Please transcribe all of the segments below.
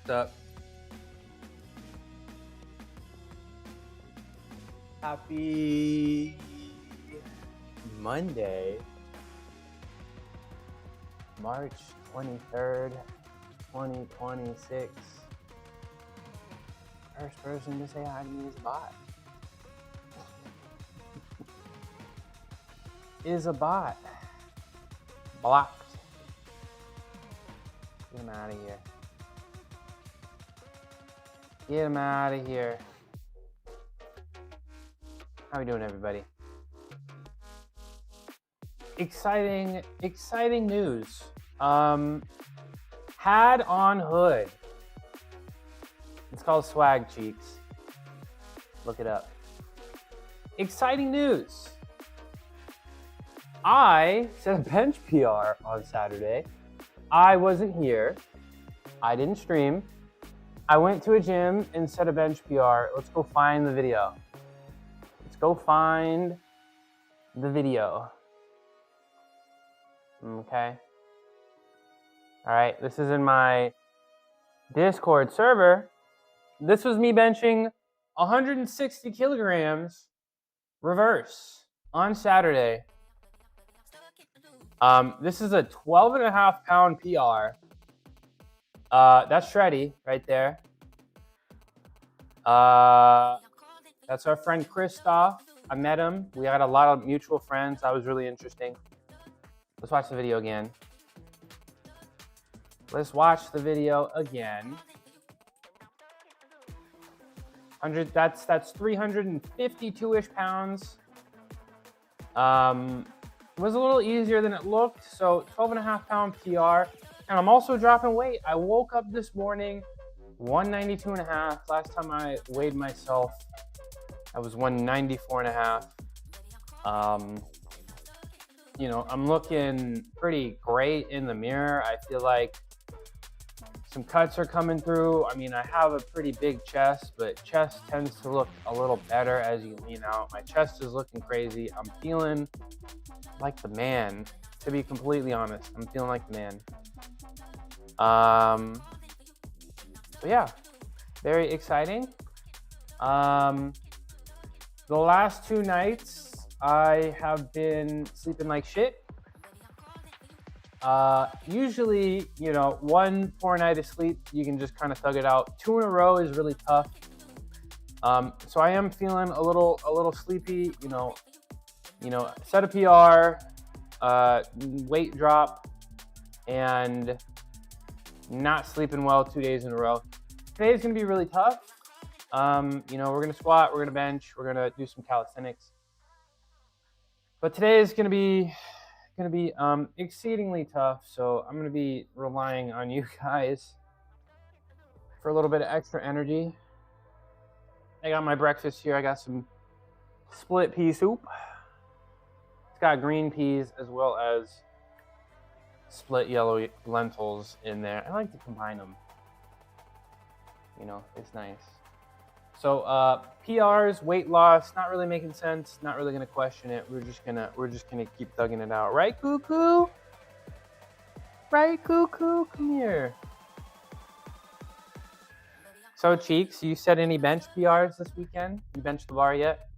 What's up? Happy Monday, March 23rd, 2026. First person to say hi to me is a bot. Is a bot. Blocked. Get him out of here. Get him out of here. How we doing, everybody? Exciting news. Had on hood. It's called Swag Cheeks. Look it up. Exciting news. I set a bench PR on Saturday. I wasn't here. I didn't stream. I went to a gym and set a bench PR. Let's go find the video. Let's go find the video. Okay. All right, this is in my Discord server. This was me benching 160 kilograms reverse on Saturday. This is a 12.5 pound PR. That's Shreddy right there. That's our friend Christoph. I met him. We had a lot of mutual friends. That was really interesting. Let's watch the video again. Let's watch the video again. That's 352-ish pounds. It was a little easier than it looked. So 12.5 pound PR. And I'm also dropping weight. I woke up this morning 192.5. Last time I weighed myself, I was 194.5. You know, I'm looking pretty great in the mirror. I feel like some cuts are coming through. I mean, I have a pretty big chest, but chest tends to look a little better as you lean out. My chest is looking crazy. I'm feeling like the man, to be completely honest. I'm feeling like the man. So yeah, very exciting. The last 2 nights, I have been sleeping like shit. Usually, you know, 1 poor night of sleep, you can just kind of thug it out. 2 in a row is really tough. So I am feeling a little sleepy. You know, set a PR, weight drop, and not sleeping well 2 days in a row. Today is gonna be really tough. You know, we're gonna squat, we're gonna bench, we're gonna do some calisthenics. But today is gonna be exceedingly tough. So I'm gonna be relying on you guys for a little bit of extra energy. I got my breakfast here. I got some split pea soup. It's got green peas as well as split yellow lentils in there. I like to combine them. You know, it's nice. So PRs, weight loss, not really making sense. Not really gonna question it. We're just gonna keep thugging it out, right, Cuckoo? Right, Cuckoo? Come here. So Cheeks, you set any bench PRs this weekend? You benched the bar yet?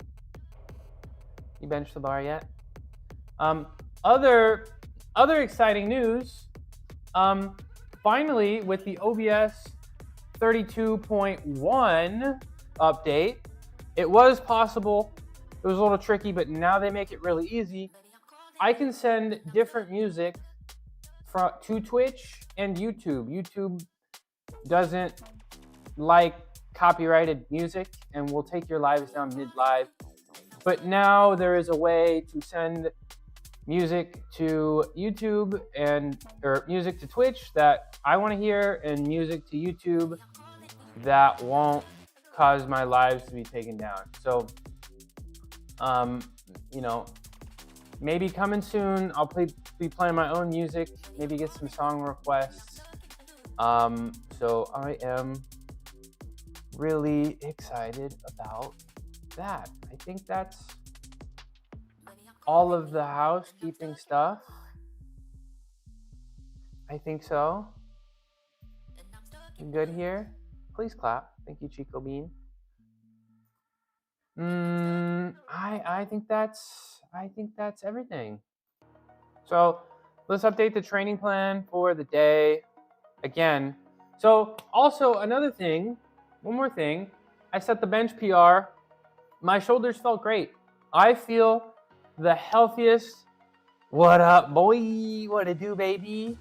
You benched the bar yet? Other exciting news. Finally, with the OBS 32.1 update, it was possible. It was a little tricky, but now they make it really easy. I can send different music to Twitch and YouTube. YouTube doesn't like copyrighted music and will take your lives down mid-live. But now there is a way to send music to YouTube or music to Twitch that I want to hear, and music to YouTube that won't cause my lives to be taken down. So, you know, maybe coming soon, I'll be playing my own music, maybe get some song requests. So I am really excited about that. I think that's all of the housekeeping stuff. I think so. Good here? Please clap. Thank you, Chico Bean. I think that's everything. So let's update the training plan for the day again. So also another thing, one more thing. I set the bench PR. My shoulders felt great. I feel the healthiest. What up, boy? What it do, baby?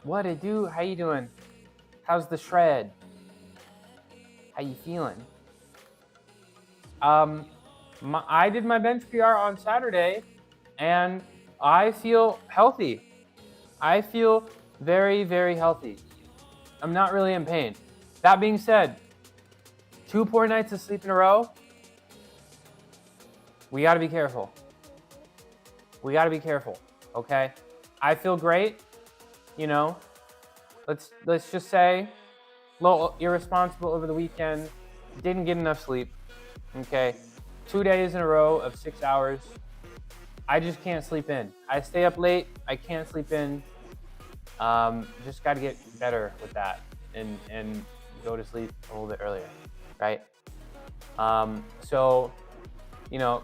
What it do? How you doing? How's the shred? How you feeling? I did my bench PR on Saturday, and I feel healthy. I feel very, very healthy. I'm not really in pain. That being said, 2 poor nights of sleep in a row, we gotta be careful. We gotta be careful, okay? I feel great, you know. Let's just say, a little irresponsible over the weekend, didn't get enough sleep, okay? 2 days in a row of 6 hours. I just can't sleep in. I stay up late, I can't sleep in. Just gotta get better with that and go to sleep a little bit earlier, right? So, you know,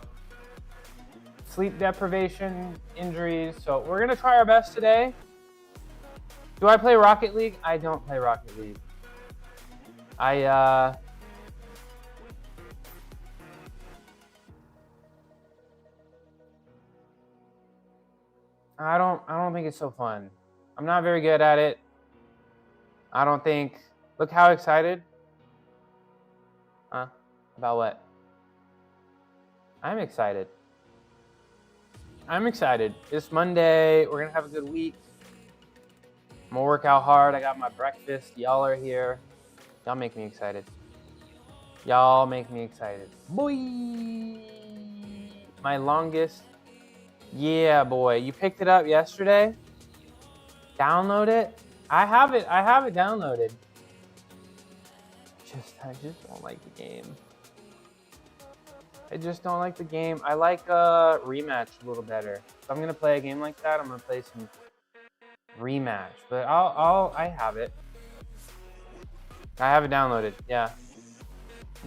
sleep deprivation, injuries. So we're gonna try our best today. Do I play Rocket League? I don't play Rocket League. I don't think it's so fun. I'm not very good at it. I don't think. Look how excited. Huh? About what? I'm excited. I'm excited. It's Monday. We're gonna have a good week. I'm gonna work out hard. I got my breakfast. Y'all are here. Y'all make me excited. Y'all make me excited. Boy! My longest. Yeah, boy. You picked it up yesterday? Download it? I have it downloaded. I just don't like the game. I just don't like the game. I like Rematch a little better. If I'm gonna play a game like that, I'm gonna play some Rematch. But I have it. I have it downloaded. Yeah.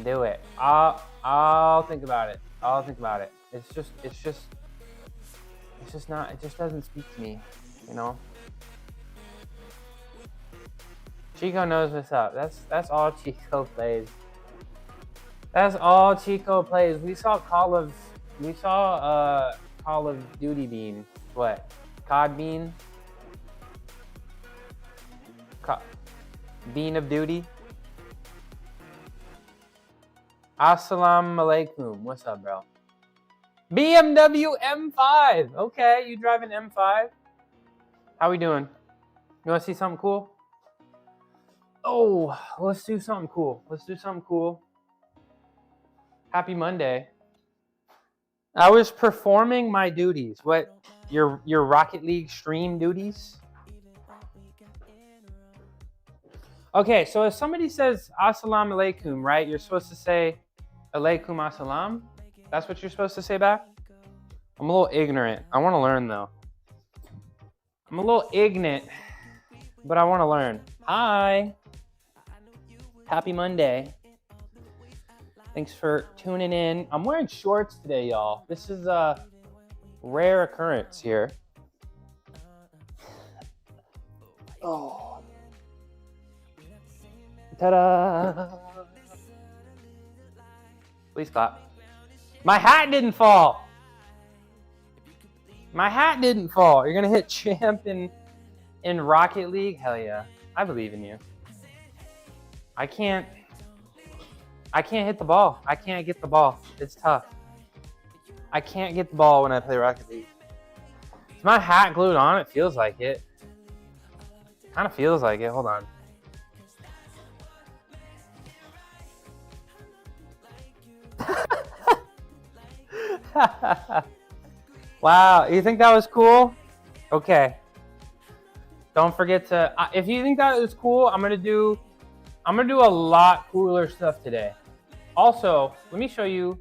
Do it. I'll think about it. I'll think about it. It's just not. It just doesn't speak to me. You know. Chico knows what's up. That's all Chico plays. That's all Chico plays. We saw Call of Duty Bean. What? COD Bean? Bean of Duty? Assalamu alaikum. What's up, bro? BMW M5. Okay, you drive an M5? How we doing? You want to see something cool? Oh, let's do something cool. Let's do something cool. Happy Monday. I was performing my duties. What? Your Rocket League stream duties? Okay, so if somebody says Assalamu alaikum, right? You're supposed to say alaikum assalam. That's what you're supposed to say back? I'm a little ignorant. I want to learn though. I'm a little ignorant, but I want to learn. Hi. Happy Monday. Thanks for tuning in. I'm wearing shorts today, y'all. This is a rare occurrence here. Oh. Ta-da. Please clap. My hat didn't fall. My hat didn't fall. You're going to hit champ in Rocket League? Hell yeah. I believe in you. I can't hit the ball. I can't get the ball. It's tough. I can't get the ball when I play Rocket League. Is my hat glued on? It feels like it. Kind of feels like it. Hold on. Wow, you think that was cool? Okay. Don't forget to. If you think that was cool, I'm gonna do a lot cooler stuff today. Also, let me show you.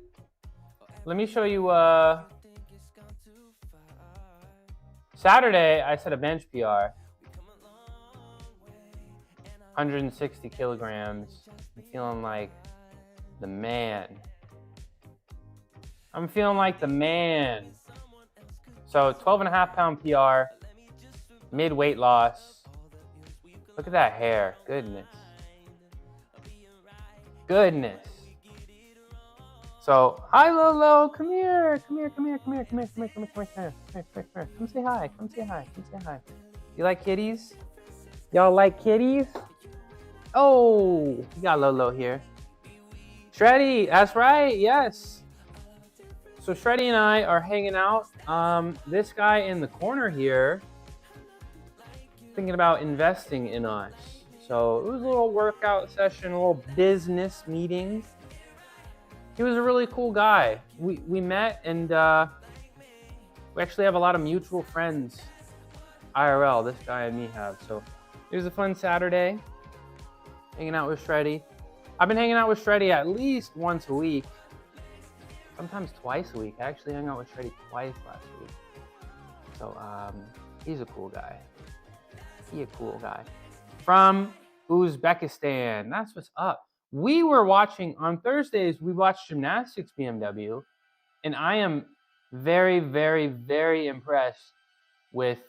Saturday, I set a bench PR. 160 kilograms. I'm feeling like the man. I'm feeling like the man. So 12.5 pound PR, mid weight loss. Look at that hair. Goodness. Goodness. So, hi Lolo, come here. Come say hi. You like kitties? Y'all like kitties? Oh, we got Lolo here. Shreddy, that's right, yes. So Shreddy and I are hanging out. This guy in the corner here, thinking about investing in us. So it was a little workout session, a little business meeting. He was a really cool guy. We met and we actually have a lot of mutual friends, IRL, this guy and me have. So it was a fun Saturday, hanging out with Shreddy. I've been hanging out with Shreddy at least once a week, sometimes twice a week. I actually hung out with Shreddy twice last week. So he's a cool guy. He's a cool guy. From Uzbekistan, that's what's up. We were watching, on Thursdays, we watched Gymnastics BMW, and I am very, very, very impressed with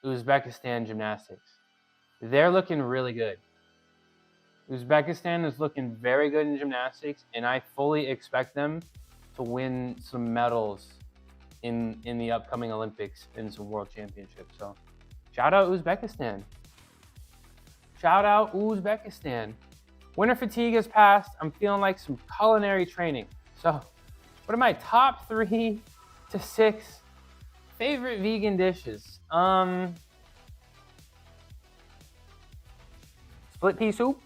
Uzbekistan Gymnastics. They're looking really good. Uzbekistan is looking very good in gymnastics, and I fully expect them to win some medals in the upcoming Olympics and some World Championships. So shout out Uzbekistan. Shout out Uzbekistan. Winter fatigue has passed. I'm feeling like some culinary training. So what are my top 3 to 6 favorite vegan dishes? Split pea soup,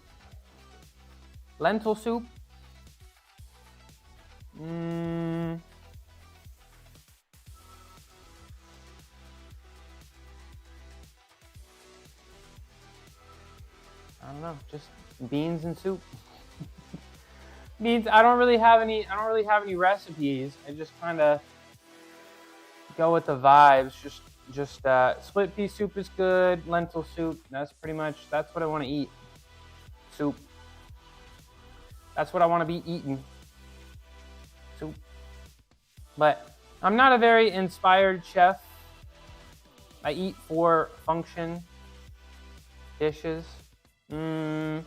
lentil soup, I don't know, just beans and soup. Beans. I don't really have any recipes. I just kind of go with the vibes. Just split pea soup is good. Lentil soup. That's what I want to eat. Soup. That's what I want to be eating. Soup. But I'm not a very inspired chef. I eat for function dishes. Okay,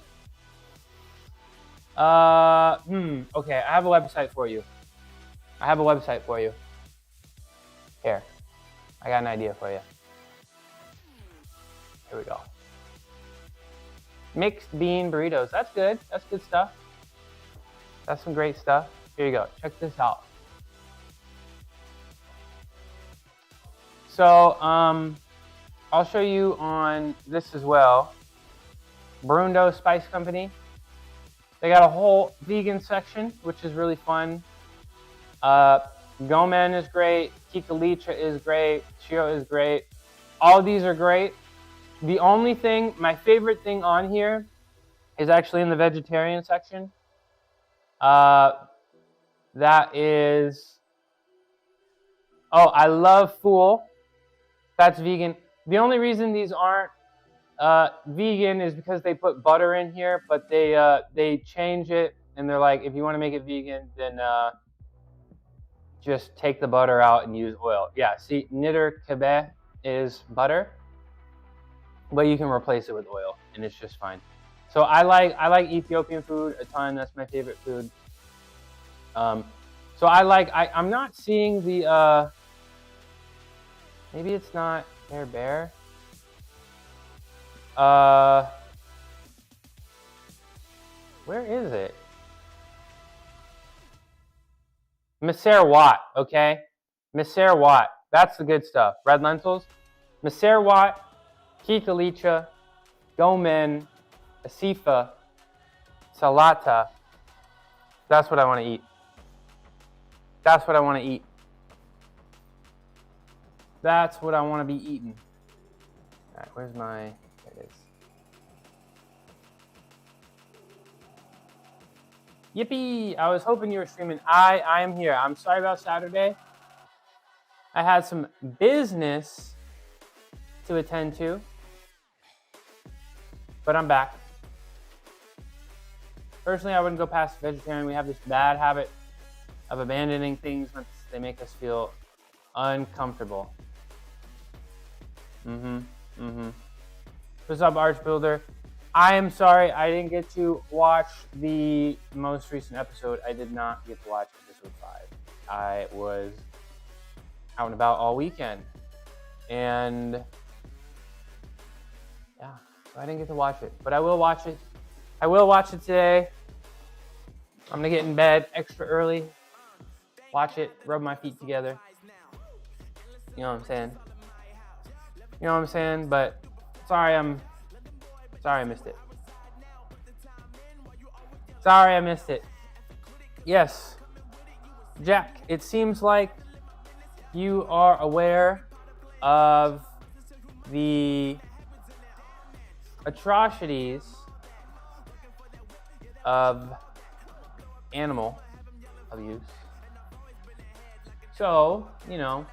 I have a website for you. Here, I got an idea for you. Here we go. Mixed bean burritos. That's good. That's good stuff. That's some great stuff. Here you go. Check this out. So, I'll show you on this as well. Brundo Spice Company. They got a whole vegan section, which is really fun. Gomen is great. Kikalicha is great. Chio is great. All of these are great. The only thing, my favorite thing on here is actually in the vegetarian section. That is, I love Fool. That's vegan. The only reason these aren't vegan is because they put butter in here, but they change it and they're like, if you want to make it vegan, then just take the butter out and use oil. Yeah, see, Nitter Kebeh is butter, but you can replace it with oil and it's just fine. So I like Ethiopian food a ton. That's my favorite food. So I'm not seeing the maybe it's not Bear. Where is it? Miser Wat, okay? Miser Wat, that's the good stuff. Red lentils. Miser Wat, Kikalicha, Gomen, Asifa, Salata. That's what I want to eat. That's what I want to eat. That's what I want to be eating. All right, where's my, there it is. Yippee! I was hoping you were streaming. I am here. I'm sorry about Saturday. I had some business to attend to, but I'm back. Personally, I wouldn't go past vegetarian. We have this bad habit of abandoning things once they make us feel uncomfortable. What's up, Arch Builder? I am sorry I didn't get to watch the most recent episode. I did not get to watch episode 5. I was out and about all weekend. And yeah, so I didn't get to watch it. But I will watch it. I will watch it today. I'm going to get in bed extra early. Watch it, rub my feet together. You know what I'm saying? You know what I'm saying? But sorry I missed it. Sorry I missed it. Yes. Jack, it seems like you are aware of the atrocities of animal abuse. So, you know,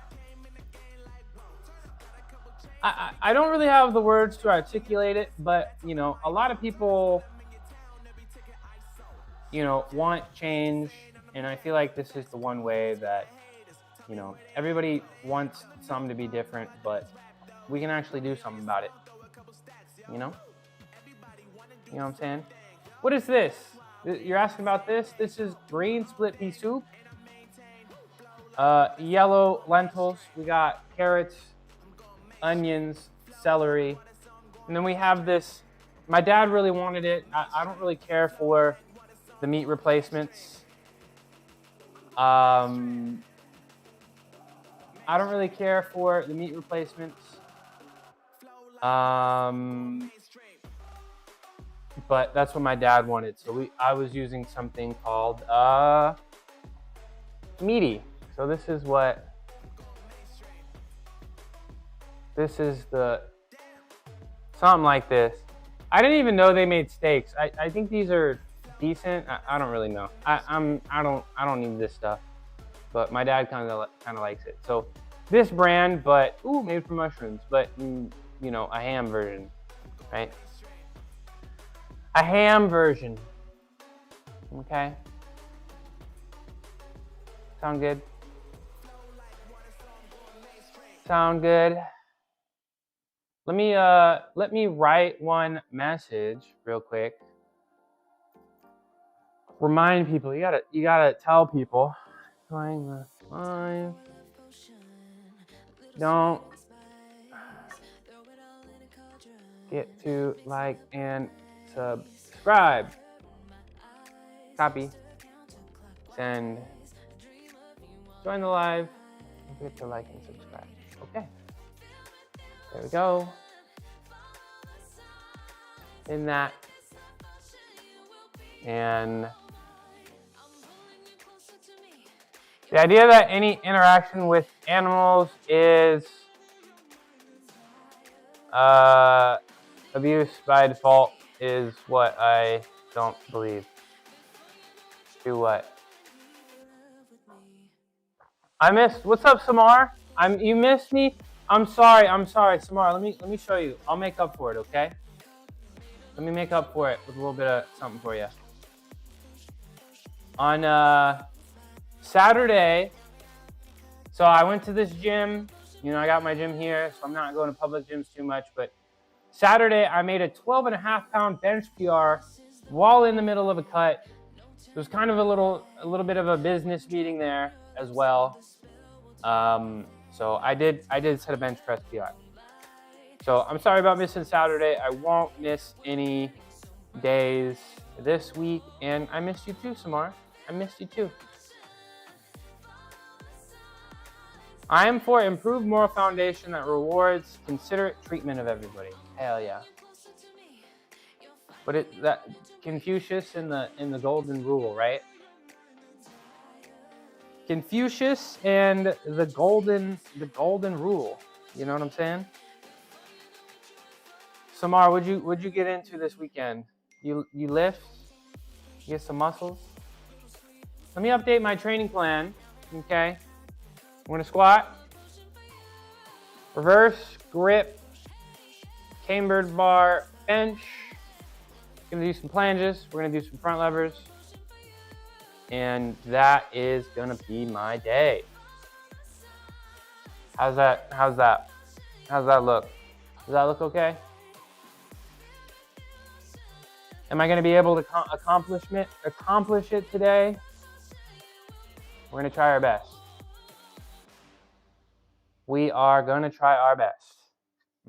I don't really have the words to articulate it, but, you know, a lot of people, you know, want change, and I feel like this is the one way that, you know, everybody wants something to be different, but we can actually do something about it, you know? You know what I'm saying? What is this? You're asking about this? This is green split pea soup, yellow lentils, we got carrots, onions, celery, and then we have this. My dad really wanted it. I don't really care for the meat replacements. I don't really care for the meat replacements. But that's what my dad wanted. So I was using something called meaty. So this is something like this. I didn't even know they made steaks. I think these are decent. I don't really know. I don't need this stuff, but my dad kind of likes it. So this brand, but made from mushrooms, but you know, a ham version, right? A ham version. Okay. Sound good? Sound good? Let me write one message real quick. Remind people. You gotta tell people. Join the live. Don't forget to like and subscribe. Copy. Send. Join the live. Don't forget to like and subscribe. Okay. There we go. In that. And the idea that any interaction with animals is abuse by default is what I don't believe. Do what? I missed. What's up, Samar? You missed me. I'm sorry, Samar. Let me show you. I'll make up for it, okay? Let me make up for it with a little bit of something for you. On Saturday, so I went to this gym. You know, I got my gym here, so I'm not going to public gyms too much. But Saturday, I made a 12.5-pound bench PR while in the middle of a cut. It was kind of a little bit of a business meeting there as well. So I did set a bench press PR. So I'm sorry about missing Saturday. I won't miss any days this week. And I missed you too, Samar. I missed you too. I am for improved moral foundation that rewards considerate treatment of everybody. Hell yeah. But that Confucius in the golden rule, right? Confucius and the golden rule. You know what I'm saying? Samar, what'd you get into this weekend? You lift? You get some muscles? Let me update my training plan. Okay. I'm gonna squat, reverse grip, cambered bar bench, Gonna do some planges. We're gonna do some front levers. And that is gonna be my day. How's that? How's that? How's that look? Does that look okay? Am I gonna be able to accomplish it today? We're gonna try our best. We are gonna try our best.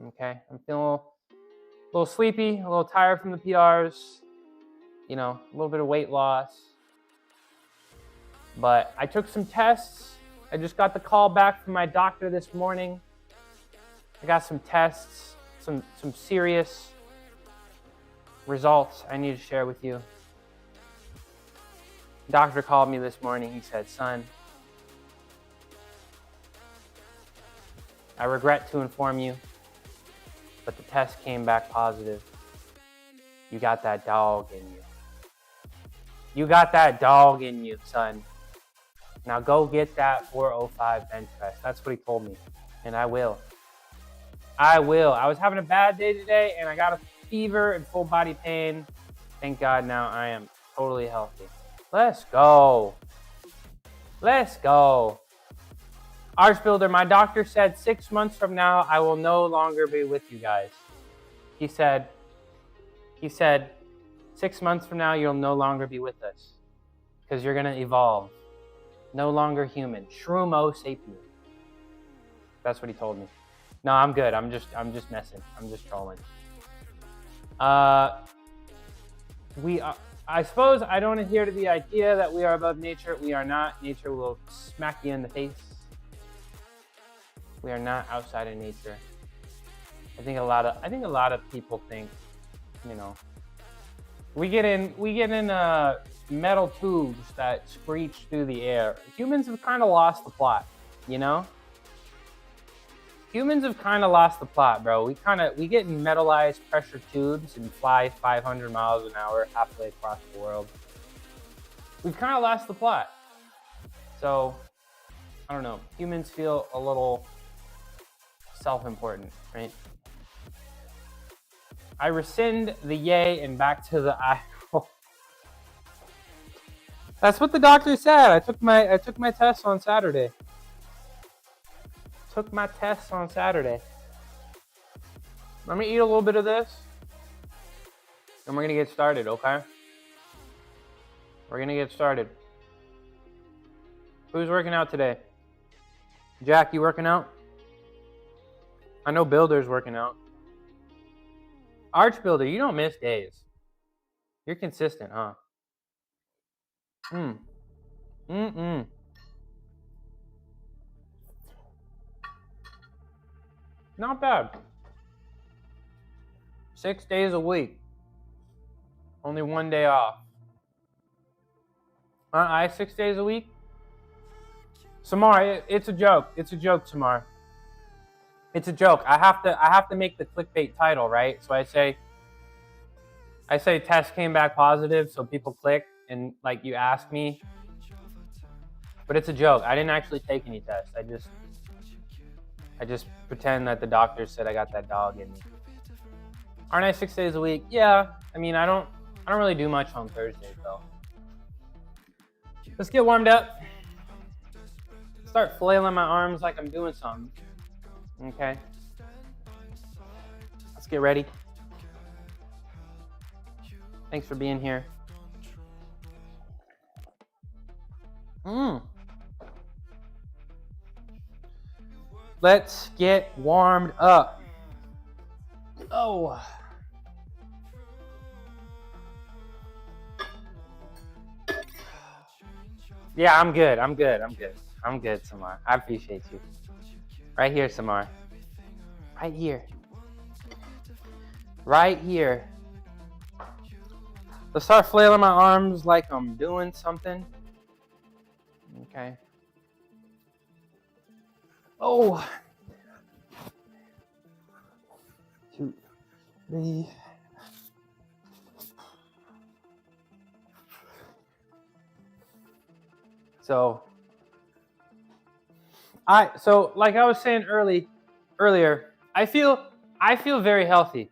Okay, I'm feeling a little sleepy, a little tired from the PRs, you know, a little bit of weight loss. But I took some tests. I just got the call back from my doctor this morning. I got some tests, some serious results I need to share with you. Doctor called me this morning. He said, son, I regret to inform you, but the test came back positive. You got that dog in you. You got that dog in you, son. Now go get that 405 bench press. That's what he told me. And I will. I will. I was having a bad day today and I got a fever and full body pain. Thank God now I am totally healthy. Let's go. Let's go. Arch Builder, my doctor said 6 months from now, I will no longer be with you guys. He said, 6 months from now, you'll no longer be with us because you're going to evolve. No longer human. Shroom-o sapien. That's what he told me. No, I'm good. I'm just messing. I'm just trolling. I suppose I don't adhere to the idea that we are above nature. We are not. Nature will smack you in the face. We are not outside of nature. I think a lot of people think, you know, we get in metal tubes that screech through the air. Humans have kind of lost the plot, you know? Humans have kind of lost the plot, bro. We get in metallized pressure tubes and fly 500 miles an hour halfway across the world. We've kind of lost the plot. So, I don't know. Humans feel a little self-important, right? I rescind the yay and back to the I. That's what the doctor said. I took my test on Saturday. Let me eat a little bit of this, and we're gonna get started, okay? We're gonna get started. Who's working out today? Jack, you working out? I know Builder's working out. Arch Builder, you don't miss days. You're consistent, huh? Not bad. 6 days a week. Only 1 day off. Aren't I 6 days a week? Samar, it's a joke. It's a joke, Samar. It's a joke. I have to make the clickbait title, right? So I say test came back positive, so people click and like you ask me. But it's a joke. I didn't actually take any tests. I just pretend that the doctor said I got that dog in me. Aren't I 6 days a week? Yeah. I mean, I don't really do much on Thursdays though. Let's get warmed up. Start flailing my arms like I'm doing something. Okay. Let's get ready. Thanks for being here. Let's get warmed up. Oh. Yeah, I'm good, Samar. I appreciate you. Right here, Samar. Right here. Right here. Let's start flailing my arms like I'm doing something. Okay. Oh. 2, 3. So like I was saying earlier, I feel very healthy.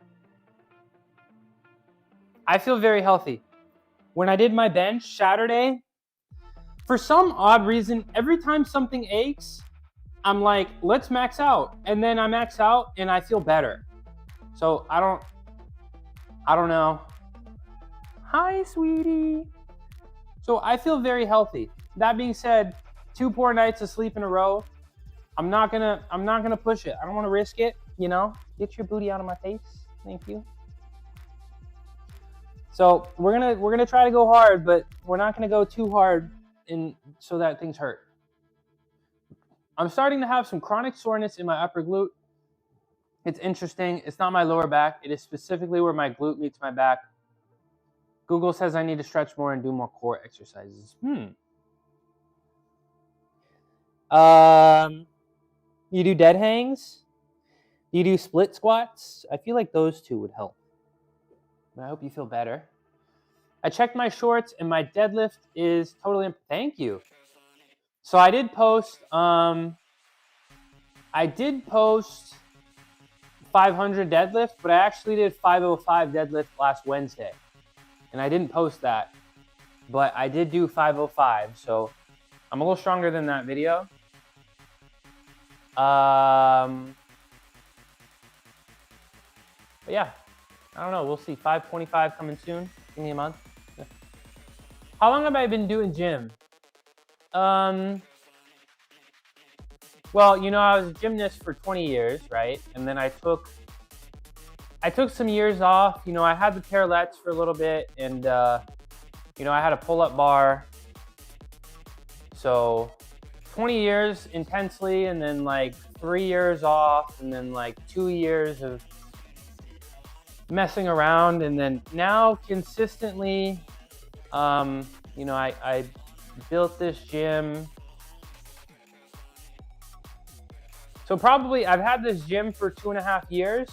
I feel very healthy. When I did my bench Saturday, for some odd reason, every time something aches, I'm like, let's max out. And then I max out and I feel better. So I don't know. Hi, sweetie. So I feel very healthy. That being said, 2 poor nights of sleep in a row, I'm not gonna push it. I don't want to risk it, you know? Get your booty out of my face. Thank you. So we're gonna try to go hard, but we're not gonna go too hard so that things hurt. I'm starting to have some chronic soreness in my upper glute. It's interesting. It's not my lower back. It is specifically where my glute meets my back. Google says I need to stretch more and do more core exercises. You do dead hangs? You do split squats? I feel like those two would help. I hope you feel better. I checked my shorts and my deadlift is totally, thank you. So I did post 500 deadlift, but I actually did 505 deadlift last Wednesday. And I didn't post that, but I did do 505. So I'm a little stronger than that video. But yeah, I don't know. We'll see. 525 coming soon. Give me a month. Yeah. How long have I been doing gym? Well, you know, I was a gymnast for 20 years, right? And then I took some years off. You know, I had the parallettes for a little bit, and you know, I had a pull-up bar. So 20 years intensely, and then like 3 years off, and then like 2 years of messing around, and then now consistently, you know, I built this gym. So probably I've had this gym for 2.5 years.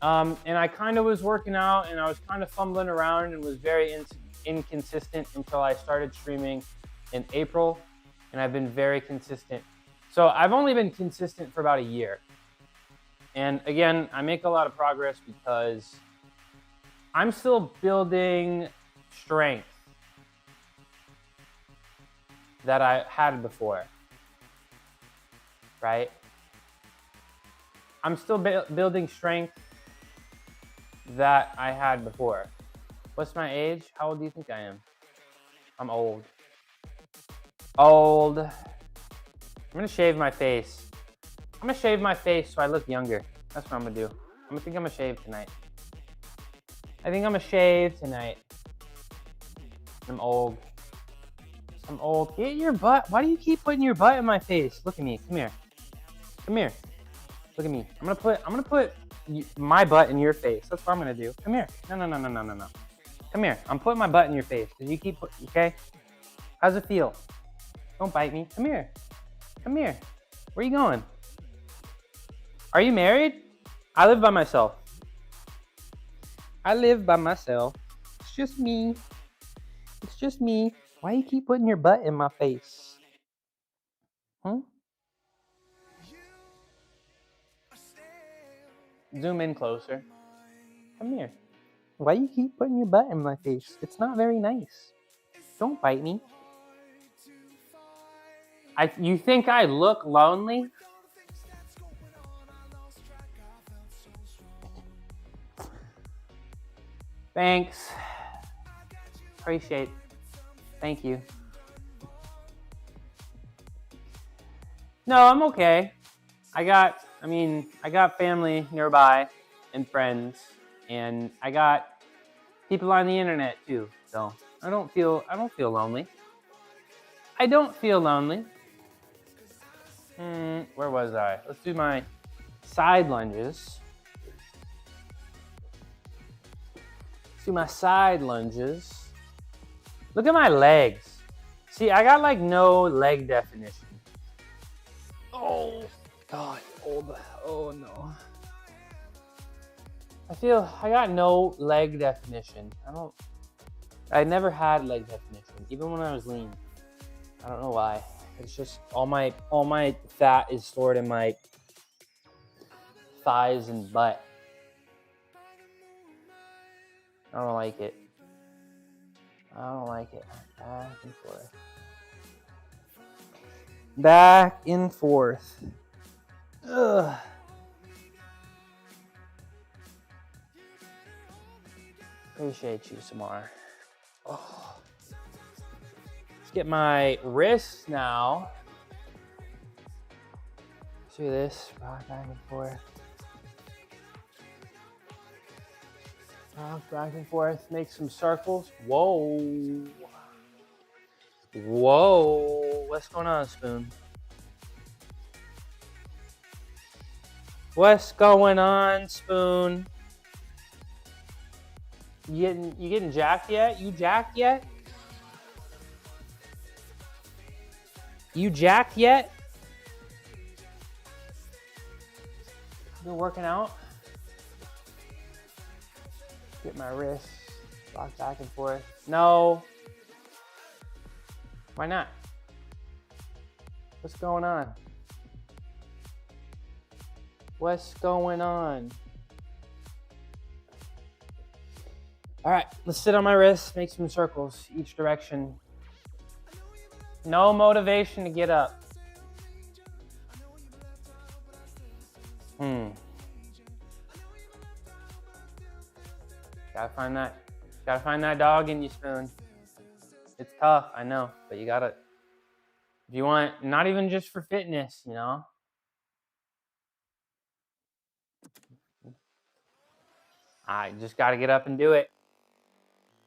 And I kind of was working out and I was kind of fumbling around and was very inconsistent until I started streaming in April, and I've been very consistent. So I've only been consistent for about a year. And again, I make a lot of progress because I'm still building strength that I had before, right? I'm still building strength that I had before. What's my age? How old do you think I am? I'm old. I'm gonna shave my face. I'm gonna shave my face so I look younger. That's what I'm gonna do. I'm gonna shave tonight. I think I'm gonna shave tonight. I'm old. Get your butt. Why do you keep putting your butt in my face? Look at me. Come here. Look at me. I'm gonna put my butt in your face. That's what I'm gonna do. Come here. No. Come here. I'm putting my butt in your face because you keep putting. Okay. How's it feel? Don't bite me. Come here. Where are you going? Are you married? I live by myself. It's just me. Why you keep putting your butt in my face? Zoom in closer. Come here. Why you keep putting your butt in my face? It's not very nice. Don't bite me. You think I look lonely? Thanks. Appreciate it. Thank you. No, I'm okay. I got family nearby and friends, and I got people on the internet too. So I don't feel lonely. Where was I? Let's do my side lunges. Look at my legs. See, I got like no leg definition. Oh God, old. Oh no. I got no leg definition. I never had leg definition, even when I was lean. I don't know why. It's just all my fat is stored in my thighs and butt. I don't like it. I don't like it. Back and forth. Back and forth. Ugh. Appreciate you, Samar. Oh. Let's get my wrists now. Let's do this. Rock back and forth. Rock back and forth. Make some circles. Whoa. Whoa. What's going on, Spoon? What's going on, Spoon? You getting jacked yet? You jacked yet? You jacked yet? Been working out? Get my wrists, rock back and forth. No. Why not? What's going on? What's going on? All right, let's sit on my wrists, make some circles each direction. No motivation to get up. Gotta find that dog in you, Spoon. It's tough, I know, but you gotta, if you want, not even just for fitness, you know? I just gotta get up and do it.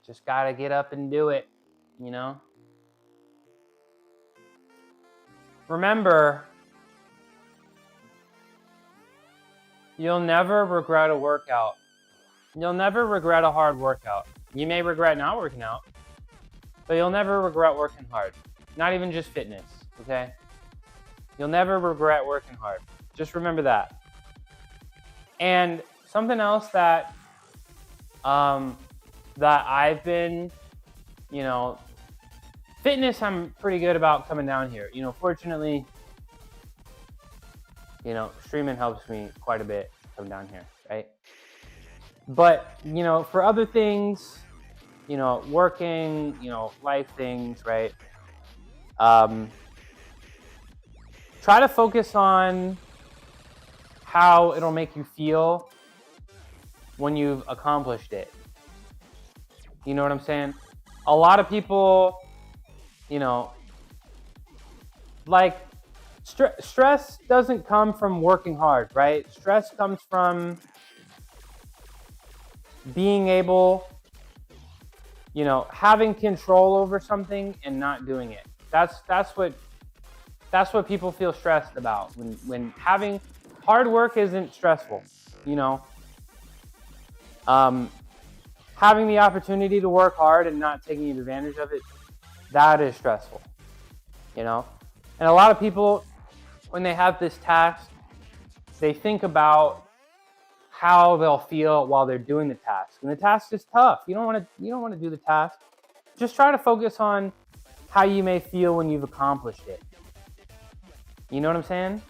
Just gotta get up and do it, you know? Remember, you'll never regret a workout. You'll never regret a hard workout. You may regret not working out, but you'll never regret working hard. Not even just fitness, okay? You'll never regret working hard. Just remember that. And something else that I've been, you know, fitness, I'm pretty good about coming down here. You know, fortunately, you know, streaming helps me quite a bit come down here, right? But, you know, for other things, you know, working, you know, life things, right? Try to focus on how it'll make you feel when you've accomplished it. You know what I'm saying? A lot of people, you know, like stress doesn't come from working hard, right? Stress comes from being able, you know, having control over something and not doing it. That's what people feel stressed about. When having hard work isn't stressful, you know. Having the opportunity to work hard and not taking advantage of it, that is stressful, you know. And a lot of people, when they have this task, they think about how they'll feel while they're doing the task. And the task is tough. You don't want to do the task. Just try to focus on how you may feel when you've accomplished it. You know what I'm saying?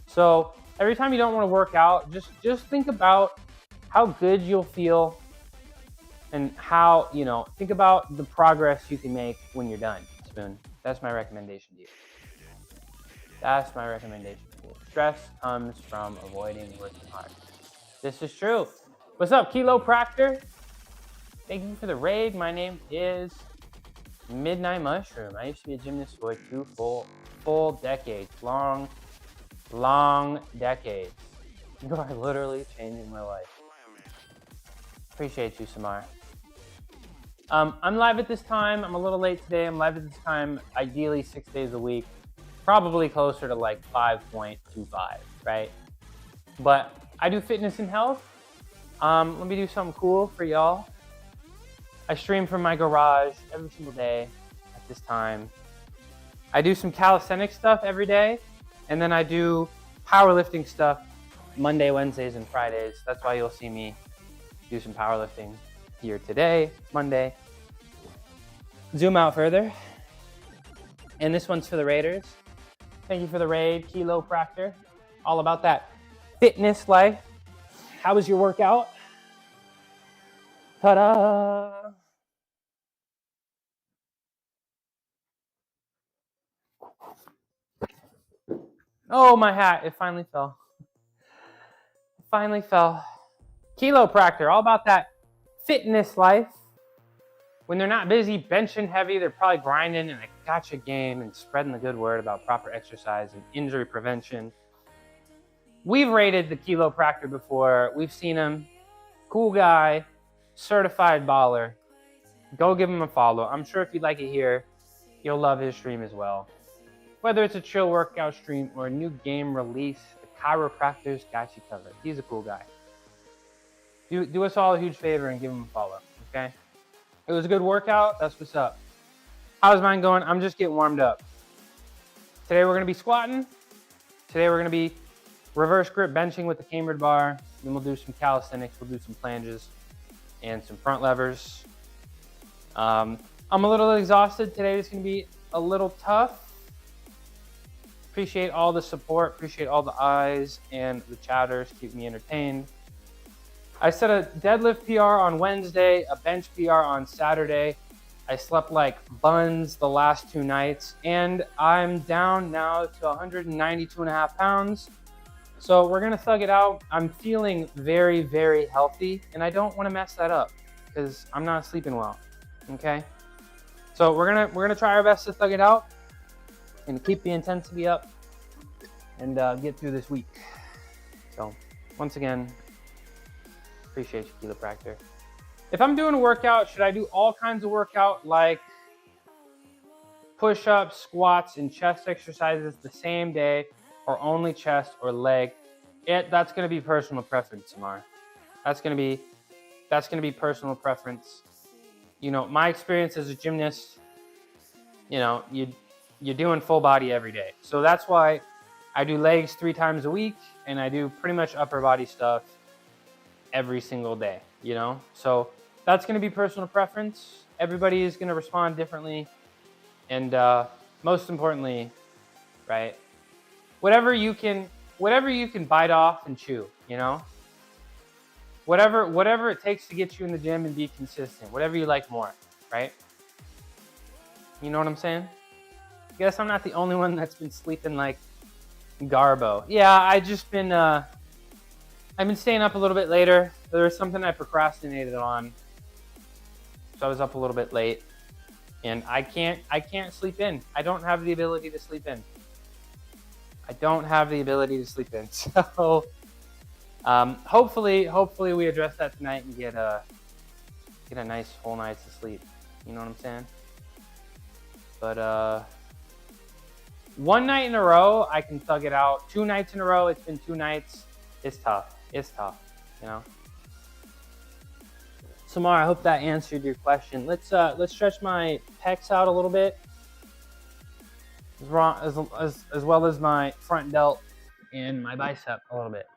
So every time you don't want to work out, just think about how good you'll feel and how, you know, think about the progress you can make when you're done, Spoon. That's my recommendation to you. That's my recommendation to you. Stress comes from avoiding working hard. This is true. What's up, Kilo Proctor? Thank you for the raid. My name is Midnight Mushroom. I used to be a gymnast for 2 full decades. Long decades. You are literally changing my life. Appreciate you, Samar. I'm live at this time. I'm a little late today. I'm live at this time, ideally 6 days a week. Probably closer to like 5.25, right? But I do fitness and health. Let me do something cool for y'all. I stream from my garage every single day at this time. I do some calisthenics stuff every day, and then I do powerlifting stuff Monday, Wednesdays, and Fridays. That's why you'll see me do some powerlifting here today, Monday. Zoom out further. And this one's for the Raiders. Thank you for the raid, Kilo Proctor. All about that fitness life. How was your workout? Ta-da! Oh, my hat, it finally fell. It finally fell. Chiropractor, all about that fitness life. When they're not busy benching heavy, they're probably grinding in a gotcha game and spreading the good word about proper exercise and injury prevention. We've rated the chiropractor before. We've seen him. Cool guy, certified baller. Go give him a follow. I'm sure if you like it here, you'll love his stream as well. Whether it's a chill workout stream or a new game release, the chiropractor's got you covered. He's a cool guy. Do us all a huge favor and give him a follow, okay? It was a good workout. That's what's up. How's mine going? I'm just getting warmed up. Today we're going to be squatting. Today we're going to be reverse grip benching with the cambered bar. Then we'll do some calisthenics. We'll do some flanges and some front levers. I'm a little exhausted. Today is going to be a little tough. Appreciate all the support. Appreciate all the eyes and the chatters. Keep me entertained. I set a deadlift PR on Wednesday, a bench PR on Saturday. I slept like buns the last 2 nights, and I'm down now to 192.5 pounds. So we're gonna thug it out. I'm feeling very, very healthy, and I don't wanna mess that up because I'm not sleeping well, okay? So we're gonna try our best to thug it out and keep the intensity up and get through this week. So once again, appreciate you, chiropractor. If I'm doing a workout, should I do all kinds of workout like push-ups, squats, and chest exercises the same day, or only chest or leg? That's gonna be personal preference, Samar. That's gonna be personal preference. You know, my experience as a gymnast, you know, you're doing full body every day. So that's why I do legs 3 times a week, and I do pretty much upper body stuff every single day, you know? So that's gonna be personal preference. Everybody is gonna respond differently. And most importantly, right? Whatever you can bite off and chew, you know? Whatever it takes to get you in the gym and be consistent, whatever you like more, right? You know what I'm saying? I guess I'm not the only one that's been sleeping like Garbo. Yeah, I've been staying up a little bit later. There was something I procrastinated on, so I was up a little bit late, and I can't sleep in. I don't have the ability to sleep in. So hopefully we address that tonight and get a nice full night's of sleep. You know what I'm saying? But 1 night in a row, I can thug it out. 2 nights in a row, it's been 2 nights. It's tough, you know? Samar, I hope that answered your question. Let's stretch my pecs out a little bit, as well as my front delt and my bicep a little bit.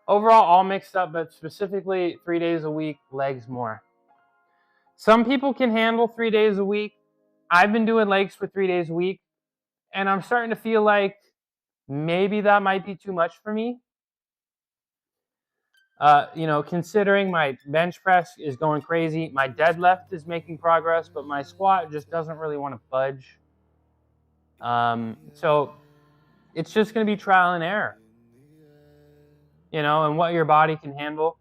Overall, all mixed up, but specifically 3 days a week, legs more. Some people can handle 3 days a week. I've been doing legs for 3 days a week, and I'm starting to feel like maybe that might be too much for me. You know, considering my bench press is going crazy, my deadlift is making progress, but my squat just doesn't really want to budge. So it's just going to be trial and error, you know, and what your body can handle,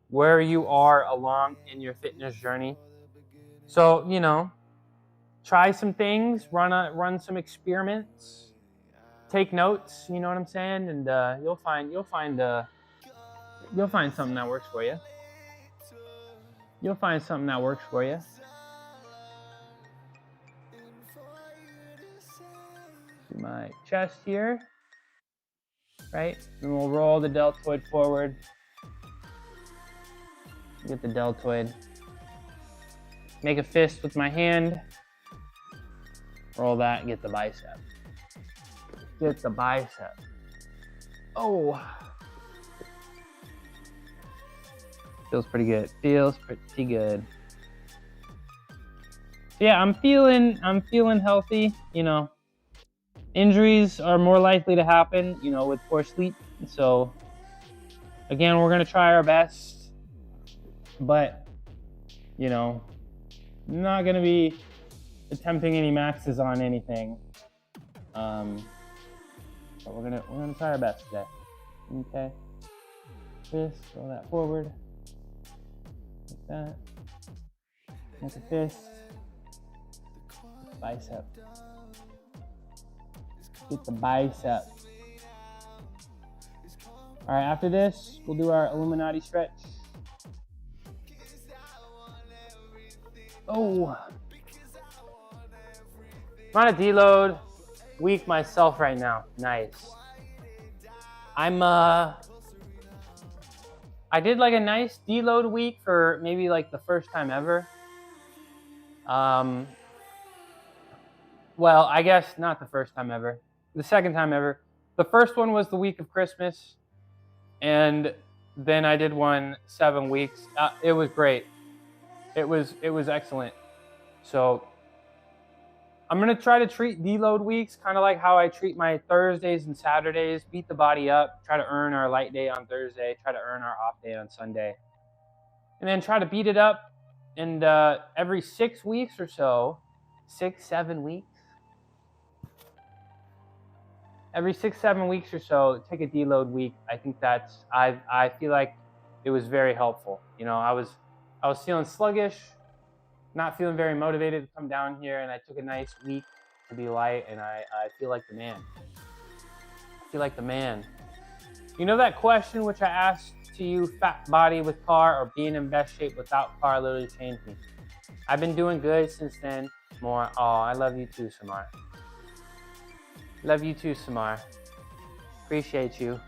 where you are along in your fitness journey. So, you know, try some things, run some experiments, take notes, you know what I'm saying? And you'll find something that works for you. Do my chest here, right? And we'll roll the deltoid forward. Get the deltoid. Make a fist with my hand. Roll that, get the bicep. Oh. Feels pretty good. So yeah, I'm feeling healthy, you know. Injuries are more likely to happen, you know, with poor sleep. So Again, we're gonna try our best, but you know, not gonna be attempting any maxes on anything. But we're gonna try our best today. Okay. Fist, roll that forward. Like that. Make a fist. Bicep. Get the bicep. All right, after this, we'll do our Illuminati stretch. Oh. I'm on a deload week myself right now. Nice. I did like a nice deload week for maybe like the first time ever. Well, I guess not the first time ever. The second time ever. The first one was the week of Christmas, and then I did one 7 weeks. It was great. It was excellent. So I'm gonna try to treat deload weeks kind of like how I treat my Thursdays and Saturdays. Beat the body up. Try to earn our light day on Thursday. Try to earn our off day on Sunday, and then try to beat it up. And every 6 weeks or so, 6-7 weeks. Every 6-7 weeks or so, take a deload week. I think that's I feel like it was very helpful. You know, I was feeling sluggish, not feeling very motivated to come down here, and I took a nice week to be light, and I feel like the man. I feel like the man. You know that question which I asked to you, fat body with car or being in best shape without car, literally changed me. I've been doing good since then. More. Oh, I love you too, Samar. Love you too, Samar. Appreciate you.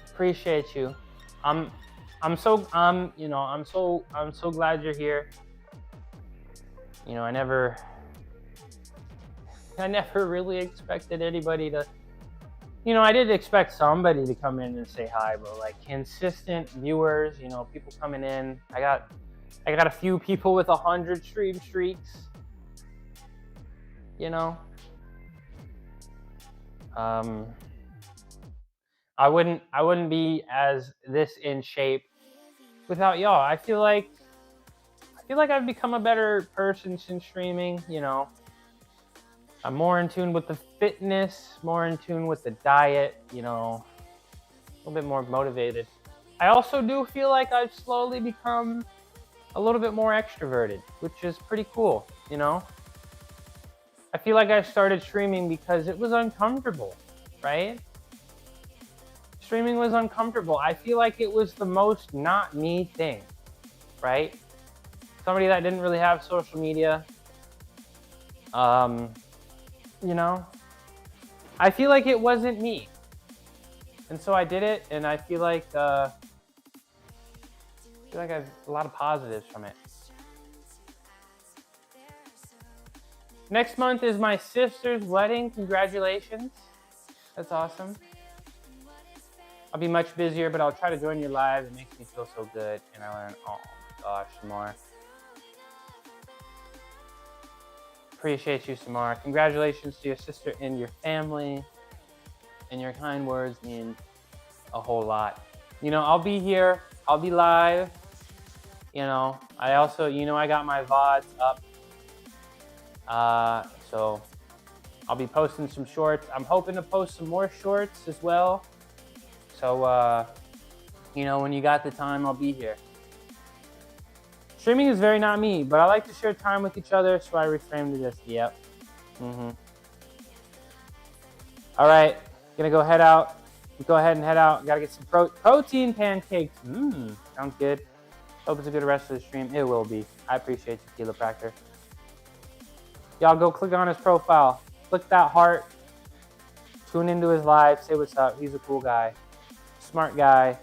Appreciate you. I'm so glad you're here. You know, I never really expected anybody to, you know, I did expect somebody to come in and say hi, but like consistent viewers, you know, people coming in. I got a few people with 100 stream streaks. You know, I wouldn't be as this in shape without y'all. I feel like I've become a better person since streaming. You know, I'm more in tune with the fitness, more in tune with the diet. You know, a little bit more motivated. I also do feel like I've slowly become a little bit more extroverted, which is pretty cool. You know. I feel like I started streaming because it was uncomfortable, right? Streaming was uncomfortable. I feel like it was the most not me thing, right? Somebody that didn't really have social media. You know, I feel like it wasn't me. And so I did it, and I feel like I have a lot of positives from it. Next month is my sister's wedding. Congratulations. That's awesome. I'll be much busier, but I'll try to join your live. It makes me feel so good. And I learn, oh my gosh, Samar. Appreciate you, Samar. Congratulations to your sister and your family. And your kind words mean a whole lot. You know, I'll be here. I'll be live. You know, I also, you know, I got my VODs up. So I'll be posting some shorts. I'm hoping to post some more shorts as well. So, you know, when you got the time, I'll be here. Streaming is very not me, but I like to share time with each other, so I reframed it as, yep. All right, gonna go head out. Go ahead and head out. Gotta get some protein pancakes. Sounds good. Hope it's a good rest of the stream. It will be. I appreciate you, Tequila Practor. Y'all go click on his profile. Click that heart. Tune into his live. Say what's up. He's a cool guy. Smart guy.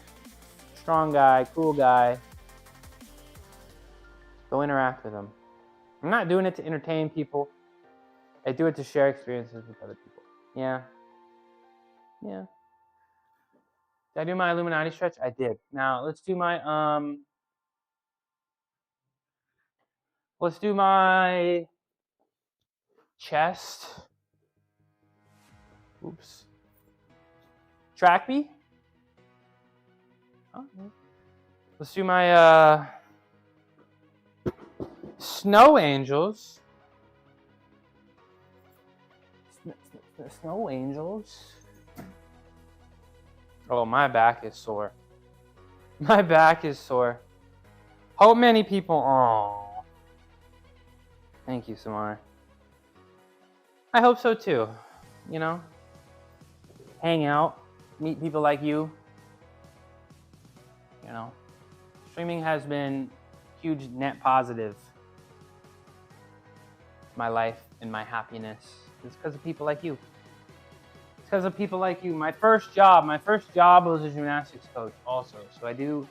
Strong guy. Cool guy. Go interact with him. I'm not doing it to entertain people. I do it to share experiences with other people. Yeah. Yeah. Did I do my Illuminati stretch? I did. Now let's do my chest. Oops. Track me? Oh, let's do my snow angels. Snow angels. Oh, my back is sore. My back is sore. Hope many people. Oh, thank you, Samar. I hope so too. You know, hang out, meet people like you. You know, streaming has been huge net positive in my life and my happiness. It's because of people like you. It's because of people like you. My first job was a gymnastics coach also. So I do,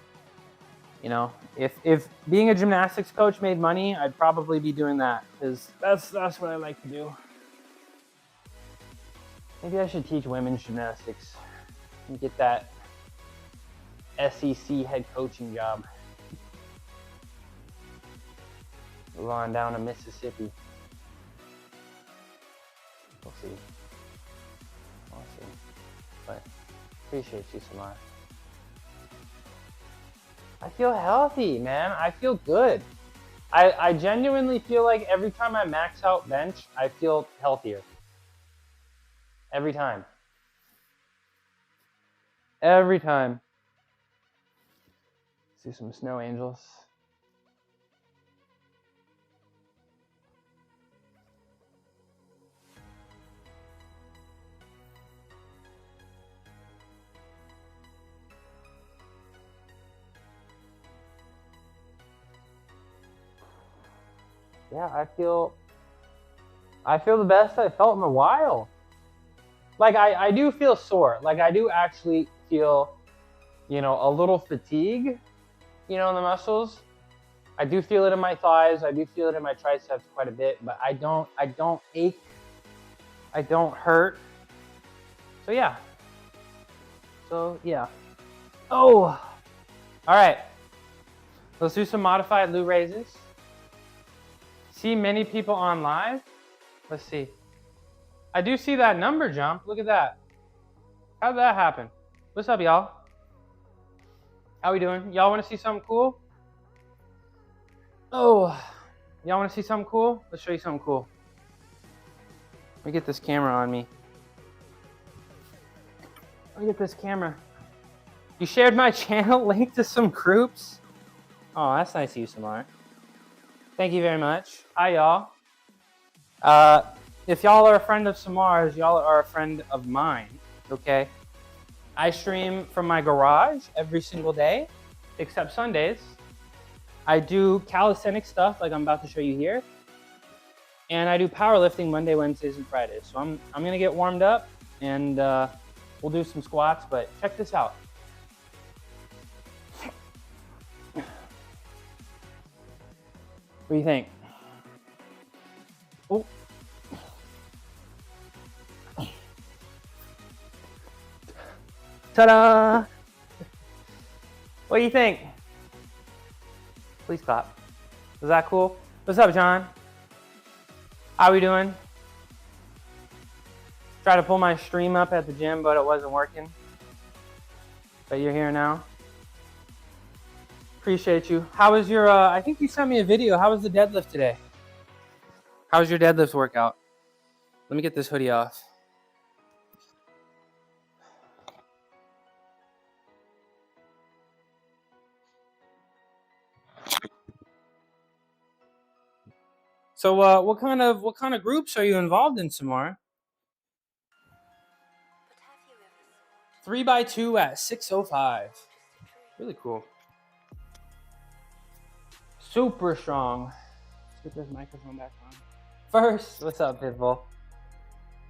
you know, if being a gymnastics coach made money, I'd probably be doing that because that's what I like to do. Maybe I should teach women's gymnastics and get that SEC head coaching job. Move on down to Mississippi. We'll see. But appreciate you, Samar. I feel healthy, man. I feel good. I genuinely feel like every time I max out bench, I feel healthier. Every time. Every time. See some snow angels. Yeah, I feel the best I felt in a while. Like I do feel sore. Like I do actually feel, you know, a little fatigue, you know, in the muscles. I do feel it in my thighs. I do feel it in my triceps quite a bit, but I don't ache. I don't hurt. So yeah. Oh, all right. Let's do some modified Lou raises. See many people on live. Let's see. I do see that number jump. Look at that. How did that happen? What's up, y'all? How we doing? Y'all want to see something cool? Oh, y'all want to see something cool? Let's show you something cool. Let me get this camera on me. Let me get this camera. You shared my channel link to some groups? Oh, that's nice of you, Samar. Thank you very much. Hi, y'all. If y'all are a friend of Samar's, y'all are a friend of mine, okay? I stream from my garage every single day, except Sundays. I do calisthenics stuff like I'm about to show you here. And I do powerlifting Monday, Wednesdays, and Fridays. So I'm gonna get warmed up and we'll do some squats, but check this out. What do you think? Oh. Ta-da! What do you think? Please clap. Was that cool? What's up, John? How we doing? Tried to pull my stream up at the gym, but it wasn't working. But you're here now. Appreciate you. How was your, I think you sent me a video. How was the deadlift today? How was your deadlift workout? Let me get this hoodie off. So what kind of groups are you involved in, Samar? 3x2 at 605. Really cool. Super strong. Let's get this microphone back on. First, what's up, Pitbull?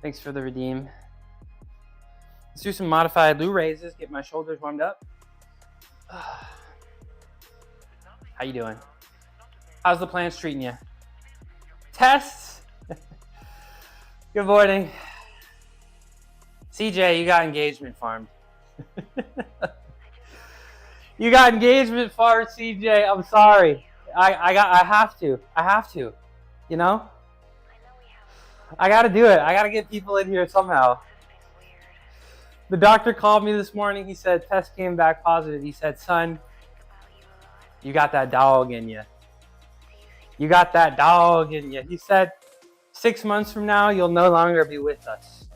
Thanks for the redeem. Let's do some modified Lou raises, get my shoulders warmed up. How you doing? How's the plants treating you? Tests? Good morning. CJ, you got engagement farmed. You got engagement farmed, CJ. I'm sorry. I have to. You know? I gotta do it. I gotta get people in here somehow. The doctor called me this morning. He said test came back positive. He said, son, you got that dog in you. You got that dog in you. He said 6 months from now, you'll no longer be with us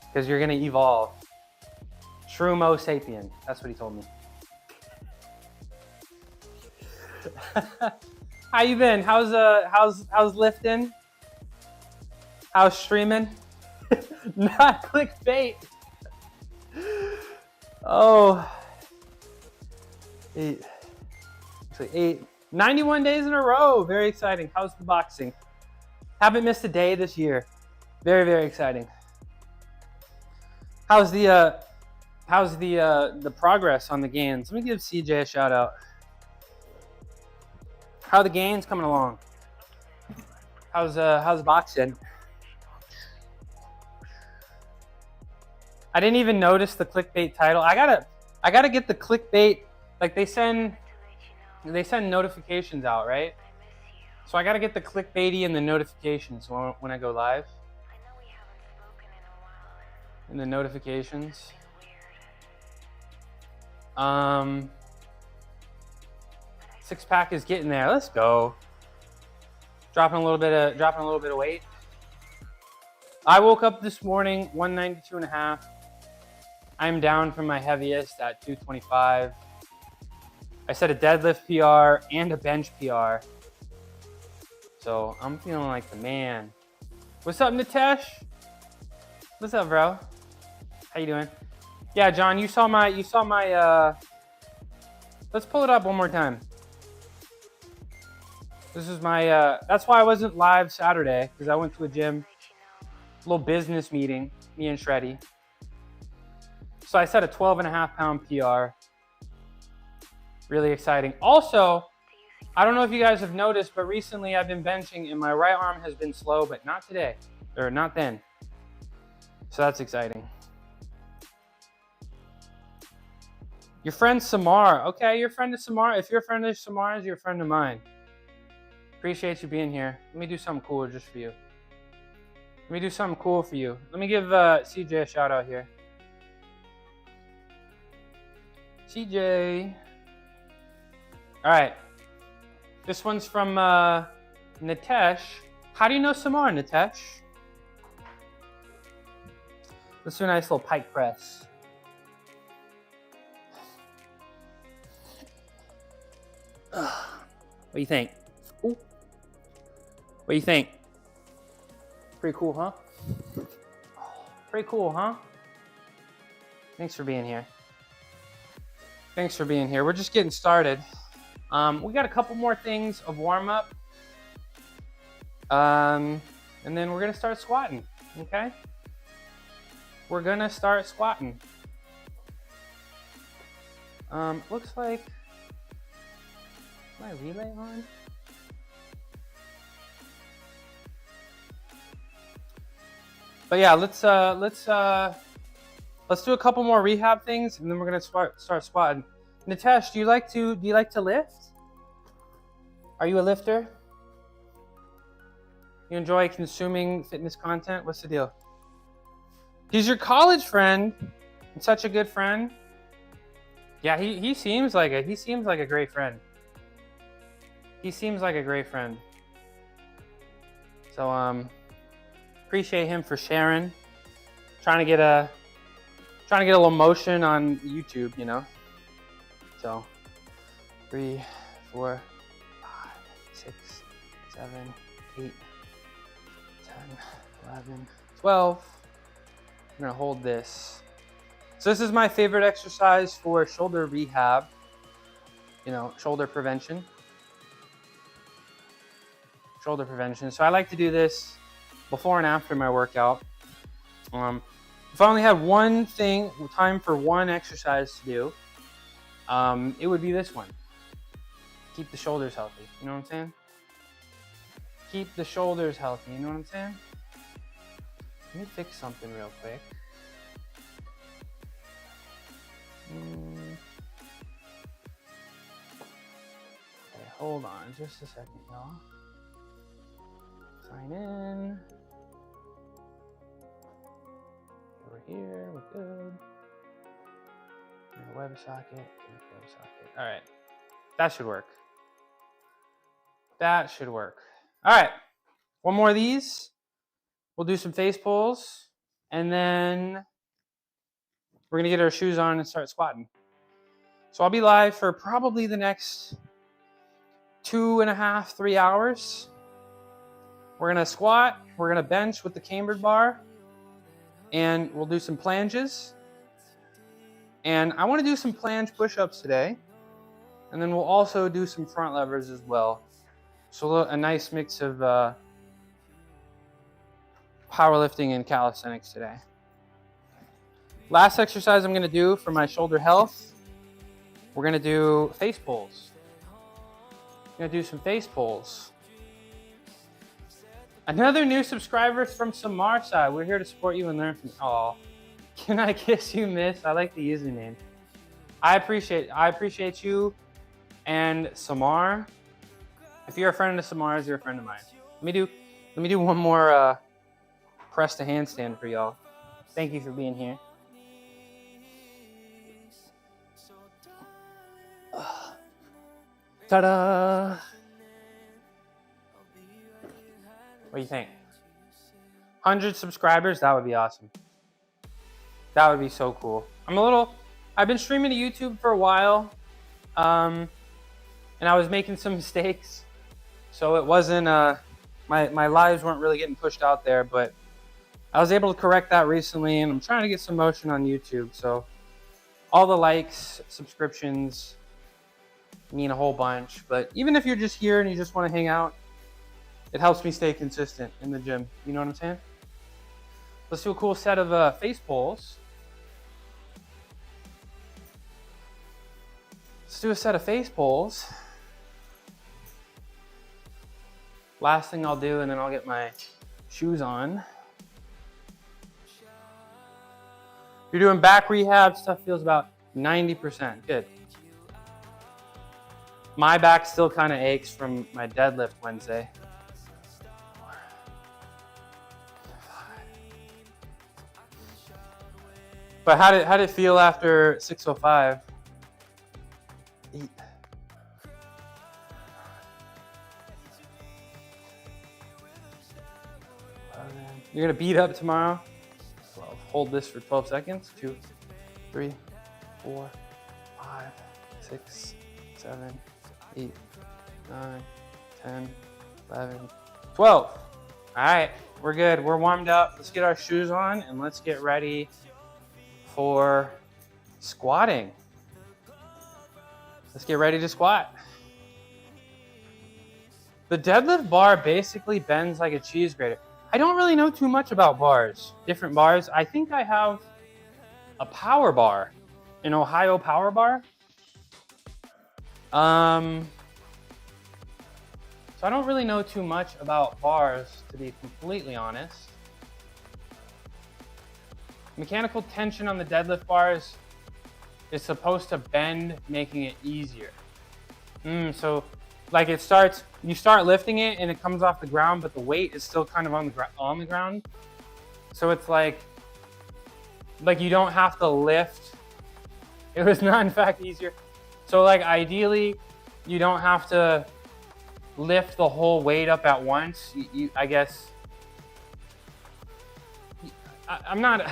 because you're going to evolve. Shroom-o sapien. That's what he told me. How you been? How's lifting? How's streaming? Not clickbait. Oh, 91 days in a row. Very exciting. How's the boxing? Haven't missed a day this year. Very, very exciting. How's the progress on the gains? Let me give CJ a shout out. How are the gains coming along? How's boxing? I didn't even notice the clickbait title. I gotta get the clickbait. Like they send notifications out, right? So I gotta get the clickbaity and the notifications when I go live. And the notifications. Six pack is getting there. Let's go. Dropping a little bit of weight. I woke up this morning 192.5. I'm down from my heaviest at 225. I set a deadlift PR and a bench PR. So I'm feeling like the man. What's up, Nitesh? What's up, bro? How you doing? Yeah, John, you saw my let's pull it up one more time. This is my that's why I wasn't live Saturday, because I went to a gym, little business meeting, me and Shreddy. So I set a 12.5 pound PR. Really exciting. Also, I don't know if you guys have noticed, but recently I've been benching and my right arm has been slow, but not today, or not then. So that's exciting. Your friend Samar. Okay, you're a friend of Samar. If you're a friend of Samar's, you're a friend of mine. Appreciate you being here. Let me do something cool just for you. Let me do something cool for you. Let me give CJ a shout out here. CJ. All right. This one's from Nitesh. How do you know Samar, Nitesh? Let's do a nice little pike press. What do you think? Ooh. What do you think? Pretty cool, huh? Pretty cool, huh? Thanks for being here. Thanks for being here. We're just getting started. We got a couple more things of warm up. And then we're gonna start squatting, okay? We're gonna start squatting. Looks like, is my relay on? But yeah, let's do a couple more rehab things, and then we're gonna start squatting. Nitesh, do you like to lift? Are you a lifter? You enjoy consuming fitness content? What's the deal? He's your college friend, and such a good friend. Yeah, he seems like a great friend. He seems like a great friend. So appreciate him for sharing. Trying to get a little motion on YouTube, you know. So 3, 4, 5, 6, 7, 8, 10, 11, 12. I'm gonna hold this. So this is my favorite exercise for shoulder rehab, you know, shoulder prevention. Shoulder prevention. So I like to do this before and after my workout. If I only had time for one exercise to do, it would be this one. Keep the shoulders healthy. You know what I'm saying? Keep the shoulders healthy. You know what I'm saying? Let me fix something real quick. Okay, hold on just a second, y'all. Sign in. We're here, we're good. WebSocket, WebSocket. All right, that should work. That should work. All right, one more of these. We'll do some face pulls, and then we're gonna get our shoes on and start squatting. So I'll be live for probably the next 2.5, 3 hours. We're gonna squat, we're gonna bench with the cambered bar, and we'll do some planges. And I wanna do some planche push-ups today, and then we'll also do some front levers as well. So a nice mix of powerlifting and calisthenics today. Last exercise I'm gonna do for my shoulder health, we're gonna do face pulls. We're gonna do some face pulls. Another new subscriber from Samar. We're here to support you and learn from you. Oh, can I kiss you, miss? I like the username. I appreciate you and Samar. If you're a friend of Samar's, you're a friend of mine. Let me do one more press to handstand for y'all. Thank you for being here. Ta-da! What do you think? 100 subscribers, that would be awesome. That would be so cool. I've been streaming to YouTube for a while, and I was making some mistakes. So it wasn't, my lives weren't really getting pushed out there, but I was able to correct that recently, and I'm trying to get some motion on YouTube. So all the likes, subscriptions mean a whole bunch. But even if you're just here and you just want to hang out, it helps me stay consistent in the gym. You know what I'm saying? Let's do a cool set of face pulls. Let's do a set of face pulls. Last thing I'll do, and then I'll get my shoes on. If you're doing back rehab, stuff feels about 90%. Good. My back still kind of aches from my deadlift Wednesday. But how did it feel after 605? Eat. You're gonna beat up tomorrow? 12. Hold this for 12 seconds. 2, 3, 4, 5, 6, 7, 8, 9, 10, 11, 12. All right, we're good. We're warmed up. Let's get our shoes on and let's get ready for squatting. Let's get ready to squat. The deadlift bar basically bends like a cheese grater. I don't really know too much about bars, different bars. I think I have a power bar, an Ohio power bar. So I don't really know too much about bars, to be completely honest. Mechanical tension on the deadlift bars is supposed to bend, making it easier. So like you start lifting it and it comes off the ground, but the weight is still kind of on the ground. So it's like you don't have to lift. It was not in fact easier. So like ideally, you don't have to lift the whole weight up at once. I guess I'm not.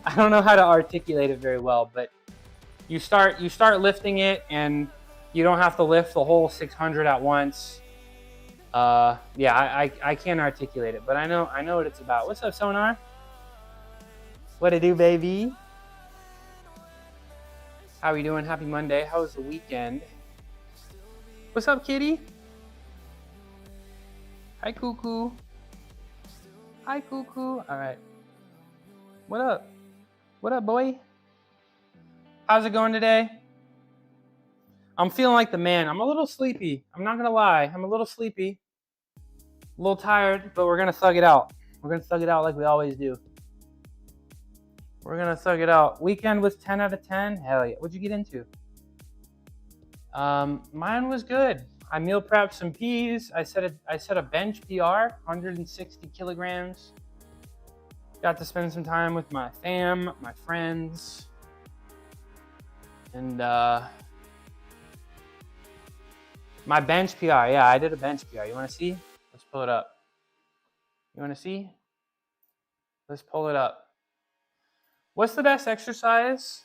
I don't know how to articulate it very well, but you start lifting it and you don't have to lift the whole 600 at once. Yeah, I can't articulate it, but I know what it's about. What's up, Sonar? What it do, baby? How we doing? Happy Monday. How was the weekend? What's up, kitty? Hi, cuckoo. Hi, cuckoo. All right. What up? What up, boy? How's it going today? I'm feeling like the man. I'm a little sleepy. I'm not gonna lie. I'm a little sleepy. A little tired, but we're gonna thug it out. We're gonna thug it out like we always do. We're gonna thug it out. Weekend was 10 out of 10. Hell yeah. What'd you get into? Mine was good. I meal prepped some peas. I set a bench PR, 160 kilograms. Got to spend some time with my fam, my friends. And my bench PR, yeah, I did a bench PR. You want to see? Let's pull it up. You want to see? Let's pull it up. What's the best exercise?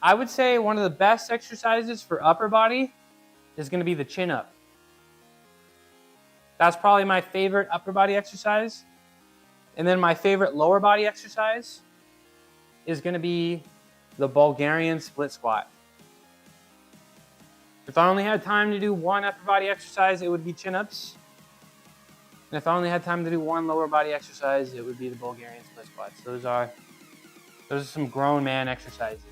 I would say one of the best exercises for upper body is going to be the chin up. That's probably my favorite upper body exercise. And then my favorite lower body exercise is going to be the Bulgarian split squat. If I only had time to do one upper body exercise, it would be chin-ups. And if I only had time to do one lower body exercise, it would be the Bulgarian split squats. Those are some grown man exercises.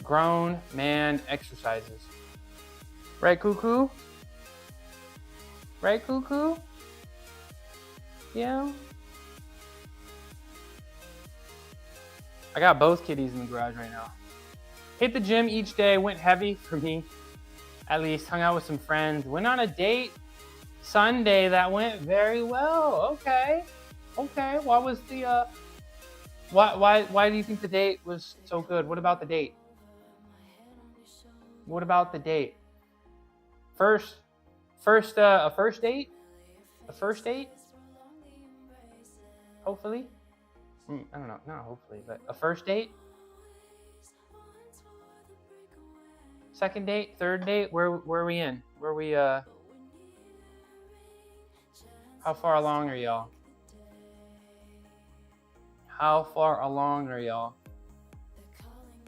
Grown man exercises. Right, cuckoo? Right, cuckoo? Yeah. I got both kitties in the garage right now. Hit the gym each day, went heavy for me, at least. Hung out with some friends, went on a date Sunday that went very well. Okay. What was the why do you think the date was so good? What about the date? What about the date? A first date? A first date? Hopefully. I don't know, not hopefully, but a first date? Second date, third date, where are we in? How far along are y'all? How far along are y'all?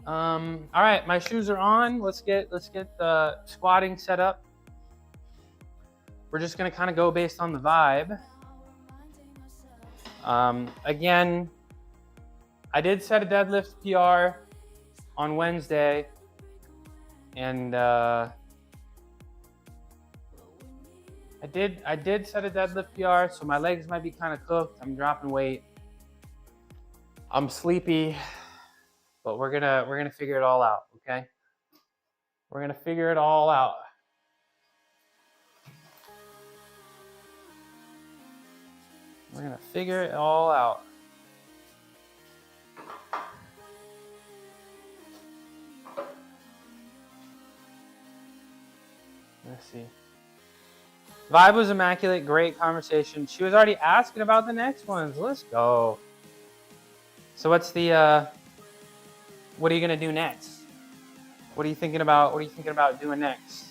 All right, my shoes are on. Let's get the squatting set up. We're just gonna kind of go based on the vibe. Again, I did set a deadlift PR on Wednesday, and I did set a deadlift PR, so my legs might be kind of cooked. I'm dropping weight. I'm sleepy, but we're gonna figure it all out, okay? We're gonna figure it all out. We're gonna figure it all out. Let's see. Vibe was immaculate, great conversation. She was already asking about the next ones. Let's go. So what's the what are you gonna do next? What are you thinking about doing next?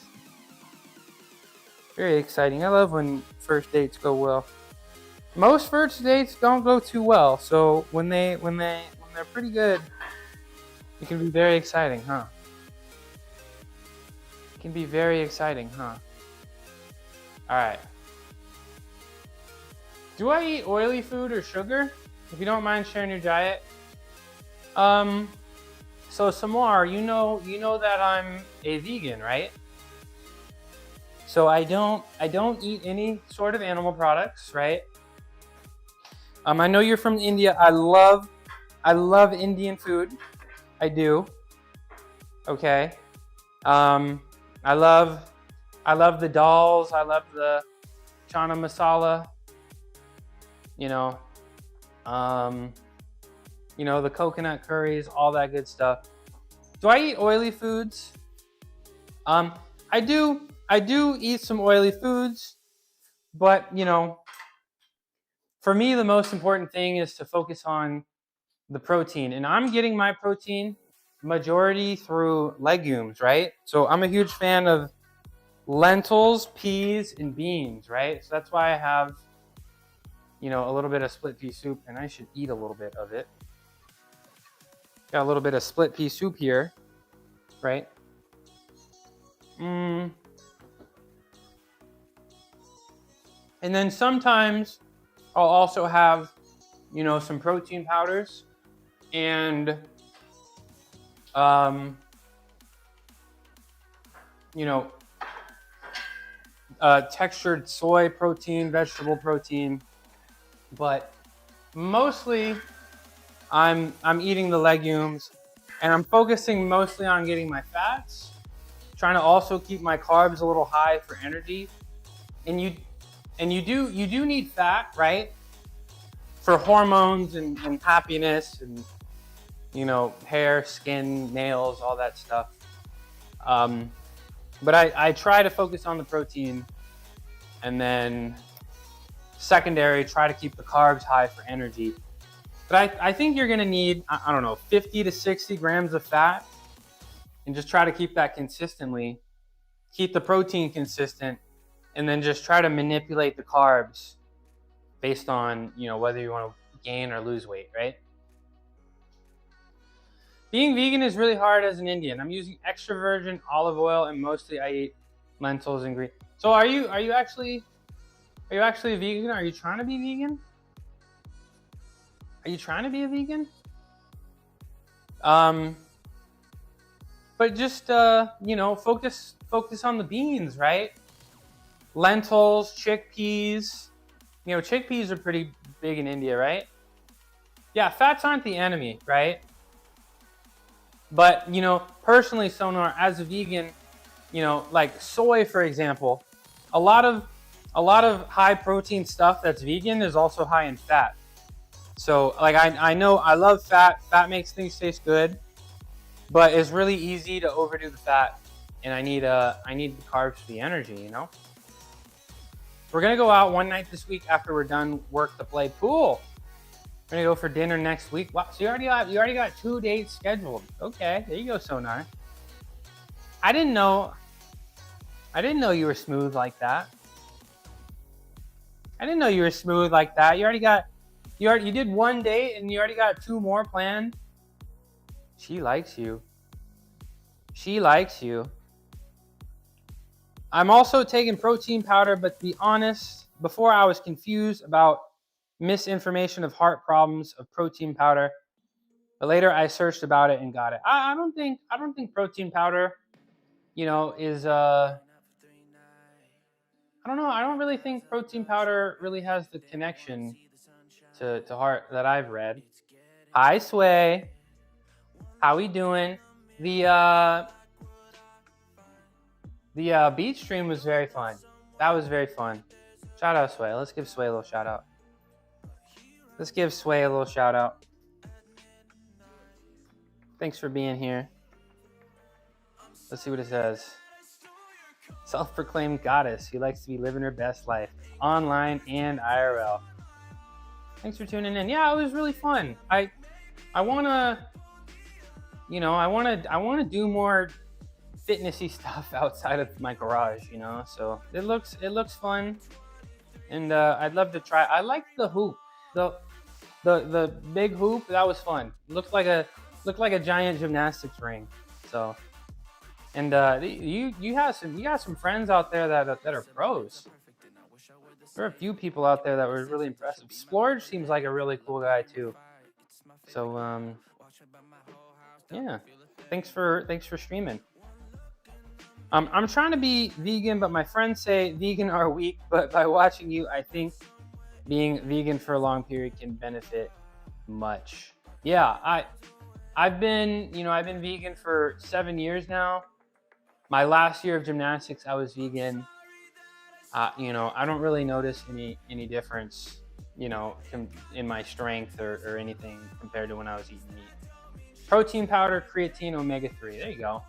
Very exciting. I love when first dates go well. Most first dates don't go too well, so when they're pretty good, it can be very exciting, huh? It can be very exciting, huh? All right. Do I eat oily food or sugar? If you don't mind sharing your diet. So Samar, you know that I'm a vegan, right? So I don't eat any sort of animal products, right? I know you're from India. I love Indian food. I do. Okay. I love the dals. I love the chana masala. The coconut curries, all that good stuff. Do I eat oily foods? I do eat some oily foods, but for me, the most important thing is to focus on the protein. And I'm getting my protein majority through legumes, right? So I'm a huge fan of lentils, peas, and beans, right? So that's why I have, a little bit of split pea soup, and I should eat a little bit of it. Got a little bit of split pea soup here, right? And then sometimes I'll also have, some protein powders and, textured soy protein, vegetable protein, but mostly I'm eating the legumes, and I'm focusing mostly on getting my fats, trying to also keep my carbs a little high for energy. And you do need fat, right? For hormones and happiness and you know, hair, skin, nails, all that stuff. But I try to focus on the protein, and then secondary, try to keep the carbs high for energy. But I think you're gonna need, I don't know, 50 to 60 grams of fat, and just try to keep that consistently. Keep the protein consistent, and then just try to manipulate the carbs based on, you know, whether you want to gain or lose weight, right? Being vegan is really hard as an Indian. I'm using extra virgin olive oil, and mostly I eat lentils and green. So are you actually a vegan? Are you trying to be vegan? Are you trying to be a vegan? But just you know, focus on the beans, right? Lentils, chickpeas. You know, chickpeas are pretty big in India, right? Yeah, fats aren't the enemy, right? But, you know, personally, Sonar, as a vegan, you know, like soy, for example, a lot of high protein stuff that's vegan is also high in fat. So, like, I know I love fat. Fat makes things taste good, but it's really easy to overdo the fat, and I need the carbs for the energy, you know? We're gonna go out one night this week after we're done work to play pool. We're gonna go for dinner next week. Wow, so you already got 2 dates scheduled. Okay, there you go, Sonar. I didn't know you were smooth like that. You did 1 date and you already got 2 more planned. She likes you. I'm also taking protein powder, but to be honest, before I was confused about misinformation of heart problems of protein powder, but later I searched about it and got it. I don't think protein powder, you know, is I don't know. I don't really think protein powder really has the connection to heart that I've read. Hi, Sway. How we doing? The beach stream was very fun. That was very fun. Shout out, Sway. Let's give Sway a little shout out. Thanks for being here. Let's see what it says. Self-proclaimed goddess who likes to be living her best life, online and IRL. Thanks for tuning in. Yeah, it was really fun. I wanna do more fitnessy stuff outside of my garage, you know. So it looks fun, and I'd love to try. I like the hoop, the big hoop. That was fun. Looked like a giant gymnastics ring. So, and you got some friends out there that are pros. There are a few people out there that were really impressive. Splorge seems like a really cool guy too. So yeah, thanks for streaming. I'm trying to be vegan, but my friends say vegan are weak. But by watching you, I think being vegan for a long period can benefit much. Yeah, I've been vegan for 7 years now. My last year of gymnastics, I was vegan. You know, I don't really notice any difference, you know, in my strength or anything compared to when I was eating meat. Protein powder, creatine, omega-3. There you go.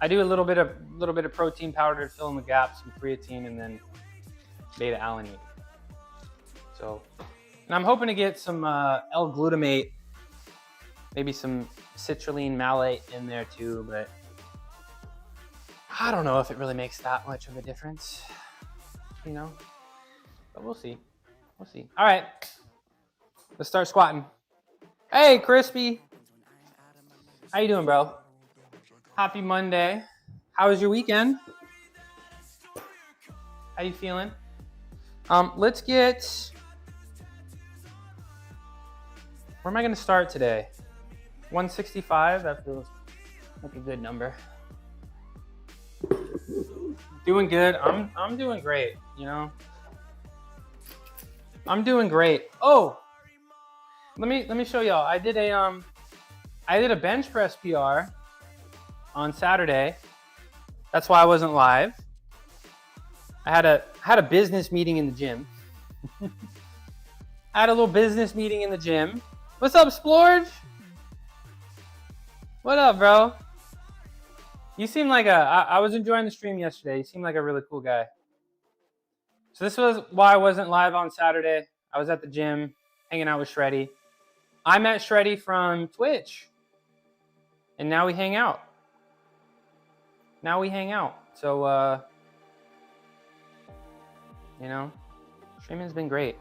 I do a little bit of protein powder to fill in the gaps, some creatine, and then beta-alanine. So, and I'm hoping to get some L-glutamate, maybe some citrulline malate in there too, but I don't know if it really makes that much of a difference, you know, but we'll see. All right, let's start squatting. Hey, Crispy. How you doing, bro? Happy Monday. How was your weekend? How you feeling? Let's get, where am I going to start today? 165, that feels like a good number. Doing good. I'm doing great, you know. I'm doing great. Oh, let me show y'all. I did a bench press PR on Saturday. That's why I wasn't live. I had a business meeting in the gym. I had a little business meeting in the gym. What's up, Splorge? What up, bro? You seem like I was enjoying the stream yesterday. You seem like a really cool guy. So this was why I wasn't live on Saturday. I was at the gym, hanging out with Shreddy. I met Shreddy from Twitch. And now we hang out. So, you know, streaming's been great.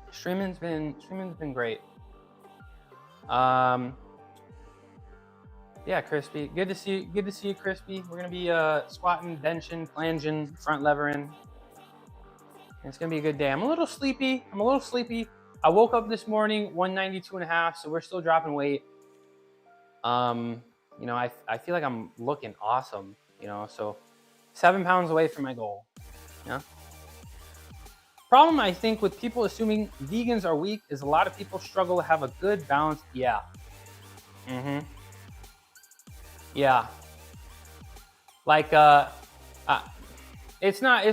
Streaming's been great. Yeah, Crispy. Good to see you, Crispy. We're gonna be squatting, benching, plunging, front levering. It's gonna be a good day. I'm a little sleepy. I woke up this morning 192.5, so we're still dropping weight. You know, I feel like I'm looking awesome, you know, so 7 pounds away from my goal. Yeah. Problem I think with people assuming vegans are weak is a lot of people struggle to have a good balance. Yeah. Yeah. Like it's not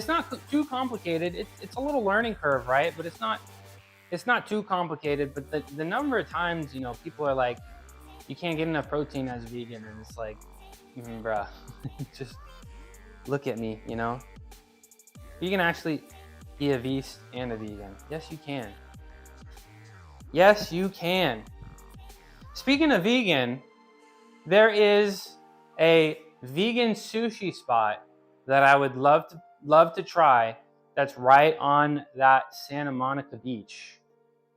too complicated. It's a little learning curve, right? But it's not too complicated. But the number of times, you know, people are like, you can't get enough protein as a vegan, and it's like, bruh, just look at me, you know. You can actually be a beast and a vegan. Yes, you can. Yes, you can. Speaking of vegan, there is a vegan sushi spot that I would love to try. That's right on that Santa Monica beach.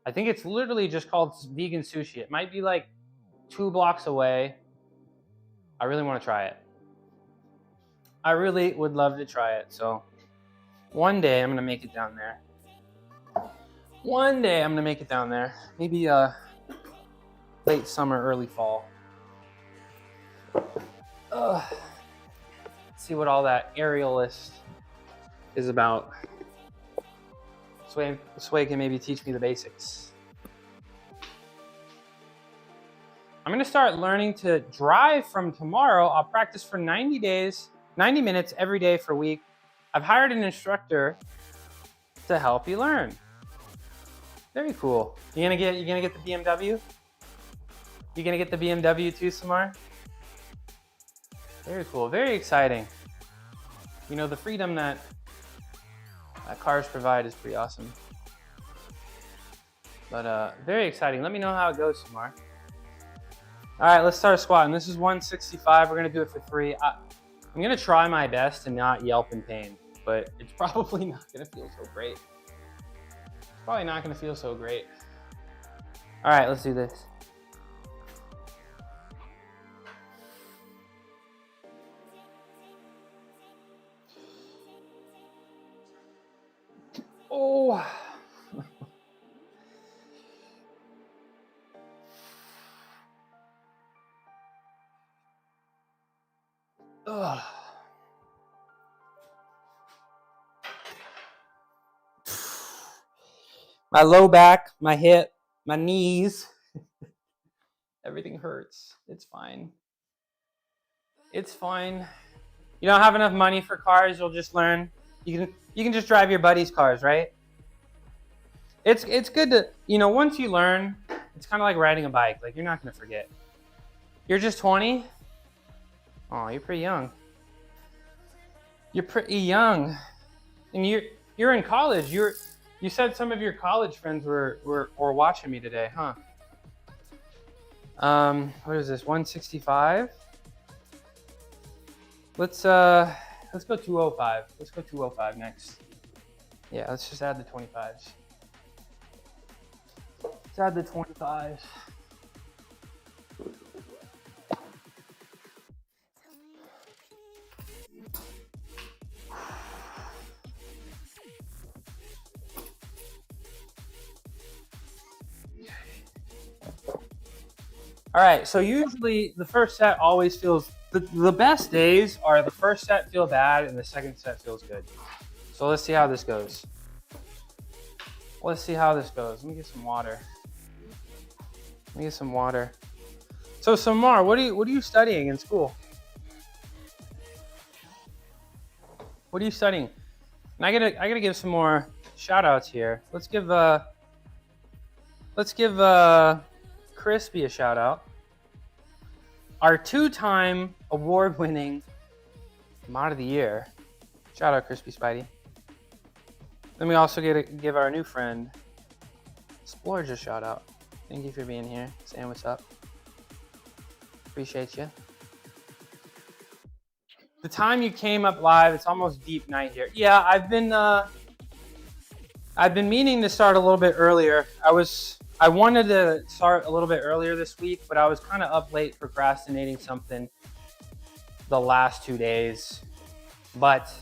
I think it's literally just called vegan sushi. It might be like 2 blocks away. I really want to try it. I really would love to try it. So one day I'm gonna make it down there. Maybe late summer, early fall. Let's see what all that aerialist is about. Sway can maybe teach me the basics. I'm gonna start learning to drive from tomorrow. I'll practice for 90 days, 90 minutes every day for a week. I've hired an instructor to help you learn. Very cool. You gonna get the BMW? You gonna get the BMW too, Samar? Very cool, very exciting. You know, the freedom that cars provide is pretty awesome. But very exciting. Let me know how it goes, Samar. All right, let's start squatting. This is 165. We're gonna do it for 3. I'm gonna try my best to not yelp in pain, but it's probably not gonna feel so great. All right, let's do this. Oh. Ugh. My low back, my hip, my knees, everything hurts. It's fine. It's fine. You don't have enough money for cars, you'll just learn. You can just drive your buddy's cars, right? It's good to, you know, once you learn, it's kind of like riding a bike. Like, you're not going to forget. You're just 20? Oh, you're pretty young. And you're in college. You said some of your college friends were watching me today, huh? What is this? 165? Let's go 205. Let's go 205 next. Yeah, let's just add the 25s. Let's add the 25s. All right, so usually the first set always feels, the best days are the first set feel bad and the second set feels good. So let's see how this goes. Let me get some water. So Samar, what are you studying in school? What are you studying? And I gotta give some more shout outs here. Let's give Crispy a shout out. our 2-time award-winning Mod of the Year. Shout out Crispy Spidey. Then we also give our new friend Splorge a shout out. Thank you for being here, saying what's up. Appreciate you. The time you came up live, it's almost deep night here. Yeah, I've been meaning to start a little bit earlier. I wanted to start a little bit earlier this week, but I was kind of up late procrastinating something the last 2 days. But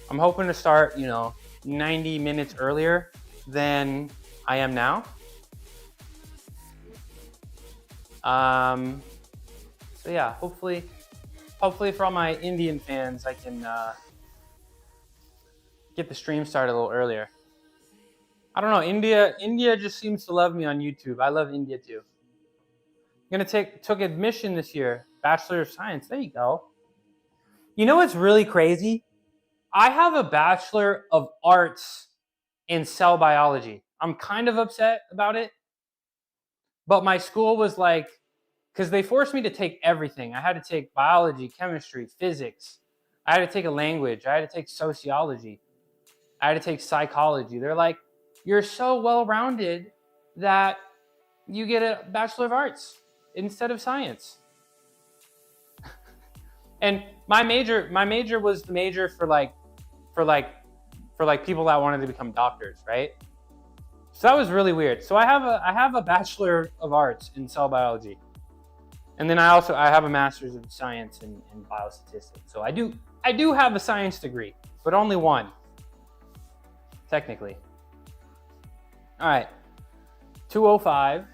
I'm hoping to start, 90 minutes earlier than I am now. So yeah, hopefully for all my Indian fans, I can get the stream started a little earlier. I don't know, India just seems to love me on YouTube. I love India too. I'm gonna took admission this year, Bachelor of Science. There you go. You know what's really crazy? I have a Bachelor of Arts in cell biology. I'm kind of upset about it, but my school was like, because they forced me to take everything. I had to take biology, chemistry, physics. I had to take a language. I had to take sociology. I had to take psychology. They're like, you're so well-rounded that you get a Bachelor of Arts instead of science. And my major was the major for people that wanted to become doctors, right? So that was really weird. So I have a Bachelor of Arts in cell biology. And then I have a Master's of Science in biostatistics. So I do have a science degree, but only one, technically. All right, 2:05.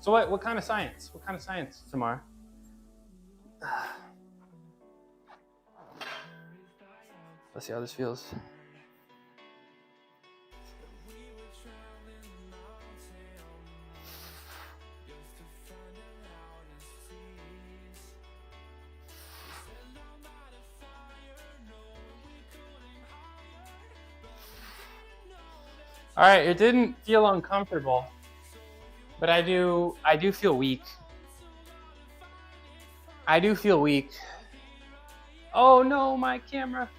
So what kind of science? What kind of science, Samar? Let's see how this feels. All right, it didn't feel uncomfortable, but I do feel weak. I do feel weak. Oh no, my camera.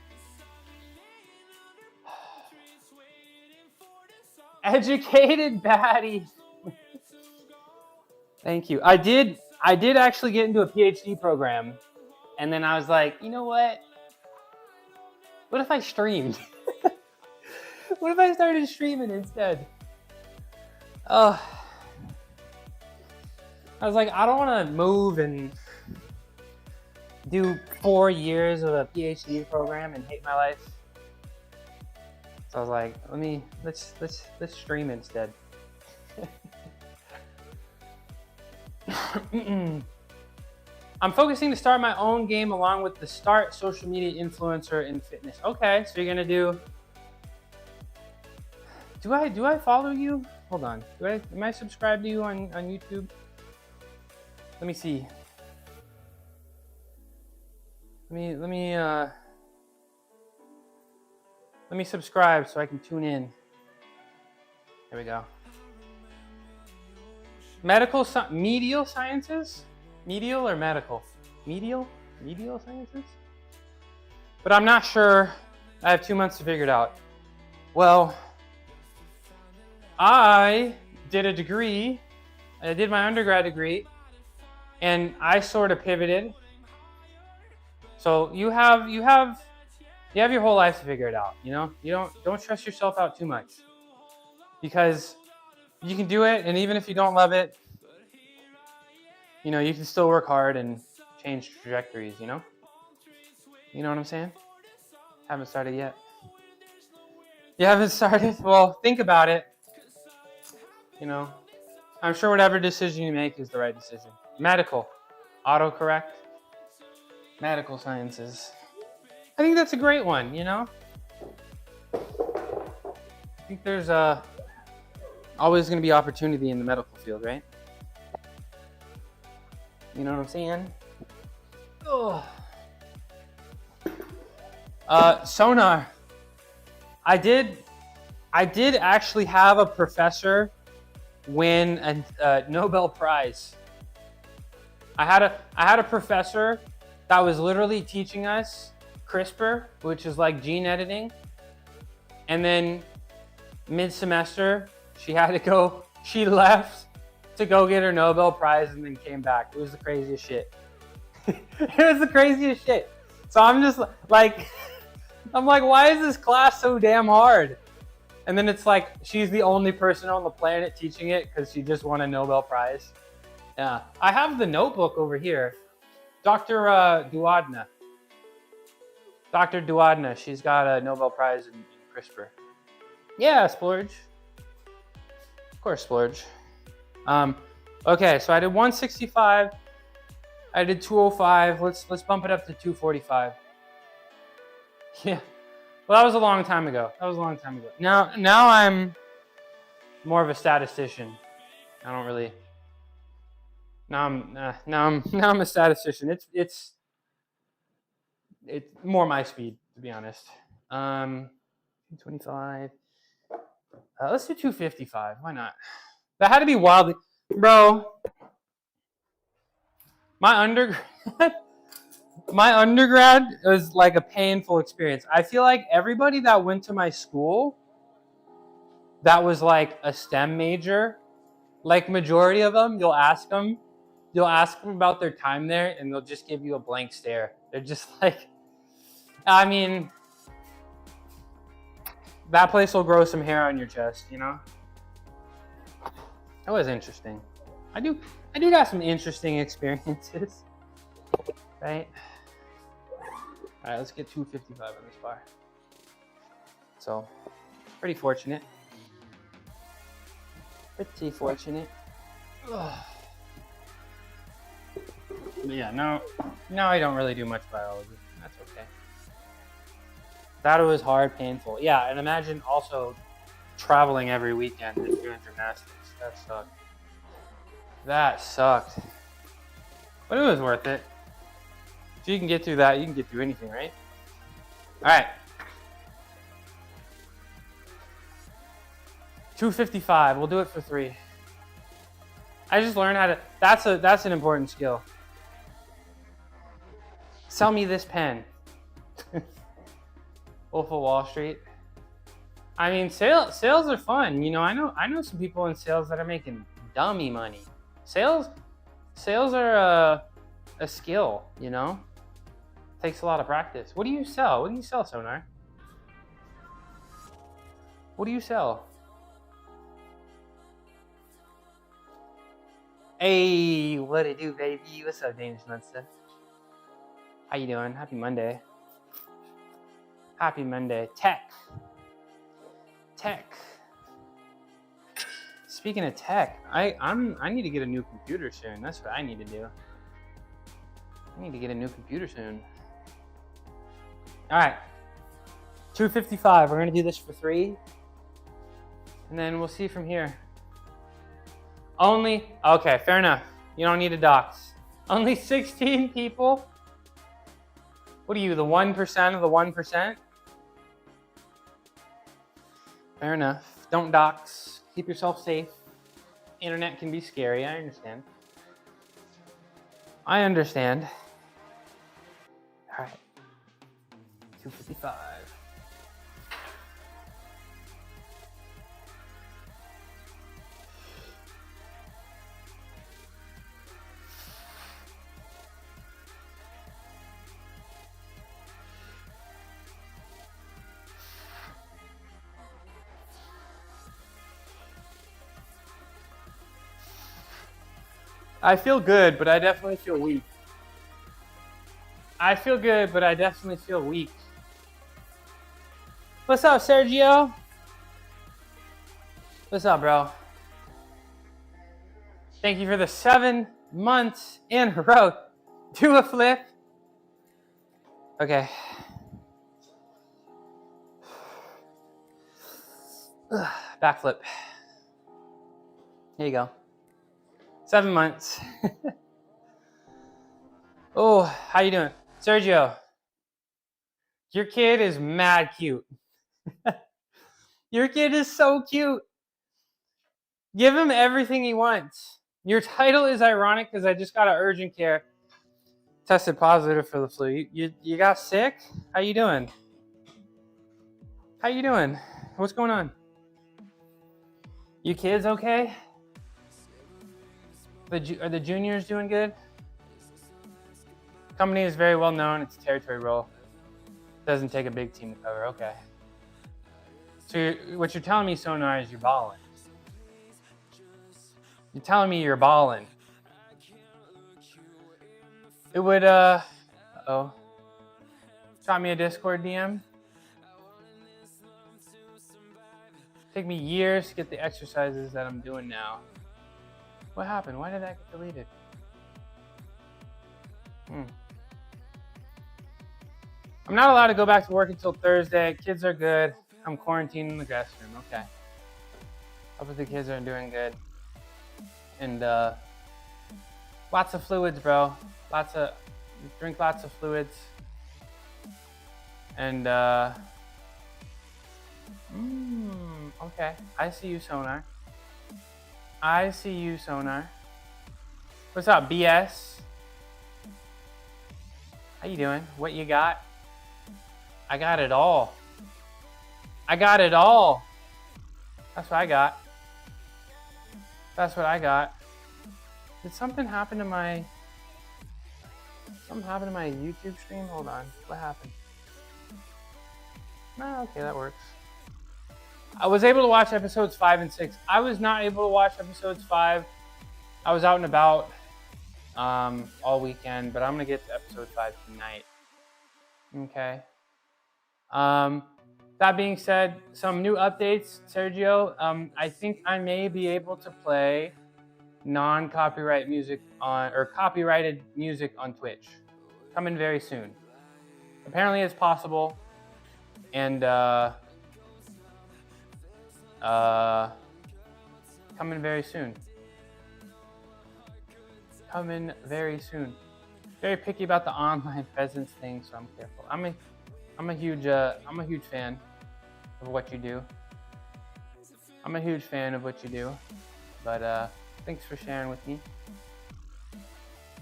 Educated baddie. Thank you. I did actually get into a PhD program, and then I was like, you know what? What if I streamed? What if I started streaming instead? I was like, I don't want to move and do 4 years of a PhD program and hate my life. So I was like, let's stream instead. I'm focusing to start my own game along with the start social media influencer in fitness. Okay, so you're gonna do. Do I follow you? Hold on. Am I subscribed to you on YouTube? Let me see. Let me subscribe so I can tune in. There we go. Medial sciences? Medial or medical? Medial sciences? But I'm not sure. I have 2 months to figure it out. Well, I did a degree. I did my undergrad degree, and I sort of pivoted. So you have your whole life to figure it out. You don't stress yourself out too much, because you can do it, and even if you don't love it, you can still work hard and change trajectories. You know what I'm saying? Haven't started yet. You haven't started? Well, think about it. I'm sure whatever decision you make is the right decision. Medical, autocorrect, medical sciences. I think that's a great one, I think there's always going to be opportunity in the medical field, right? You know what I'm saying? Oh. Sonar. I did actually have a professor win a Nobel Prize. I had a professor that was literally teaching us CRISPR, which is like gene editing. And then mid-semester, she left to go get her Nobel Prize and then came back. It was the craziest shit. It was the craziest shit. So I'm just like, I'm like, why is this class so damn hard? And then it's like, she's the only person on the planet teaching it because she just won a Nobel Prize. Yeah, I have the notebook over here. Dr. Duadna. Dr. Duadna, she's got a Nobel Prize in CRISPR. Yeah, splurge. Of course, splurge. Okay, so I did 165. I did 205. Let's bump it up to 245. Yeah. Well, that was a long time ago. Now I'm more of a statistician. I don't really. Now I'm a statistician. It's more my speed, to be honest. 225. Let's do 255. Why not? That had to be wildly, bro. My undergrad was like a painful experience. I feel like everybody that went to my school that was like a STEM major, like majority of them, you'll ask them about their time there and they'll just give you a blank stare. They're just like, I mean, that place will grow some hair on your chest, you know? That was interesting. I do got some interesting experiences, right? All right, let's get 255 on this bar. So, pretty fortunate. Pretty fortunate. Ugh. But yeah, no, I don't really do much biology. That's okay. That was hard, painful. Yeah, and imagine also traveling every weekend and doing gymnastics. That sucked. But it was worth it. If you can get through that, you can get through anything, right? All right. 255. We'll do it for 3. I just learned how to. That's an important skill. Sell me this pen. Wolf of Wall Street. I mean, sales are fun. You know, I know some people in sales that are making dummy money. Sales are a skill, you know? Takes a lot of practice. What do you sell? What do you sell, Sonar? What do you sell? Hey, what it do, baby? What's up, Danish Monster? How you doing? Happy Monday. Happy Monday. Tech. Speaking of tech, I need to get a new computer soon. That's what I need to do. I need to get a new computer soon. All right, 255. We're gonna do this for 3, and then we'll see from here. Okay, fair enough. You don't need a dox. Only 16 people. What are you, the 1% of the 1%? Fair enough. Don't dox. Keep yourself safe. Internet can be scary. I understand. All right. 255. I feel good, but I definitely feel weak. What's up, Sergio? What's up, bro? Thank you for the 7 months in a row. Do a flip. Okay. Backflip. Here you go. 7 months. Oh, how you doing? Sergio, your kid is mad cute. Your kid is so cute. Give him everything he wants. Your title is ironic because I just got an urgent care. Tested positive for the flu. You got sick? How you doing? How you doing? What's going on? You kids okay? Are the juniors doing good? Company is very well known. It's a territory role. Doesn't take a big team to cover. Okay. So what you're telling me, Sonar, is you're balling. You're telling me you're balling. It would, uh-oh. Shot me a Discord DM. Take me years to get the exercises that I'm doing now. What happened? Why did that get deleted? I'm not allowed to go back to work until Thursday. Kids are good. I'm quarantined in the guest room. Okay. Hope the kids are doing good. And lots of fluids, bro. Drink lots of fluids. And okay. I see you, Sonar. I see you, Sonar. What's up, BS? How you doing? What you got? I got it all. I got it all. That's what I got. That's what I got. Did something happen to my YouTube stream? Hold on. What happened? No, okay, that works. I was able to watch episodes 5 and 6. I was not able to watch episodes 5. I was out and about all weekend, but I'm gonna get to episode 5 tonight. Okay. That being said, some new updates, Sergio. I think I may be able to play non-copyright music or copyrighted music on Twitch. Coming very soon. Apparently it's possible. And coming very soon. Coming very soon. Very picky about the online presence thing, so I'm careful. I'm a huge fan of what you do. I'm a huge fan of what you do. But thanks for sharing with me.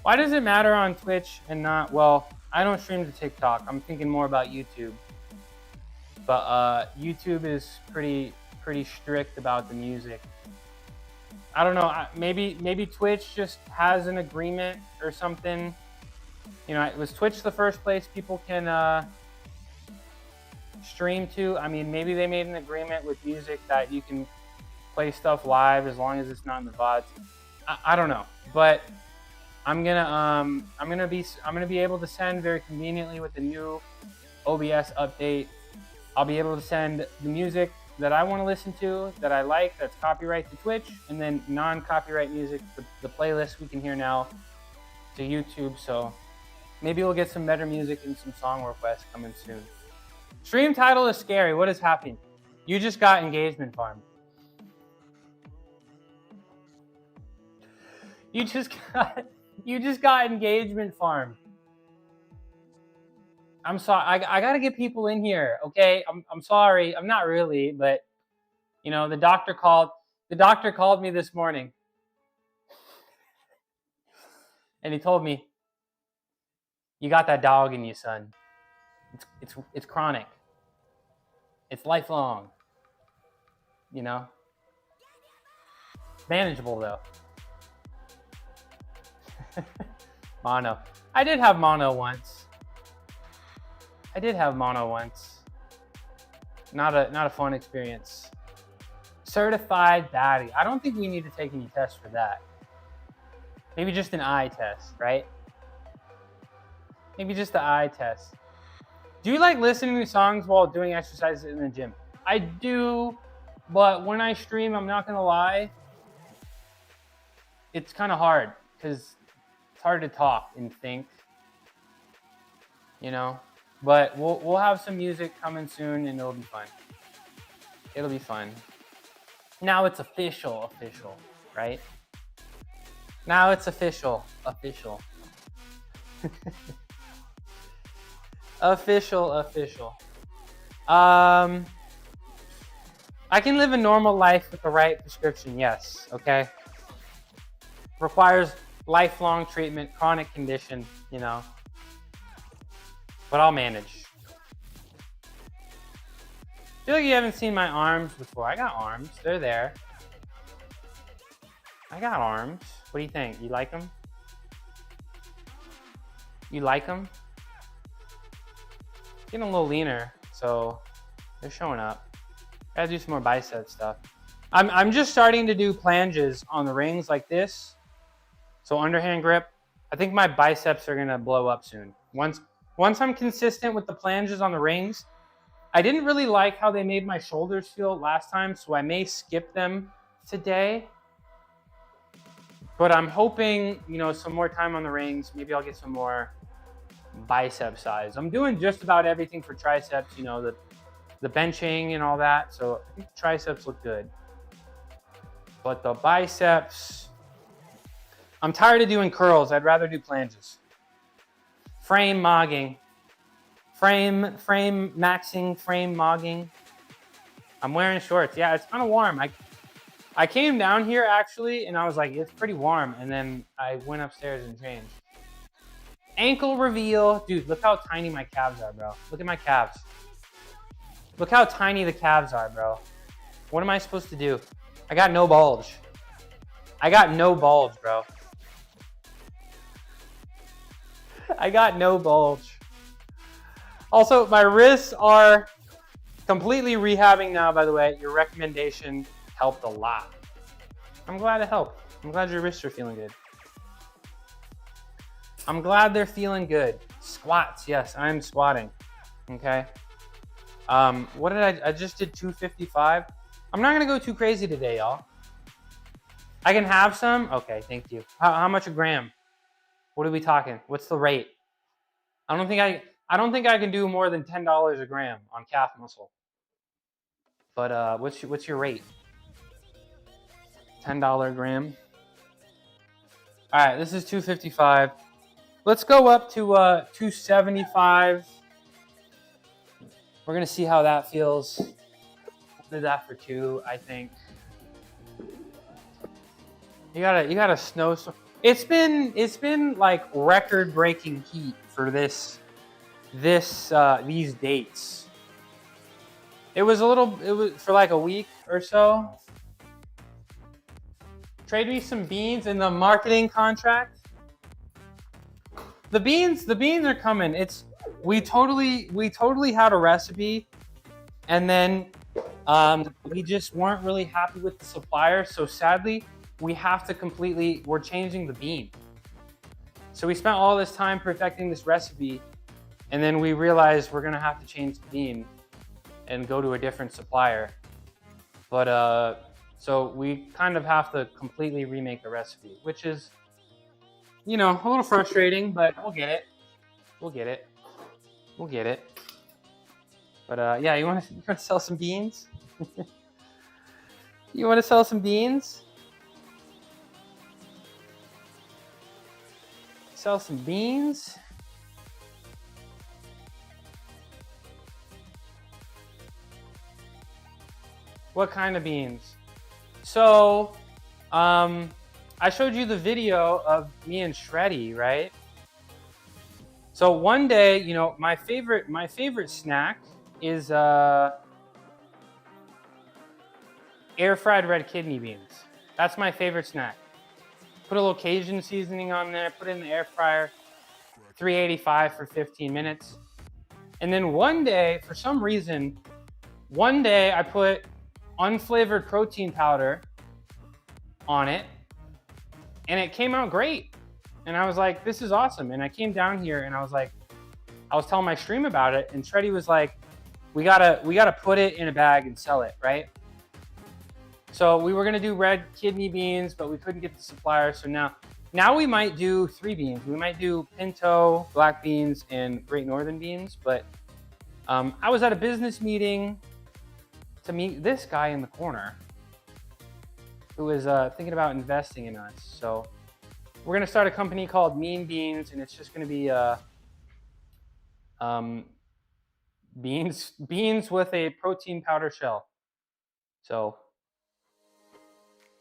Why does it matter on Twitch and not, well, I don't stream to TikTok. I'm thinking more about YouTube. But YouTube is pretty strict about the music. I don't know, maybe Twitch just has an agreement or something. You know, was Twitch the first place people can stream to? I mean, maybe they made an agreement with music that you can play stuff live as long as it's not in the VODs. I don't know, but I'm gonna be able to send very conveniently with the new OBS update. I'll be able to send the music that I want to listen to, that I like, that's copyright to Twitch, and then non-copyright music, the playlist we can hear now, to YouTube. So maybe we'll get some better music and some song requests coming soon. Stream title is scary. What is happening? You just got engagement farmed. You just got engagement farmed. I'm sorry. I gotta get people in here, okay? I'm sorry. I'm not really, but you know, the doctor called me this morning, and he told me, "You got that dog in you, son. It's chronic. It's lifelong. You know, manageable though." Mono. I did have mono once. Not a fun experience. Certified baddie. I don't think we need to take any tests for that. Maybe just an eye test, right? Maybe just the eye test. Do you like listening to songs while doing exercises in the gym? I do, but when I stream, I'm not gonna lie, it's kind of hard because it's hard to talk and think, you know. But we'll have some music coming soon, and it'll be fun. It'll be fun. Now it's official, right? Now it's official. Official. I can live a normal life with the right prescription, yes, okay? Requires lifelong treatment, chronic condition, you know. But I'll manage. I feel like you haven't seen my arms before. I got arms. They're there. I got arms. What do you think? You like them? You like them? Getting a little leaner, so they're showing up. Gotta do some more bicep stuff. I'm just starting to do planges on the rings like this. So underhand grip. I think my biceps are gonna blow up soon. Once I'm consistent with the planges on the rings. I didn't really like how they made my shoulders feel last time, so I may skip them today. But I'm hoping, you know, some more time on the rings. Maybe I'll get some more bicep size. I'm doing just about everything for triceps, you know, the benching and all that. So I think the triceps look good. But the biceps, I'm tired of doing curls. I'd rather do planges. Frame mogging. Frame maxing, frame mogging. I'm wearing shorts. Yeah, it's kind of warm. I came down here actually and I was like, it's pretty warm. And then I went upstairs and changed. Ankle reveal. Dude, look how tiny my calves are, bro. Look at my calves. Look how tiny the calves are, bro. What am I supposed to do? I got no bulge. I got no bulge, bro. I got no bulge. Also, my wrists are completely rehabbing now, by the way. Your recommendation helped a lot. I'm glad it helped. I'm glad your wrists are feeling good. I'm glad they're feeling good. Squats, yes, I'm squatting, okay? What did I just did 255. I'm not gonna go too crazy today, y'all. I can have some? Okay, thank you. How much a gram? What are we talking? What's the rate? I don't think I can do more than $10 a gram on calf muscle. But what's your rate? $10 a gram. All right, this is 255. Let's go up to 275. We're gonna see how that feels. Did that for 2, I think. You gotta snowstorm. It's been like record-breaking heat for these dates. It was for like a week or so. Trade me some beans in the marketing contract. The beans are coming. We totally had a recipe, and then we just weren't really happy with the supplier. So sadly, we're changing the bean. So we spent all this time perfecting this recipe, and then we realized we're gonna have to change the bean and go to a different supplier. But so we kind of have to completely remake the recipe, which is, you know, a little frustrating, but we'll get it. We'll get it. We'll get it. But yeah, you want to sell some beans? You want to sell some beans? Sell some beans? What kind of beans? So, I showed you the video of me and Shreddy, right? So one day, you know, my favorite snack is air fried red kidney beans. That's my favorite snack. Put a little Cajun seasoning on there, put it in the air fryer, 385 for 15 minutes. And then one day, for some reason, I put unflavored protein powder on it, and it came out great. And I was like, this is awesome. And I came down here and I was telling my stream about it, and Shreddy was like, we gotta put it in a bag and sell it, right? So we were gonna do red kidney beans, but we couldn't get the supplier. So now we might do 3 beans. We might do pinto, black beans, and Great Northern beans. But I was at a business meeting to meet this guy in the corner who was thinking about investing in us. So we're gonna start a company called Mean Beans, and it's just gonna be beans with a protein powder shell. So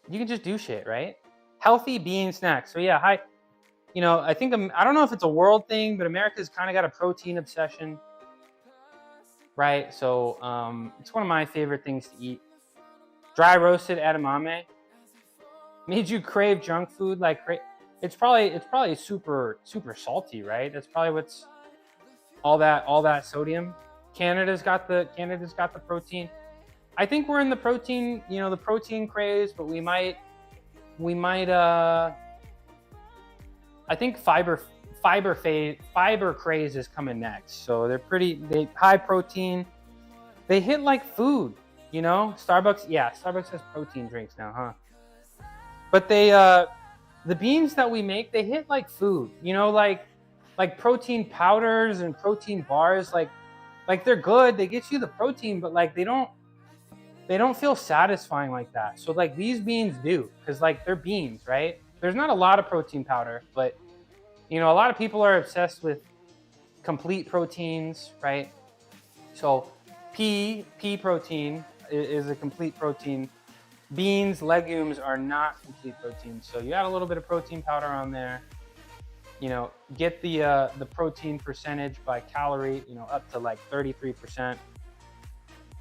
you can just do shit, right? Healthy bean snacks. So yeah, I think I don't know if it's a world thing, but America's kind of got a protein obsession, right? So it's one of my favorite things to eat. Dry roasted edamame made you crave junk food like it's probably super salty, right? That's probably what's all that sodium. Canada's got the protein. I think we're in the protein, the protein craze, but we might I think fiber craze is coming next. So they high protein. They hit like food, Starbucks has protein drinks now, huh? But the beans that we make, they hit like food, like protein powders and protein bars, like they're good. They get you the protein, but like they don't feel satisfying like that. So like these beans do, because like they're beans, right? There's not a lot of protein powder, but a lot of people are obsessed with complete proteins, right? So pea protein is a complete protein. Beans, legumes are not complete protein. So you add a little bit of protein powder on there, get the protein percentage by calorie, up to like 33%.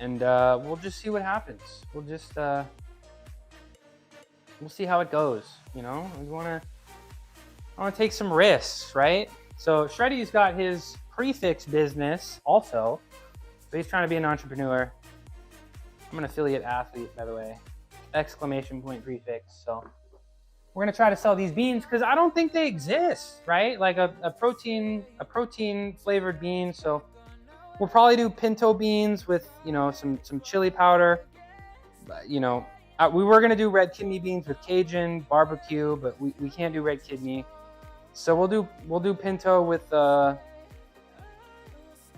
And we'll just see what happens. We'll see how it goes. I want to take some risks, right? So Shreddy's got his prefix business also. So he's trying to be an entrepreneur. I'm an affiliate athlete, by the way. ! Prefix. So we're gonna try to sell these beans because I don't think they exist, right? Like a protein flavored bean. So we'll probably do pinto beans with some chili powder. We were gonna do red kidney beans with Cajun barbecue, but we can't do red kidney. So we'll do pinto with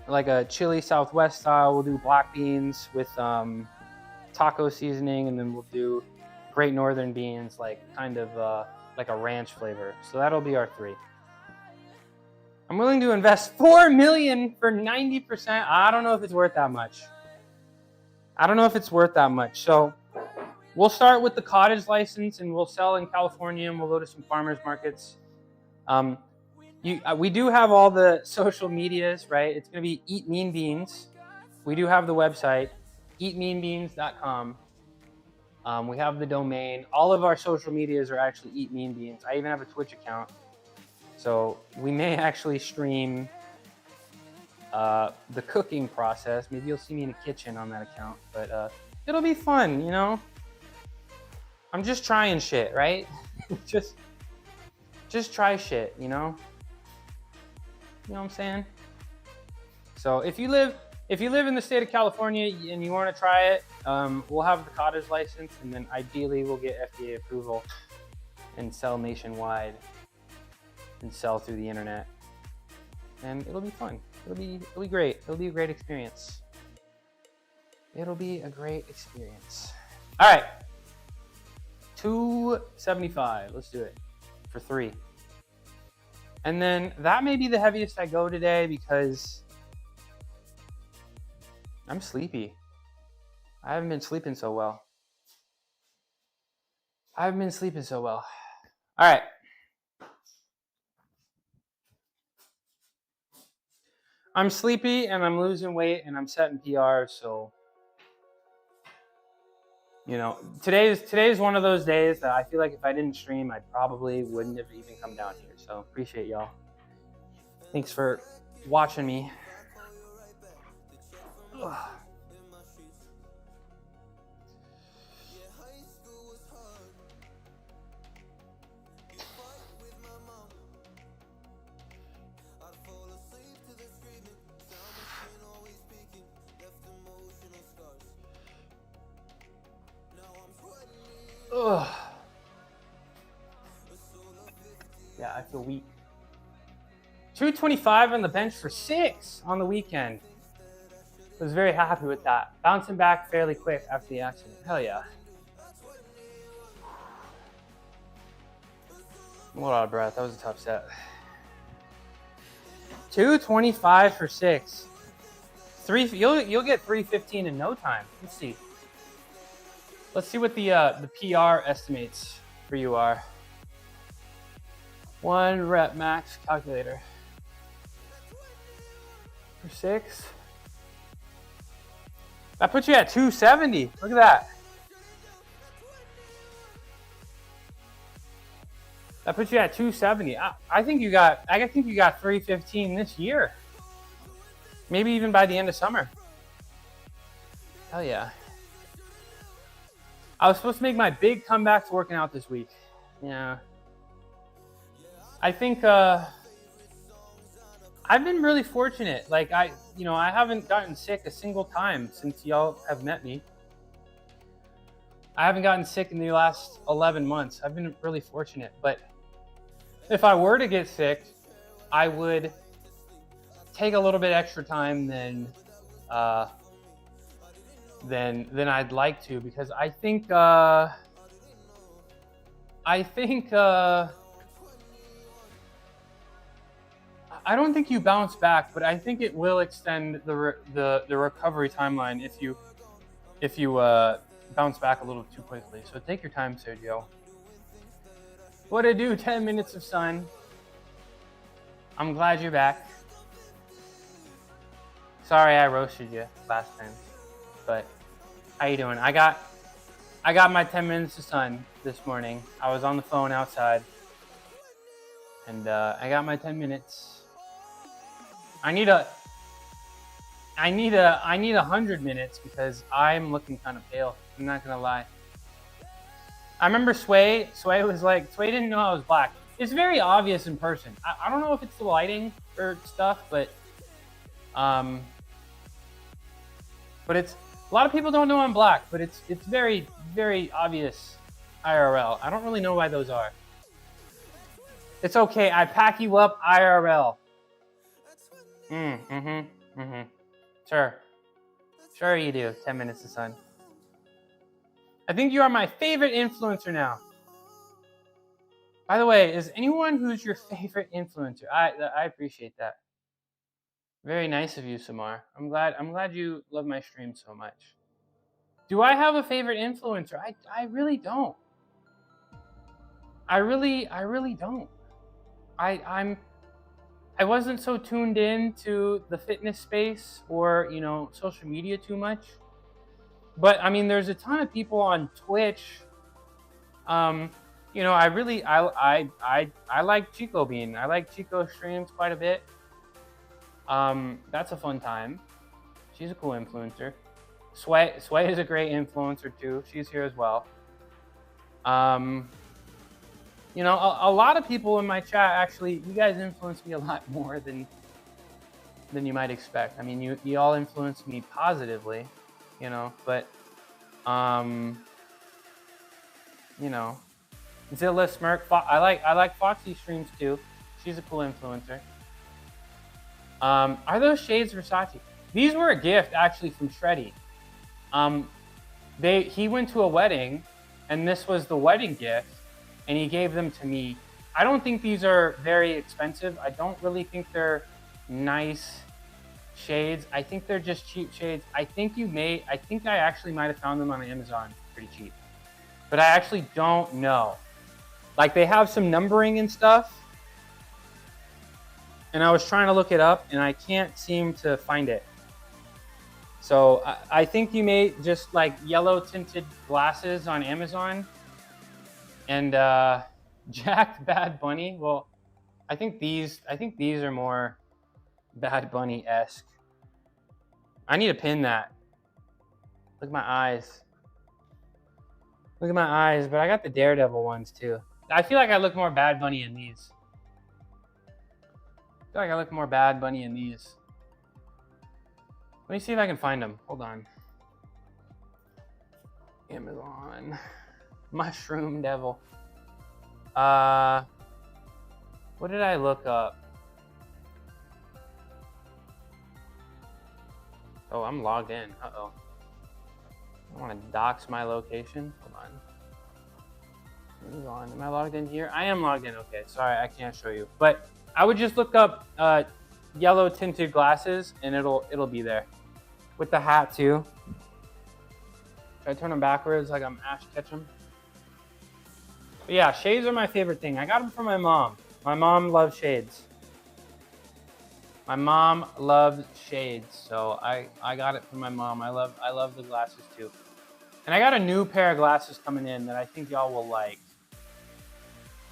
like a chili Southwest style. We'll do black beans with taco seasoning, and then we'll do Great Northern beans, like kind of like a ranch flavor. So that'll be our 3. I'm willing to invest $4 million for 90%. I don't know if it's worth that much. So we'll start with the cottage license, and we'll sell in California, and we'll go to some farmers markets. We do have all the social medias, right? It's going to be Eat Mean Beans. We do have the website, eatmeanbeans.com. We have the domain. All of our social medias are actually Eat Mean Beans. I even have a Twitch account. So we may actually stream the cooking process. Maybe you'll see me in the kitchen on that account. But it'll be fun, I'm just trying shit, right? just try shit, You know what I'm saying? So if you live in the state of California and you want to try it, we'll have the cottage license, and then ideally we'll get FDA approval and sell nationwide and sell through the internet. And it'll be fun. It'll be great. It'll be a great experience. All right. 275. Let's do it for 3. And then that may be the heaviest I go today because I'm sleepy. I haven't been sleeping so well. All right. I'm sleepy and I'm losing weight and I'm setting PRs, so today's one of those days that I feel like if I didn't stream, I probably wouldn't have even come down here. So appreciate y'all. Thanks for watching me. Ugh. Ugh. Yeah, I feel weak. 225 on the bench for 6 on the weekend. I was very happy with that. Bouncing back fairly quick after the accident. Hell yeah. I'm a little out of breath. That was a tough set. 225 for 6. You'll get 315 in no time. Let's see. Let's see what the PR estimates for you are. 1 rep max calculator. For 6. That puts you at 270. Look at that. That puts you at 270. I think you got 315 this year. Maybe even by the end of summer. Hell yeah. I was supposed to make my big comeback to working out this week. Yeah. I think I've been really fortunate. Like I haven't gotten sick a single time since y'all have met me. I haven't gotten sick in the last 11 months. I've been really fortunate, but if I were to get sick, I would take a little bit extra time than I'd like to, because I don't think you bounce back, but I think it will extend the recovery timeline if you bounce back a little too quickly. So take your time, Sergio. What to do? 10 minutes of sun. I'm glad you're back. Sorry I roasted you last time, but how you doing? I got my 10 minutes of sun this morning. I was on the phone outside, and I got my 10 minutes. I need 100 minutes because I'm looking kind of pale. I'm not gonna lie. I remember Sway was like, Sway didn't know I was black. It's very obvious in person. I don't know if it's the lighting or stuff, but it's, a lot of people don't know I'm black, but it's very, very obvious IRL. I don't really know why those are. It's okay, I pack you up IRL. Sure you do, 10 minutes of sun. I think you are my favorite influencer now. By the way, is anyone who's your favorite influencer? I appreciate that. Very nice of you, Samar. I'm glad you love my stream so much. Do I have a favorite influencer? I really don't. I really don't. I wasn't so tuned in to the fitness space or, social media too much. But I mean, there's a ton of people on Twitch. I like Chico Bean. I like Chico streams quite a bit. That's a fun time. She's a cool influencer. Sway is a great influencer too. She's here as well. A lot of people in my chat, actually, you guys influence me a lot more than you might expect. I mean, you all influence me positively, but Zilla Smirk, I like Foxy streams too. She's a cool influencer. Are those shades Versace? These were a gift actually from Shreddy. He went to a wedding, and this was the wedding gift, and he gave them to me. I don't think these are very expensive. I don't really think they're nice shades. I think they're just cheap shades. I think I actually might have found them on Amazon pretty cheap, but I actually don't know. Like, they have some numbering and stuff, and I was trying to look it up, and I can't seem to find it. So I think you may just like yellow tinted glasses on Amazon, and Jacked Bad Bunny. Well, I think these are more Bad Bunny-esque. I need to pin that. Look at my eyes. Look at my eyes, but I got the Daredevil ones too. I feel like I look more Bad Bunny in these. Let me see if I can find them. Hold on. Amazon. Mushroom Devil. What did I look up? Oh, I'm logged in. Uh-oh. I want to dox my location. Hold on. Amazon. Am I logged in here? I am logged in. Okay, sorry, I can't show you. But I would just look up yellow tinted glasses, and it'll be there. With the hat too. Should I turn them backwards like I'm Ash Ketchum? But yeah, shades are my favorite thing. I got them from my mom. My mom loves shades. My mom loves shades, so I got it from my mom. I love the glasses too. And I got a new pair of glasses coming in that I think y'all will like.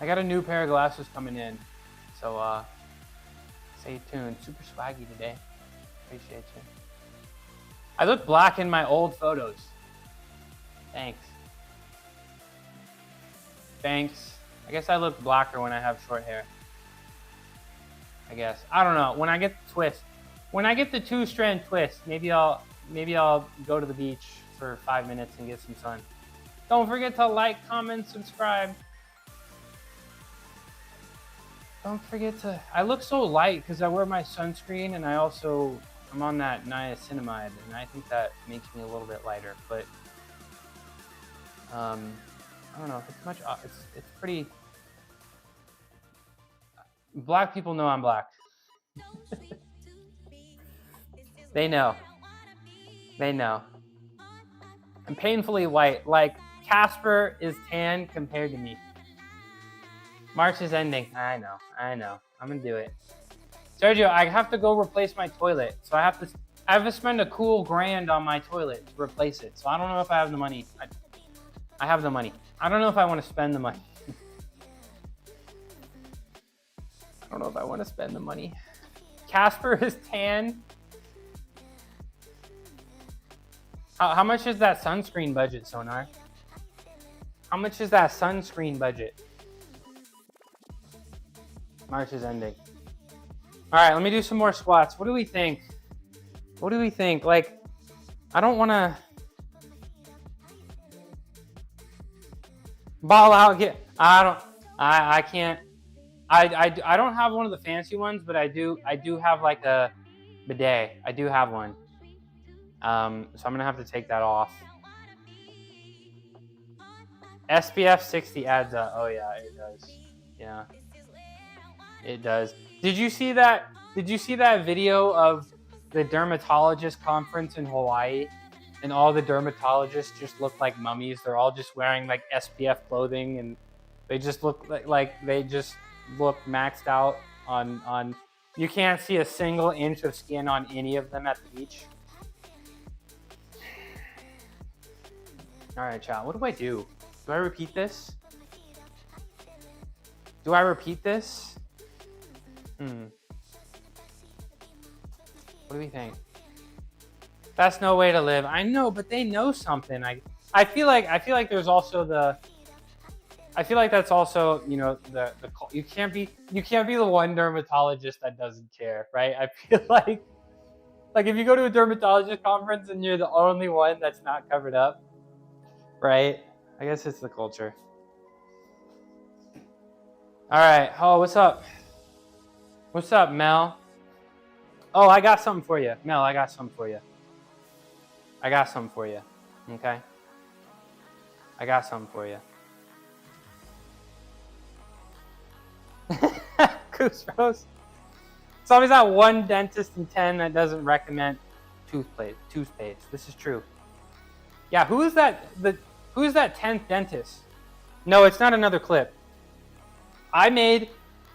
I got a new pair of glasses coming in, so stay tuned. Super swaggy today. Appreciate you. I look black in my old photos. Thanks. Thanks. I guess I look blacker when I have short hair. I guess. I don't know. When I get the twist, when I get the 2-strand twist, maybe I'll go to the beach for 5 minutes and get some sun. Don't forget to like, comment, subscribe. Don't forget to. I look so light because I wear my sunscreen, and I'm on that niacinamide, and I think that makes me a little bit lighter. But I don't know. It's much. It's pretty. Black people know I'm black. They know. They know. I'm painfully white. Like Casper is tan compared to me. March is ending. I know. I'm gonna do it. Sergio, I have to go replace my toilet. So I have to spend a cool $1,000 on my toilet to replace it. So I don't know if I have the money. I have the money. I don't know if I want to spend the money. I don't know if I want to spend the money. Casper is tan. How much is that sunscreen budget, Sonar? How much is that sunscreen budget? March is ending. All right, let me do some more squats. What do we think? What do we think? Like, I don't want to ball out. I can't. I don't have one of the fancy ones, but I do have like a bidet. I do have one. So I'm gonna have to take that off. SPF 60 adds up. Oh yeah, it does. Yeah, it does. Did you see that? Did you see that video of the dermatologist conference in Hawaii? And all the dermatologists just look like mummies. They're all just wearing like SPF clothing, and they just look like they just look maxed out on. You can't see a single inch of skin on any of them at the beach. All right, chat. What do I do? Do I repeat this? Do I repeat this? What do we think? That's no way to live. I know, but they know something. I feel like there's also the. I feel like that's also, you know, the you can't be the one dermatologist that doesn't care, right? I feel like if you go to a dermatologist conference and you're the only one that's not covered up, right? I guess it's the culture. All right. Oh, what's up? What's up, Mel? Oh, I got something for you, Mel. I got something for you. Okay. I got something for you. Goose Rose. It's always that one dentist in 10 that doesn't recommend toothpaste. This is true. Yeah, who is that 10th dentist? No, it's not another clip. I made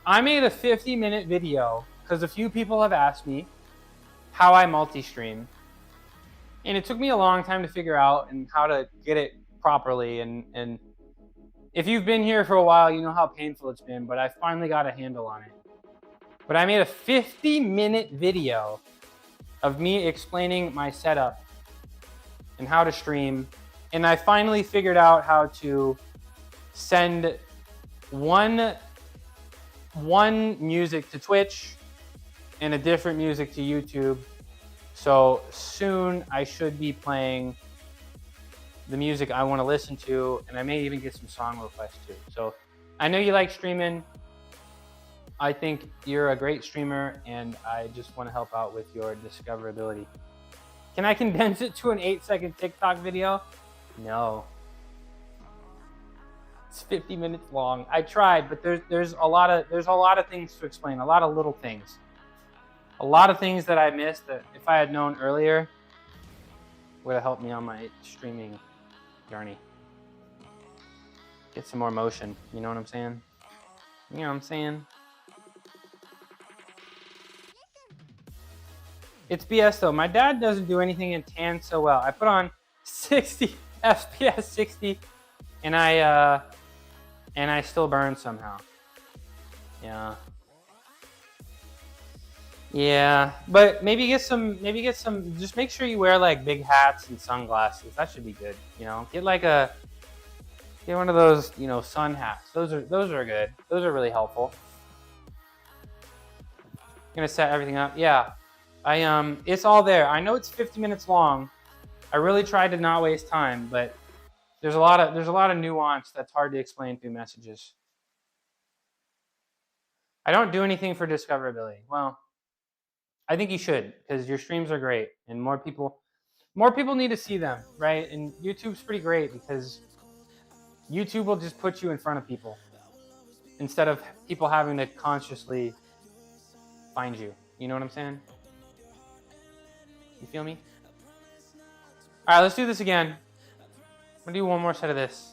a 50-minute video because a few people have asked me how I multi-stream. And it took me a long time to figure out and how to get it properly. And if you've been here for a while, you know how painful it's been, but I finally got a handle on it. But I made a 50-minute video of me explaining my setup and how to stream. And I finally figured out how to send one music to Twitch and a different music to YouTube. So soon I should be playing the music I want to listen to, and I may even get some song requests too. So I know you like streaming. I think you're a great streamer, and I just want to help out with your discoverability. Can I condense it to an 8-second TikTok video? No. It's 50 minutes long. I tried, but there's a lot of things to explain, a lot of little things. A lot of things that I missed that if I had known earlier would have helped me on my streaming journey. Get some more motion, you know what I'm saying? You know what I'm saying? It's BS though. My dad doesn't do anything in tan so well. I put on 60 FPS 60, and I still burn somehow. Yeah. Yeah, but maybe get some. Just make sure you wear like big hats and sunglasses. That should be good. You know, get one of those, you know, sun hats. Those are good. Those are really helpful. Gonna set everything up. Yeah, it's all there. I know it's 50 minutes long. I really tried to not waste time, but there's a lot of nuance that's hard to explain through messages. I don't do anything for discoverability. Well, I think you should, because your streams are great and more people need to see them, right? And YouTube's pretty great because YouTube will just put you in front of people instead of people having to consciously find you. You know what I'm saying? You feel me? All right, let's do this again. I'm gonna do one more set of this.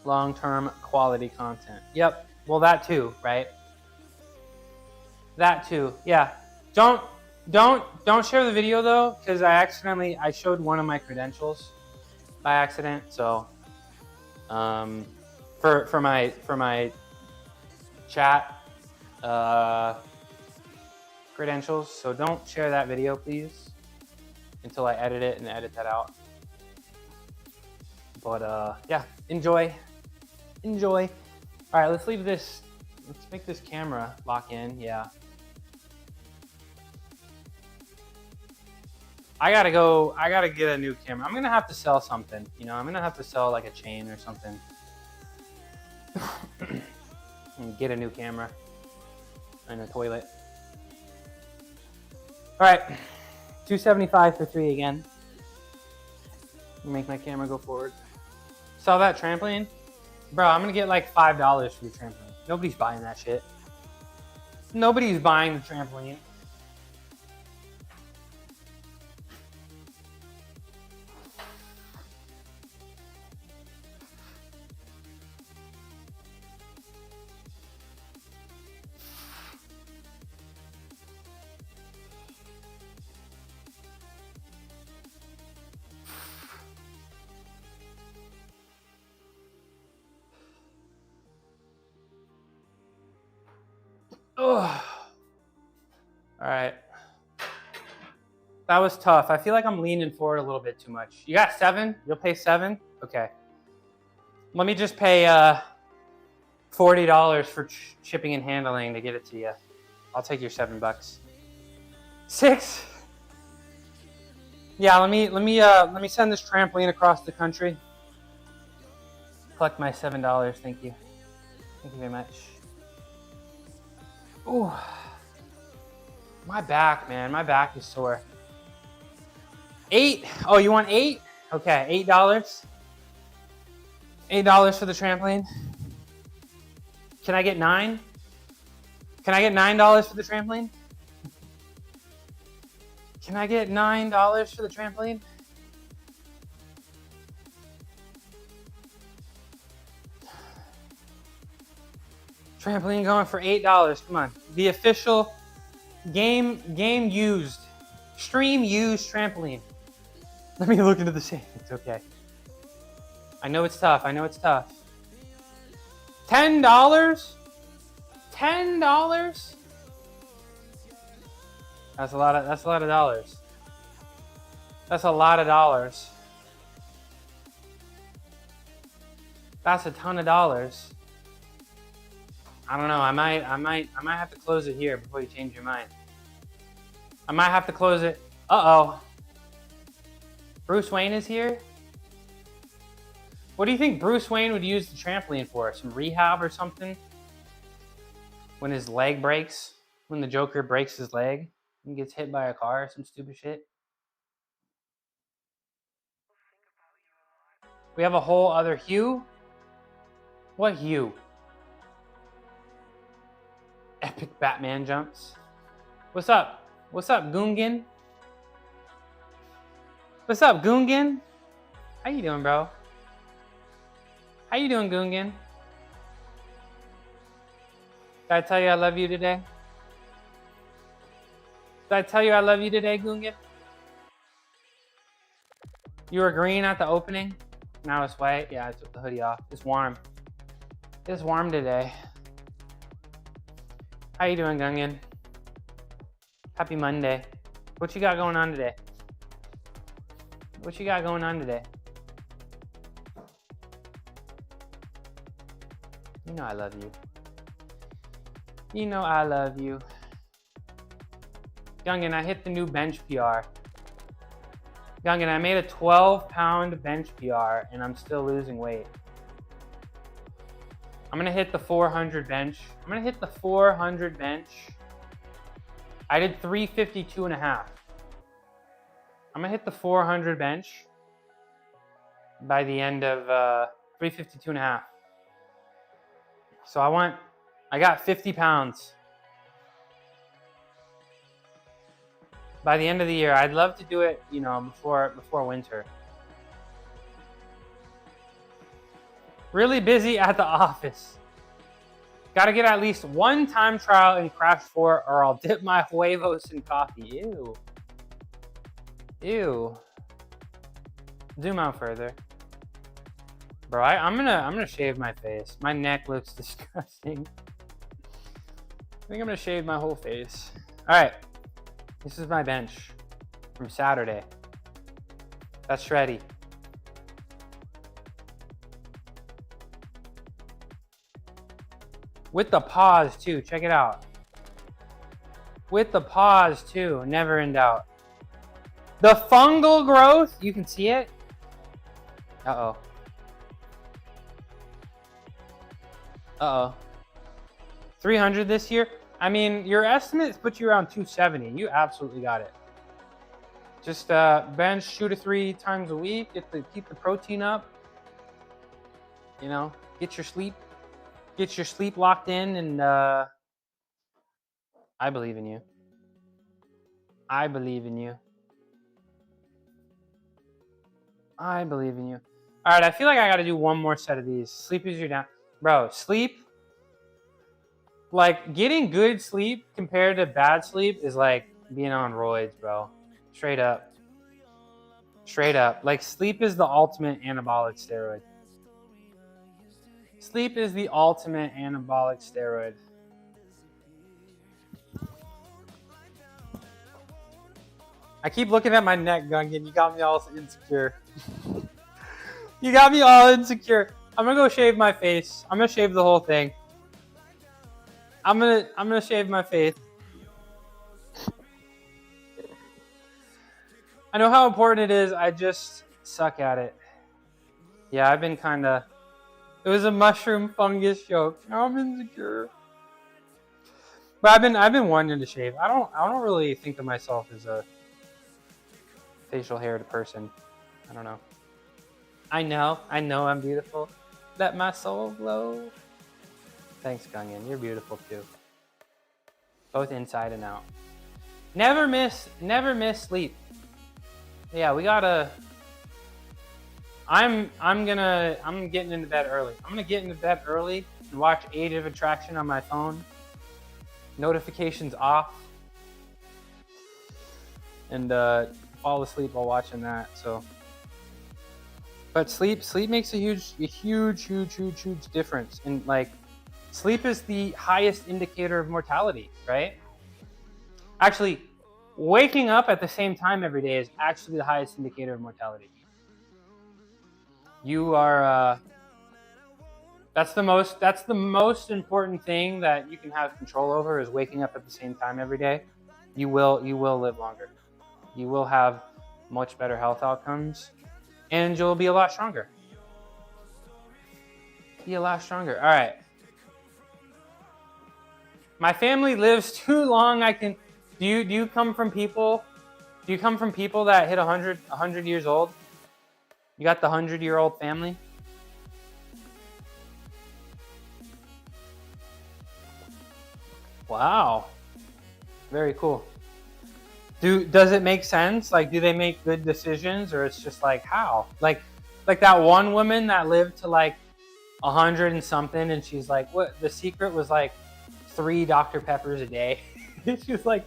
Long-term quality content. Yep, well that too, right? That too, yeah. Don't share the video though, because I showed one of my credentials by accident. So for my chat credentials. So don't share that video, please, until I edit it and edit that out. But yeah, enjoy. All right, let's leave this. Let's make this camera lock in. Yeah. I gotta get a new camera. I'm gonna have to sell something. You know, I'm gonna have to sell like a chain or something. And get a new camera and a toilet. All right, 275 for 3 again. Make my camera go forward. Saw that trampoline? Bro, I'm gonna get like $5 for the trampoline. Nobody's buying that shit. Nobody's buying the trampoline. Oh. All right. That was tough. I feel like I'm leaning forward a little bit too much. You got 7? You'll pay 7? Okay. Let me just pay $40 for shipping and handling to get it to you. I'll take your $7. 6? Yeah, let me send this trampoline across the country. Collect my $7. Thank you. Thank you very much. Ooh. My back, man. My back is sore. 8? Oh, you want 8? Okay, $8. $8 for the trampoline. Can I get 9? Can I get $9 for the trampoline? Can I get $9 for the trampoline? Trampoline going for $8. Come on. The official game used, stream used trampoline. Let me look into the savings. Okay. I know it's tough. $10? $10? That's a lot of dollars. That's a lot of dollars. That's a ton of dollars. I don't know. I might have to close it here before you change your mind. I might have to close it. Uh-oh. Bruce Wayne is here? What do you think Bruce Wayne would use the trampoline for? Some rehab or something? When his leg breaks? When the Joker breaks his leg and gets hit by a car or some stupid shit? We have a whole other Hugh? What Hugh? Epic Batman jumps. What's up? What's up, Gungan? What's up, Gungan? How you doing, bro? How you doing, Gungan? Did I tell you I love you today? Did I tell you I love you today, Gunga? You were green at the opening. Now it's white. Yeah, I took the hoodie off. It's warm. It's warm today. How you doing, Gungan? Happy Monday. What you got going on today? What you got going on today? You know I love you. You know I love you. Gungan, I hit the new bench PR. Gungan, I made a 12-pound bench PR and I'm still losing weight. I'm gonna hit the 400 bench. I'm gonna hit the 400 bench. I did 352 and a half. I'm gonna hit the 400 bench by the end of 352 and a half. So I got 50 pounds. By the end of the year, I'd love to do it, you know, before winter. Really busy at the office. Got to get at least one time trial in Crash 4 or I'll dip my huevos in coffee. Ew. Ew. Zoom out further. Bro, I'm gonna shave my face. My neck looks disgusting. I think I'm gonna shave my whole face. All right. This is my bench from Saturday. That's shreddy. With the pause too, check it out. With the pause too, never in doubt. The fungal growth, you can see it. Uh-oh. Uh-oh. 300 this year? I mean, your estimates put you around 270. You absolutely got it. Just bench 2 to 3 times a week. Keep the protein up. You know, get your sleep locked in, and I believe in you. I believe in you. I believe in you. All right, I feel like I got to do one more set of these. Sleep is your down. Bro, sleep. Like, getting good sleep compared to bad sleep is like being on roids, bro. Straight up. Straight up. Like, sleep is the ultimate anabolic steroid. Sleep is the ultimate anabolic steroid. I keep looking at my neck, Gungan. You got me all insecure. You got me all insecure. I'm gonna go shave my face. I'm gonna shave the whole thing. I'm gonna shave my face. I know how important it is. I just suck at it. Yeah, I've been kinda. It was a mushroom fungus joke. I'm insecure. But I've been wanting to shave. I don't really think of myself as a facial haired person. I don't know. I know I'm beautiful. Let my soul glow. Thanks, Gungan. You're beautiful too. Both inside and out. Never miss sleep. Yeah, we gotta. I'm getting into bed early. I'm gonna get into bed early and watch Age of Attraction on my phone. Notifications off. And fall asleep while watching that. So, but sleep makes a huge difference. And like, sleep is the highest indicator of mortality, right? Actually, waking up at the same time every day is actually the highest indicator of mortality. You are, that's the most important thing that you can have control over, is waking up at the same time every day. You will live longer. You will have much better health outcomes, and you'll be a lot stronger. Be a lot stronger. All right. My family lives too long. Do you come from people? Do you come from people that hit 100 years old? You got the 100-year-old family? Wow. Very cool. Does it make sense? Like, do they make good decisions, or it's just like, how? Like that one woman that lived to like 100 and something, and she's like, what? The secret was like 3 Dr. Peppers a day. She was like,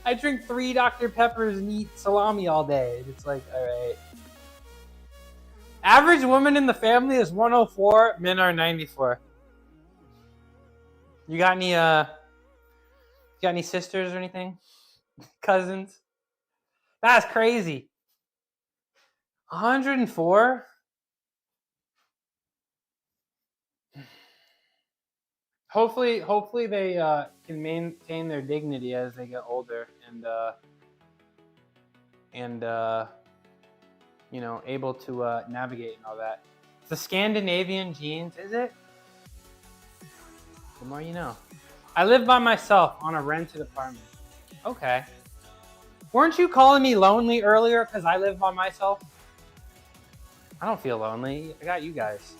I drink 3 Dr. Peppers and eat salami all day. It's like, all right. Average woman in the family is 104. Men are 94. You got any sisters or anything? Cousins? That's crazy. 104? Hopefully they can maintain their dignity as they get older and you know, able to navigate and all that. It's the Scandinavian genes, is it? The more you know. I live by myself on a rented apartment. Okay. Weren't you calling me lonely earlier because I live by myself? I don't feel lonely. I got you guys.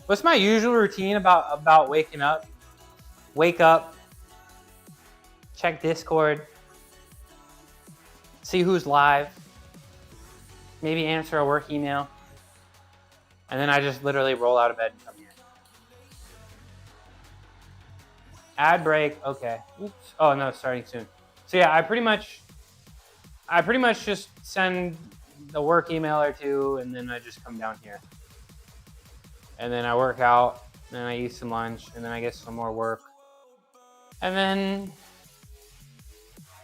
What's my usual routine about waking up? Wake up, check Discord, see who's live, maybe answer a work email, and then I just literally roll out of bed and come here. Ad break, okay. Oops. Oh no, starting soon. So yeah, I pretty much just send the work email or two, and then I just come down here. And then I work out, then I eat some lunch, and then I get some more work. And then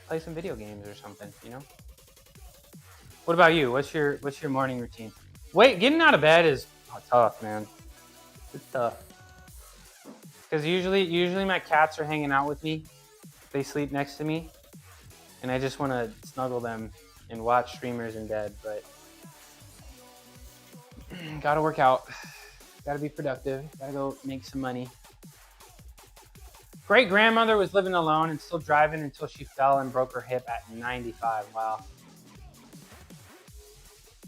play some video games or something, you know? What about you? What's your morning routine? Wait, getting out of bed is tough, man. It's tough. Because usually my cats are hanging out with me. They sleep next to me. And I just want to snuggle them and watch streamers in bed, but gotta work out. Gotta be productive. Gotta go make some money. Great grandmother was living alone and still driving until she fell and broke her hip at 95. Wow.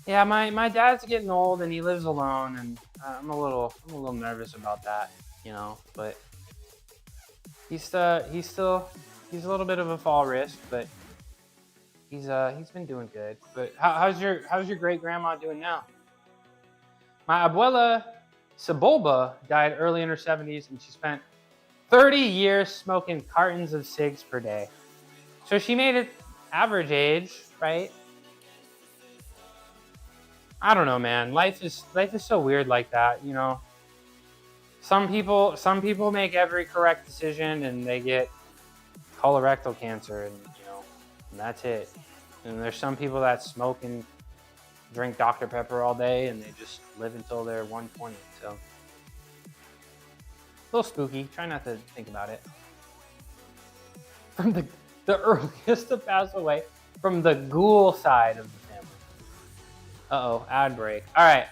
Yeah, my dad's getting old and he lives alone, and I'm a little nervous about that, you know. But he's a little bit of a fall risk, but he's been doing good. But how's your great grandma doing now? My abuela Sebulba died early in her 70s, and she spent 30 years smoking cartons of cigs per day. So she made it average age, right? I don't know, man. Life is so weird like that, you know. Some people make every correct decision and they get colorectal cancer, and you know, and that's it. And there's some people that smoke and drink Dr. Pepper all day and they just live until they're 120. So a little spooky. Try not to think about it. From the earliest to pass away from the ghoul side of the family. Uh-oh, ad break. All right.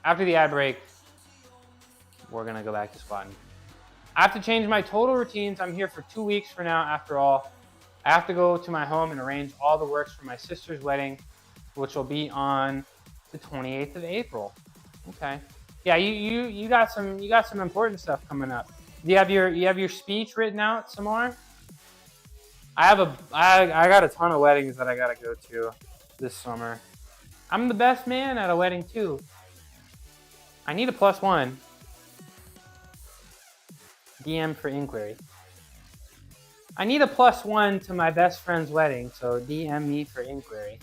After the ad break, we're going to go back to squatting. I have to change my total routines. I'm here for 2 weeks for now, after all. I have to go to my home and arrange all the works for my sister's wedding, which will be on the 28th of April. Okay. Yeah, you got some important stuff coming up. Do you have your speech written out some more? I got a ton of weddings that I gotta go to this summer. I'm the best man at a wedding too. I need a +1. DM for inquiry. I need a +1 to my best friend's wedding, so DM me for inquiry.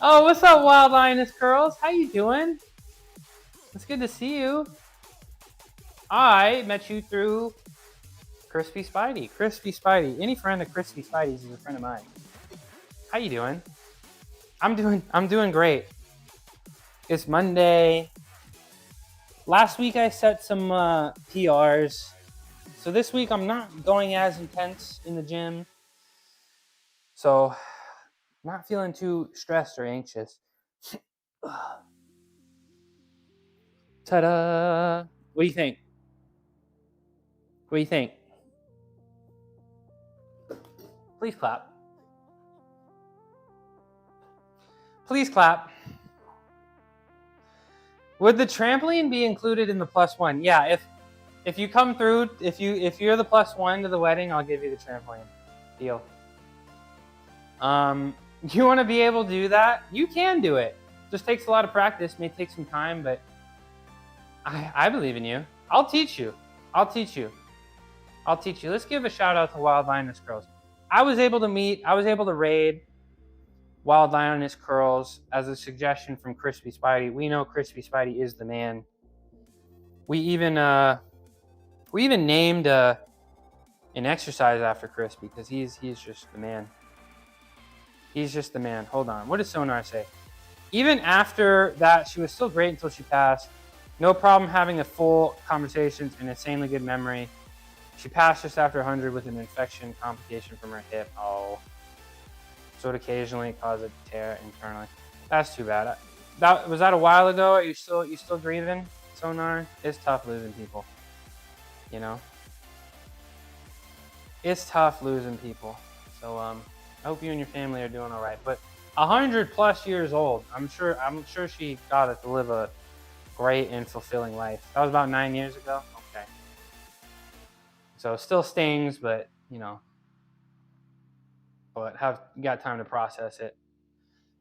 Oh, what's up, Wild Lioness Curls? How you doing? It's good to see you. I met you through Crispy Spidey. Crispy Spidey. Any friend of Crispy Spidey's is a friend of mine. How you doing? I'm doing great. It's Monday. Last week I set some PRs. So this week I'm not going as intense in the gym. So not feeling too stressed or anxious. Ta-da! What do you think? What do you think? Please clap. Please clap. Would the trampoline be included in the +1? Yeah, if you come through, if you're the +1 to the wedding, I'll give you the trampoline. Deal. You want to be able to do that? You can do it. Just takes a lot of practice. May take some time, but I believe in you. I'll teach you. I'll teach you. I'll teach you. Let's give a shout out to Wild Lioness Curls. I was able to raid Wild Lioness Curls as a suggestion from Crispy Spidey. We know Crispy Spidey is the man. We even named an exercise after Crispy because he's just the man. He's just the man. Hold on. What does Sonar say? Even after that, she was still great until she passed. No problem having a full conversations and insanely good memory. She passed just after 100 with an infection complication from her hip. Oh. So it occasionally caused a tear internally. That's too bad. Was that a while ago? Are you still grieving, Sonar? It's tough losing people. You know? It's tough losing people. So I hope you and your family are doing all right. But 100+ years old. I'm sure she got it to live a great and fulfilling life. That was about 9 years ago. Okay. So it still stings, but you know. But you got time to process it.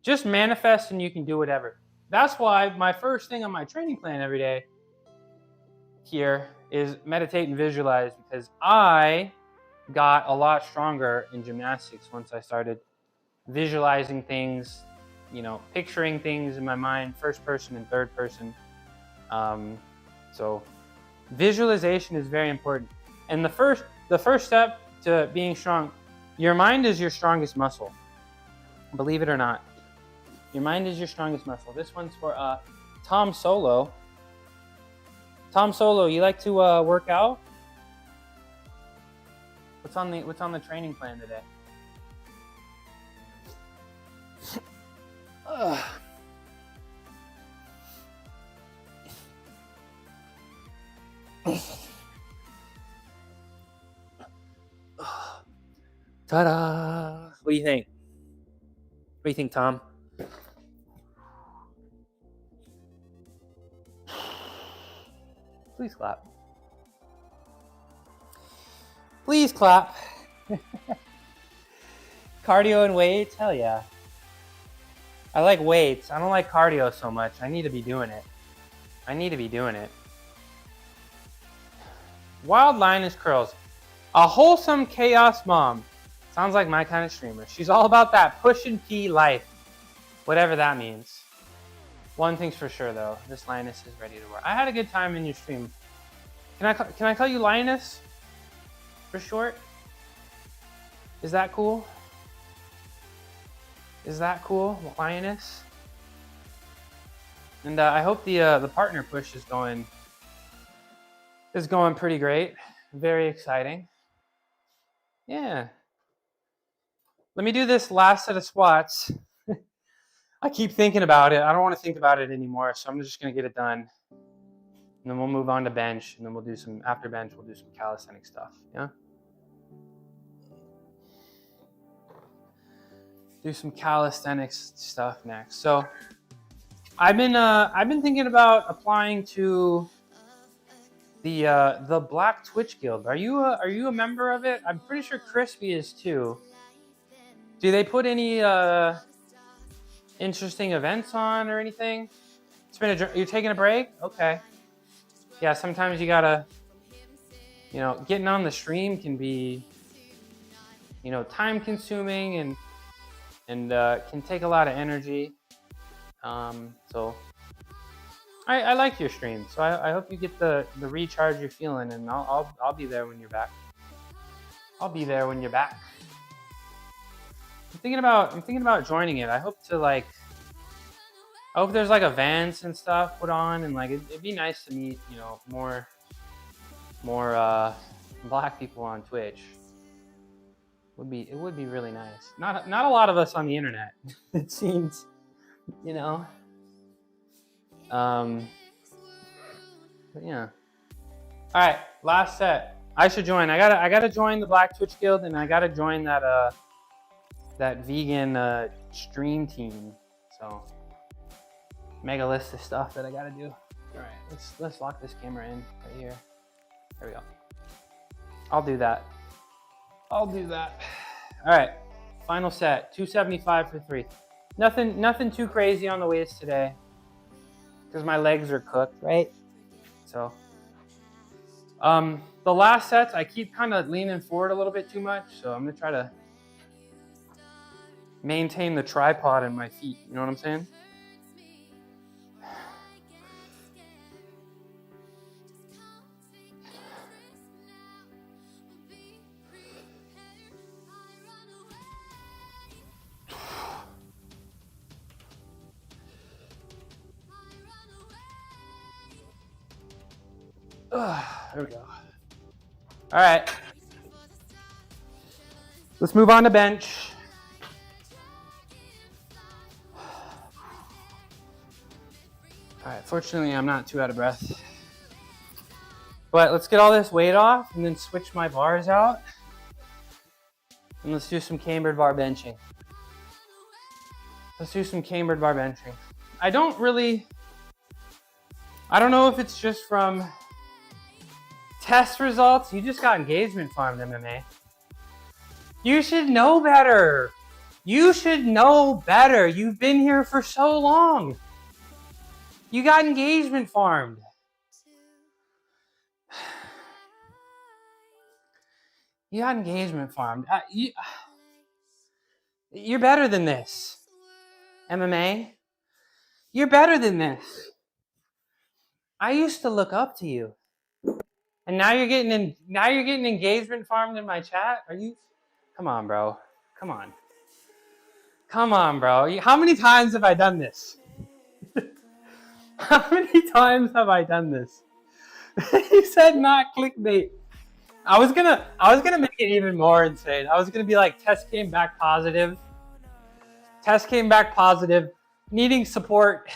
Just manifest and you can do whatever. That's why my first thing on my training plan every day here is meditate and visualize, because I got a lot stronger in gymnastics once I started visualizing things, you know, picturing things in my mind, first person and third person. So visualization is very important. And the first step to being strong, your mind is your strongest muscle. Believe it or not. Your mind is your strongest muscle. This one's for Tom Solo. Tom Solo, you like to work out? What's on the training plan today? Ta-da! What do you think? What do you think, Tom? Please clap. Please clap. Cardio and weights? Hell yeah. I like weights. I don't like cardio so much. I need to be doing it. Wild Lioness Curls. A wholesome chaos mom. Sounds like my kind of streamer. She's all about that push and pee life. Whatever that means. One thing's for sure though. This Lioness is ready to work. I had a good time in your stream. Can I call you Lioness? For short? Is that cool? Is that cool, Lioness? And I hope the partner push is going pretty great. Very exciting. Yeah. Let me do this last set of squats. I keep thinking about it. I don't want to think about it anymore, so I'm just gonna get it done. And then we'll move on to bench, and then we'll do some, after bench, we'll do some calisthenic stuff, yeah? Do some calisthenics stuff next. So I've been thinking about applying to the Black Twitch Guild. Are you a member of it? I'm pretty sure Crispy is too. Do they put any interesting events on or anything? You're taking a break? Okay. Yeah, sometimes you gotta, you know, getting on the stream can be, you know, time consuming and can take a lot of energy. So I like your stream. So I hope you get the recharge you're feeling, and I'll be there when you're back. I'll be there when you're back. I'm thinking about joining it. I hope there's like events and stuff put on, and like it'd be nice to meet, you know, more Black people on Twitch. It would be really nice. Not a lot of us on the internet, it seems, you know. But yeah. All right, last set. I should join. I gotta join the Black Twitch Guild, and I gotta join that vegan stream team. So mega list of stuff that I gotta do. All right, let's lock this camera in right here. There we go. I'll do that. All right, final set, 275 for 3. Nothing too crazy on the weights today, because my legs are cooked, right? So The last sets, I keep kind of leaning forward a little bit too much, so I'm gonna try to maintain the tripod in my feet. You know what I'm saying? There we go. All right. Let's move on to bench. All right, fortunately, I'm not too out of breath. But let's get all this weight off and then switch my bars out. And let's do some cambered bar benching. Let's do some cambered bar benching. I don't know if it's just from test results. You just got engagement farmed, MMA. You should know better. You should know better. You've been here for so long. You got engagement farmed. You got engagement farmed. You're better than this, MMA. You're better than this. I used to look up to you, and now you're getting engagement farmed in my chat. Are you? Come on, bro. Come on. Come on, bro. How many times have I done this? How many times have I done this? He said not clickbait. I was gonna make it even more insane. I was gonna be like, test came back positive. Test came back positive. Needing support.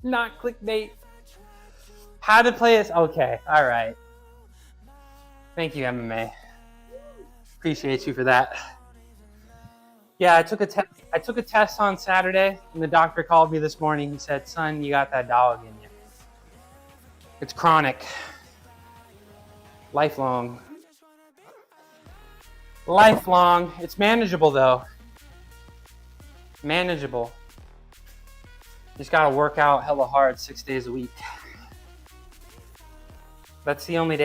Not clickbait. How to play this? Okay, all right. Thank you, MMA. Appreciate you for that. Yeah, I took a test on Saturday, and the doctor called me this morning. He said, "Son, you got that dog in you. It's chronic, lifelong. Lifelong. It's manageable though. Manageable. Just gotta work out hella hard 6 days a week. That's the only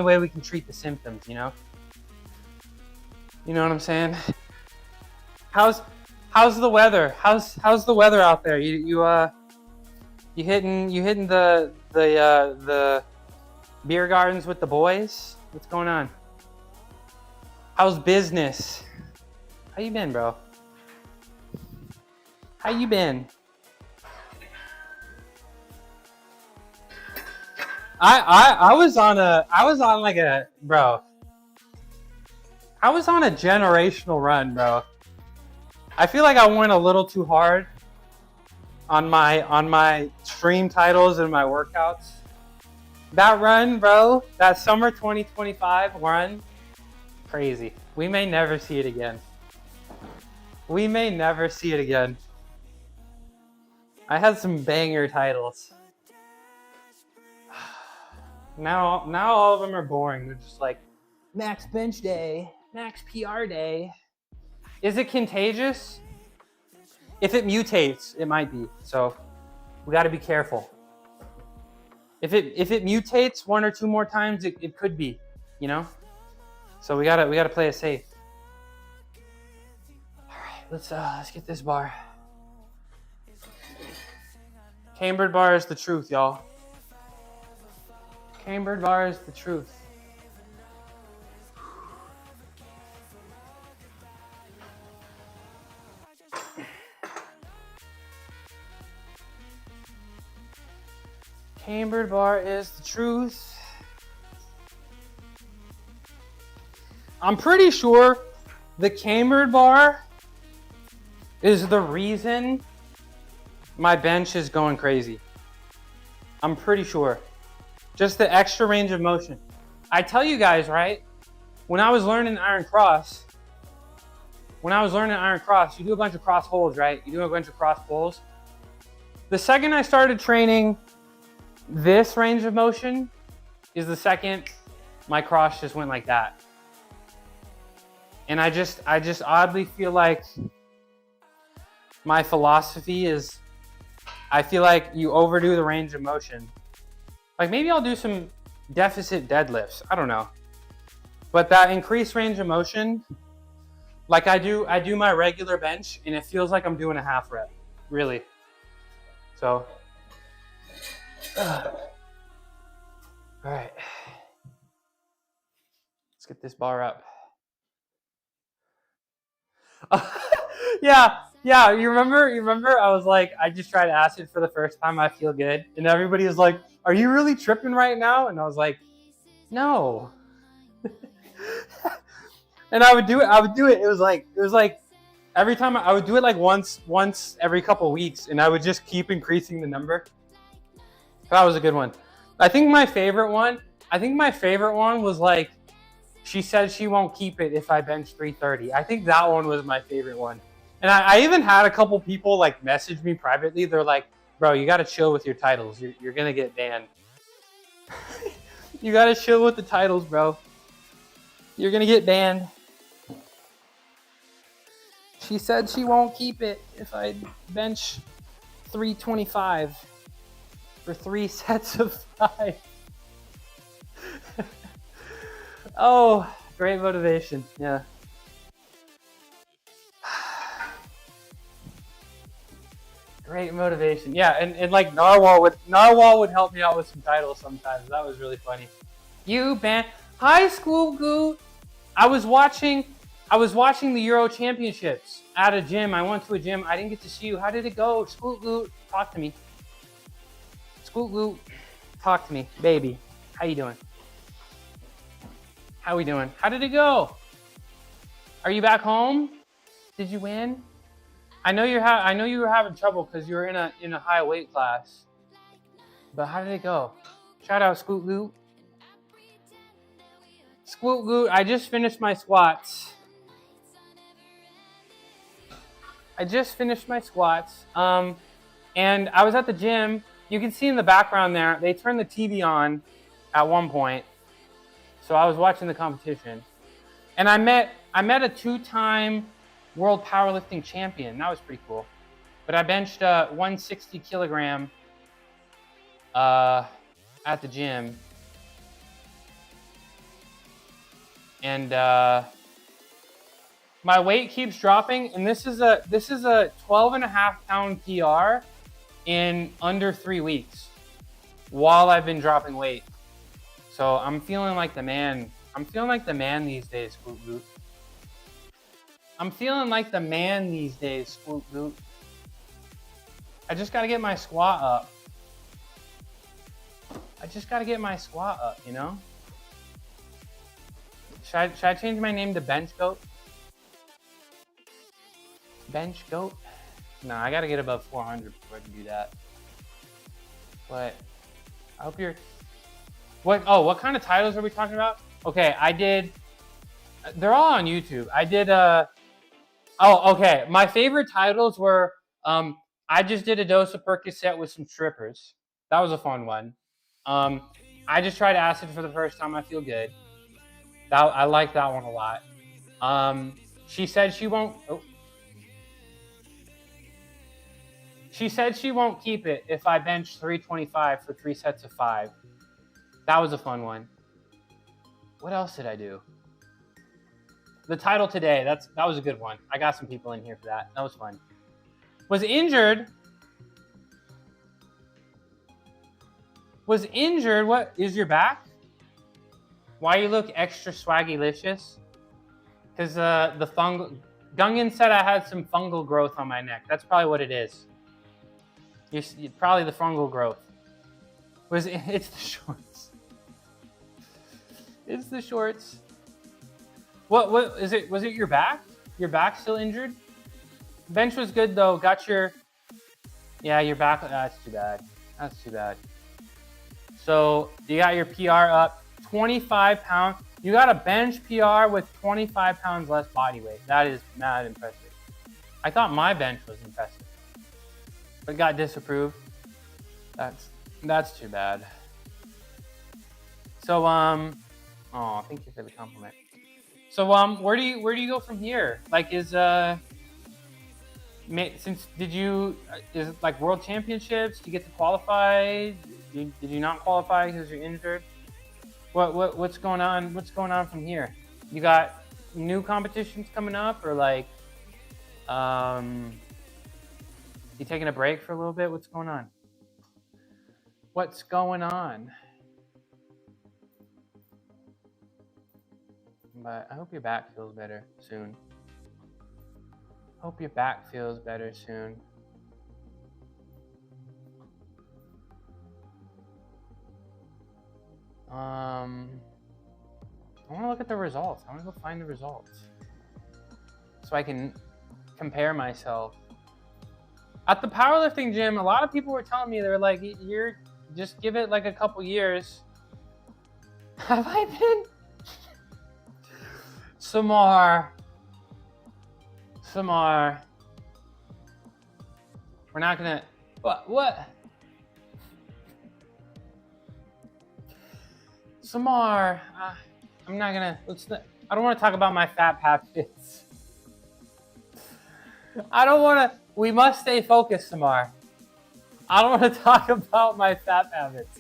way we can treat the symptoms, you know? You know what I'm saying? How's the weather? How's the weather out there? You hitting the beer gardens with the boys? What's going on? How's business? How you been, bro? How you been? I was on a generational run, bro. I feel like I went a little too hard on my stream titles and my workouts. That run, bro, that summer 2025 run, crazy. We may never see it again. We may never see it again. I had some banger titles. Now all of them are boring. They're just like, max bench day, max PR day. Is it contagious? If it mutates, it might be. So we got to be careful. If it mutates one or two more times, it could be, you know. So we gotta play it safe. All right, let's get this bar. Cambered bar is the truth, y'all. Cambered bar is the truth. Cambered bar is the truth. I'm pretty sure the cambered bar is the reason my bench is going crazy. I'm pretty sure. Just the extra range of motion. I tell you guys, right? When I was learning iron cross, you do a bunch of cross holds, right? You do a bunch of cross pulls. The second I started training this range of motion is the second my cross just went like that. And I just oddly feel like my philosophy is, I feel like you overdo the range of motion. Like maybe I'll do some deficit deadlifts. I don't know. But that increased range of motion, like I do my regular bench and it feels like I'm doing a half rep, really. So, all right. Let's get this bar up. Yeah. You remember? I was like, I just tried acid for the first time. I feel good, and everybody was like, "Are you really tripping right now?" And I was like, "No." And I would do it. It was like every time I would do it like once every couple weeks, and I would just keep increasing the number. That was a good one. I think my favorite one was like, she said she won't keep it if I bench 330. I think that one was my favorite one. And I even had a couple people like message me privately. They're like, bro, you got to chill with your titles. You're going to get banned. You got to chill with the titles, bro. You're going to get banned. She said she won't keep it if I bench 325 for 3 sets of 5. Oh, great motivation. Yeah. Great motivation. Yeah, and like Narwhal would help me out with some titles sometimes. That was really funny. You ban High School Goot. I was watching the Euro Championships at a gym. I went to a gym. I didn't get to see you. How did it go? Scoot Goot, talk to me. Scoot Goot, talk to me, baby. How you doing? How we doing? How did it go? Are you back home? Did you win? I know you were having trouble because you were in a high weight class. But how did it go? Shout out Scoot Goot. Scoot Goot, I just finished my squats. And I was at the gym. You can see in the background there, they turned the TV on at one point. So I was watching the competition. And I met a 2-time world powerlifting champion. That was pretty cool. But I benched 160 kilogram at the gym. And my weight keeps dropping, and this is a 12.5 pound PR in under 3 weeks while I've been dropping weight. So I'm feeling like the man. I'm feeling like the man these days, Scoot Goot. I'm feeling like the man these days, Scoot Goot. I just gotta get my squat up. You know? Should I change my name to Bench Goat? Bench Goat? No, I gotta get above 400 before I can do that. But I hope you're... What kind of titles are we talking about? Okay, they're all on YouTube. Okay. My favorite titles were, I just did a dose of Percocet with some strippers. That was a fun one. I just tried acid for the first time. I feel good. I like that one a lot. She said she won't keep it if I bench 325 for 3 sets of 5. That was a fun one. What else did I do? The title today, that was a good one. I got some people in here for that. That was fun. Was injured. What is your back? Why you look extra swaggylicious? Because the fungal... Gungan said I had some fungal growth on my neck. That's probably what it is. Probably the fungal growth. It's the shorts. It's the shorts. What is it? Was it your back? Your back still injured? Bench was good though. Got your... Yeah, your back... That's too bad. So you got your PR up 25 pounds. You got a bench PR with 25 pounds less body weight. That is mad impressive. I thought my bench was impressive, but got disapproved. That's too bad. So thank you for the compliment. So where do you go from here? Like is like world championships? Do you get to qualify? Did you not qualify because you're injured? What's going on? What's going on from here? You got new competitions coming up, or like, you taking a break for a little bit? What's going on? What's going on? But I hope your back feels better soon. Hope your back feels better soon. I want to look at the results. I want to go find the results so I can compare myself. At the powerlifting gym, a lot of people were telling me, they were like, "You're just give it like a couple years." Have I been? Samar. We're not gonna. What? Samar. I'm not gonna. I don't want to talk about my fat habits. I don't want to. We must stay focused, Samar. I don't want to talk about my fat habits.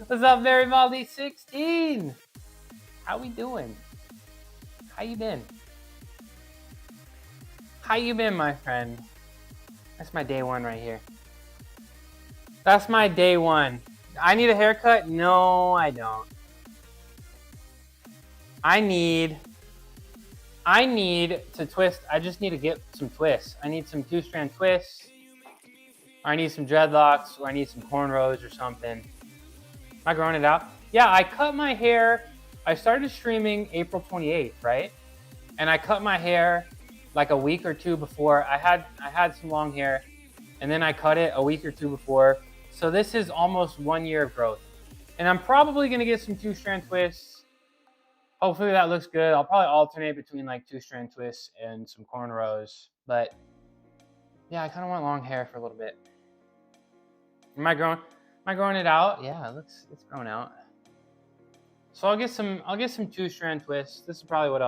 What's up, Mary Maldi 16? How we doing? How you been? How you been, my friend? That's my day one right here. That's my day one. I need a haircut? No, I don't. I need to twist. I just need to get some twists. I need some 2-strand twists. Or I need some dreadlocks, or I need some cornrows or something. Am I growing it out? Yeah, I cut my hair. I started streaming April 28th, right? And I cut my hair like a week or two before. I had some long hair, and then I cut it a week or two before. So this is almost 1 year of growth. And I'm probably gonna get some 2-strand twists. Hopefully that looks good. I'll probably alternate between like 2-strand twists and some cornrows. But yeah, I kind of want long hair for a little bit. Am I growing it out? Yeah, it's growing out. So I'll get some 2-strand twists. This is probably what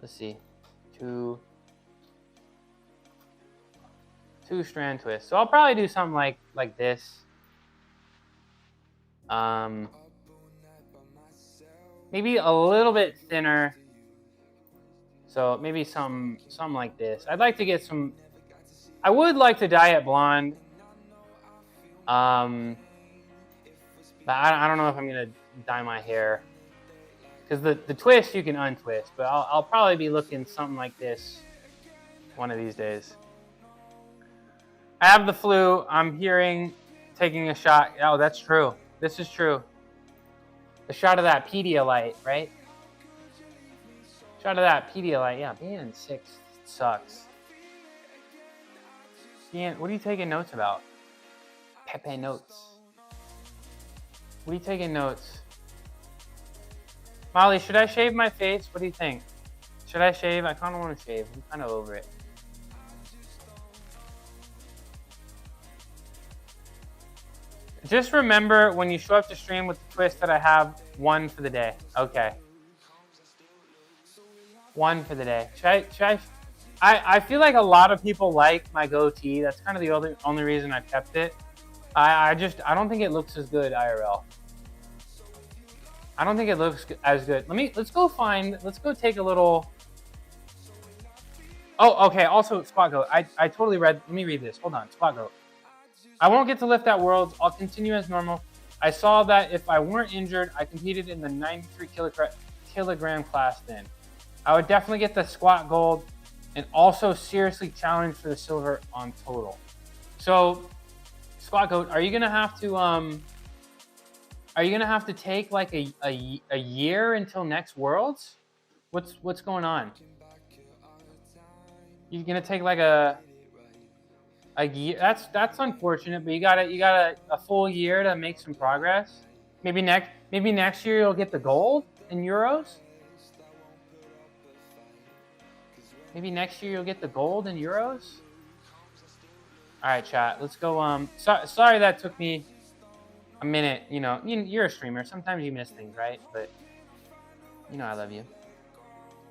let's see. 2-strand twists. So I'll probably do something like this. Maybe a little bit thinner. So maybe some like this. I'd like to get some. I would like to dye it blonde. But I don't know if I'm gonna dye my hair, because the twist you can untwist. But I'll probably be looking something like this one of these days. I have the flu. I'm hearing taking a shot. Oh, that's true. This is true. The shot of that Pedialyte, right? Shot of that Pedialyte. Yeah, being sick sucks. Ian, what are you taking notes about? Pepe notes. What are you taking notes? Molly, should I shave my face? What do you think? Should I shave? I kind of want to shave. I'm kind of over it. Just remember when you show up to stream with the twist that I have 1 for the day. Okay. 1 for the day. I feel like a lot of people like my goatee. That's kind of the only reason I kept it. I don't think it looks as good IRL. I don't think it looks as good. Let's go take a little. Oh, okay. Also, Squat Goat. I totally read. Let me read this. Hold on, Squat Goat. I won't get to lift at Worlds. I'll continue as normal. I saw that if I weren't injured, I competed in the 93 kilogram class then. I would definitely get the squat gold and also seriously challenge for the silver on total. So, Squat Goat, are you gonna have to take like a year until next Worlds? What's going on? You're gonna take like a year? That's unfortunate, but you got a full year to make some progress. Maybe next year you'll get the gold in Euros. Maybe next year you'll get the gold in Euros. All right, chat. Let's go. Sorry that took me a minute. You know, you're a streamer. Sometimes you miss things, right? But you know I love you.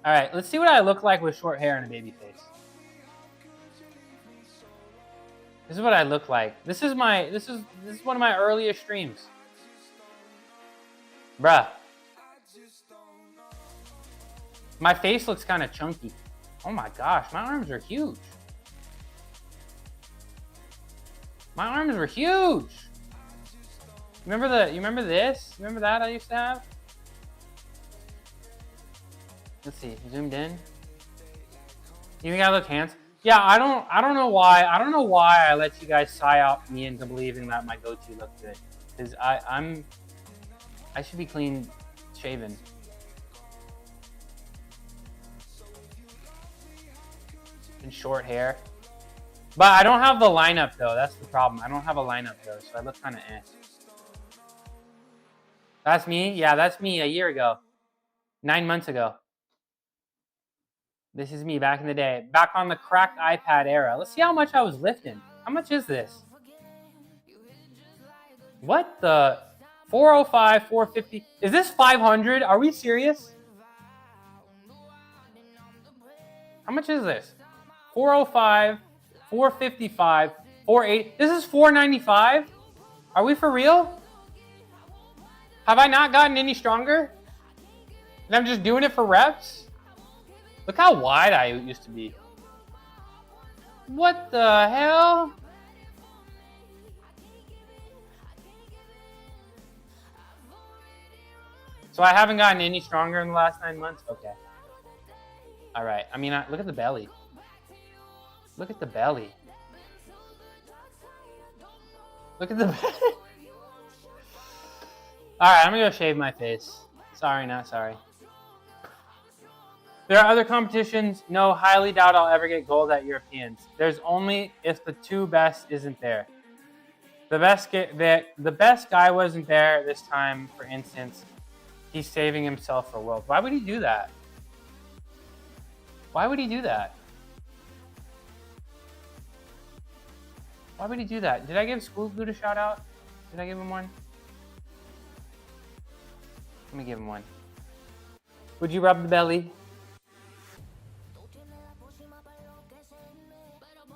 All right, let's see what I look like with short hair and a baby face. This is what I look like. This is one of my earliest streams. Bruh. My face looks kind of chunky. Oh my gosh, my arms are huge. My arms were huge. You remember this? You remember that I used to have? Let's see, zoomed in. You think I look handsome? Yeah, I don't know why. I don't know why I let you guys psyop me into believing that my goatee looked good. Because I should be clean shaven. And short hair. But I don't have the lineup though, that's the problem. I don't have a lineup though, so I look kind of eh. That's me? Yeah, that's me a year ago. 9 months ago. This is me back in the day. Back on the cracked iPad era. Let's see how much I was lifting. How much is this? What the? 405, 450. Is this 500? Are we serious? How much is this? 405, 455, 480. This is 495? Are we for real? Have I not gotten any stronger? And I'm just doing it for reps? Look how wide I used to be. What the hell? So I haven't gotten any stronger in the last 9 months? Okay. All right. I mean, look at the belly. Look at the belly. Look at the belly. All right, I'm going to go shave my face. Sorry, not sorry. There are other competitions. No, highly doubt I'll ever get gold at Europeans. There's only if the two best isn't there. The best guy wasn't there this time, for instance. He's saving himself for world. Why would he do that? Why would he do that? Why would he do that? Did I give School Boot a shout out? Did I give him one? Let me give him one. Would you rub the belly?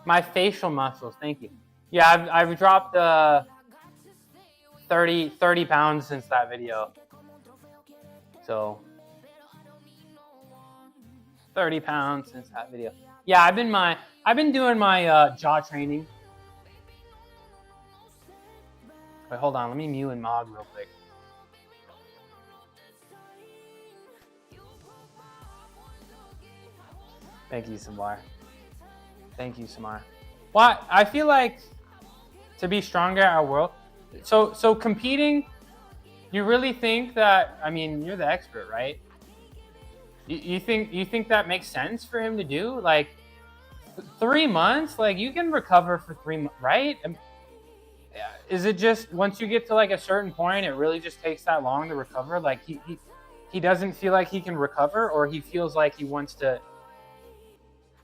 My facial muscles, thank you. Yeah, I've dropped 30 pounds since that video. So 30 pounds since that video. Yeah, I've been doing my jaw training. Wait, hold on, let me Mew and Mog real quick. Thank you, Samar. Thank you, Samar. Well, I feel like to be stronger at World, so competing, you really think that, I mean, you're the expert, right? You think that makes sense for him to do? Like 3 months, like you can recover for 3 months, right? Is it just once you get to like a certain point, it really just takes that long to recover? Like he doesn't feel like he can recover, or he feels like he wants to.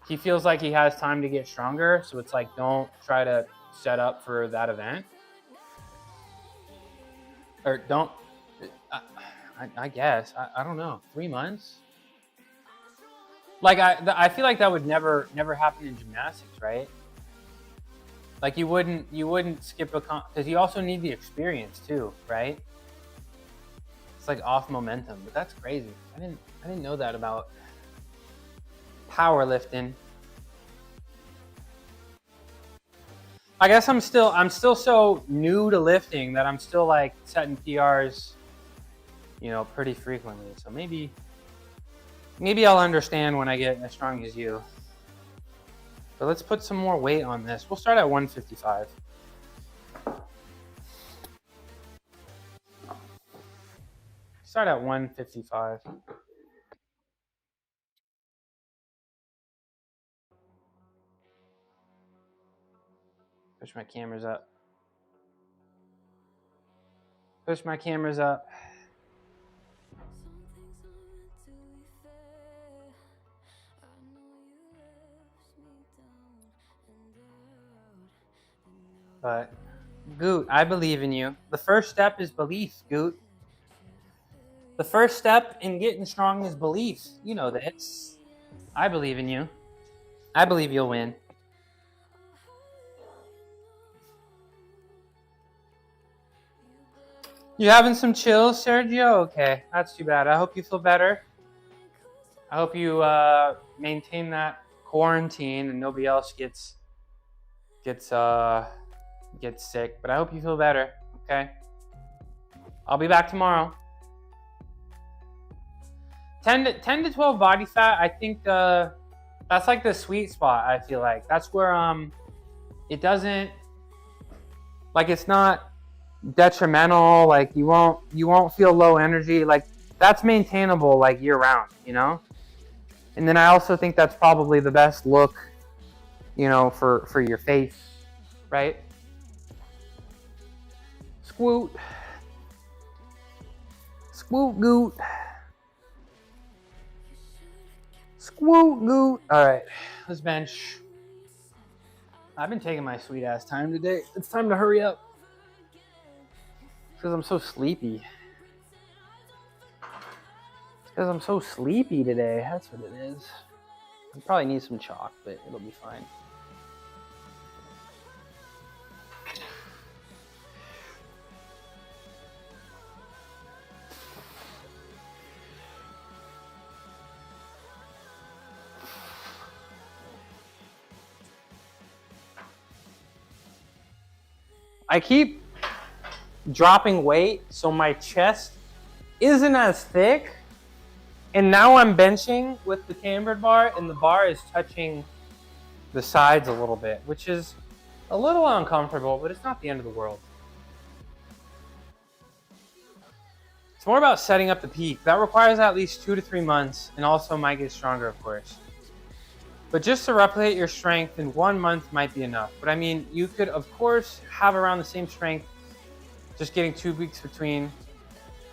He feels like he has time to get stronger, so it's like don't try to set up for that event, or don't. I guess I don't know. 3 months. Like I feel like that would never happen in gymnastics, right? Like you wouldn't skip a because you also need the experience too, right? It's like off momentum, but that's crazy. I didn't know that about powerlifting. I guess I'm still so new to lifting that I'm still like setting PRs, you know, pretty frequently. So maybe I'll understand when I get as strong as you. But let's put some more weight on this. We'll start at 155. Start at 155. Push my cameras up. Push my cameras up. But Goot, I believe in you. The first step is belief, Goot. The first step in getting strong is belief. You know this. I believe in you. I believe you'll win. You having some chills, Sergio? Okay, that's too bad. I hope you feel better. I hope you maintain that quarantine and nobody else gets sick. But I hope you feel better. Okay. I'll be back tomorrow. 10 to 12 body fat. I think that's like the sweet spot. I feel like that's where it doesn't, like, it's not detrimental. Like you won't feel low energy. Like that's maintainable like year round, you know. And then I also think that's probably the best look, you know, for your face, right? Squoot, squoot goot, squoot goot. All right, let's bench. I've been taking my sweet ass time today. It's time to hurry up because I'm so sleepy. Because I'm so sleepy today. That's what it is. I probably need some chalk, but it'll be fine. I keep dropping weight so my chest isn't as thick. And now I'm benching with the cambered bar and the bar is touching the sides a little bit, which is a little uncomfortable, but it's not the end of the world. It's more about setting up the peak. That requires at least 2 to 3 months and also might get stronger, of course. But just to replicate your strength in 1 month might be enough. But I mean, you could, of course, have around the same strength, just getting 2 weeks between,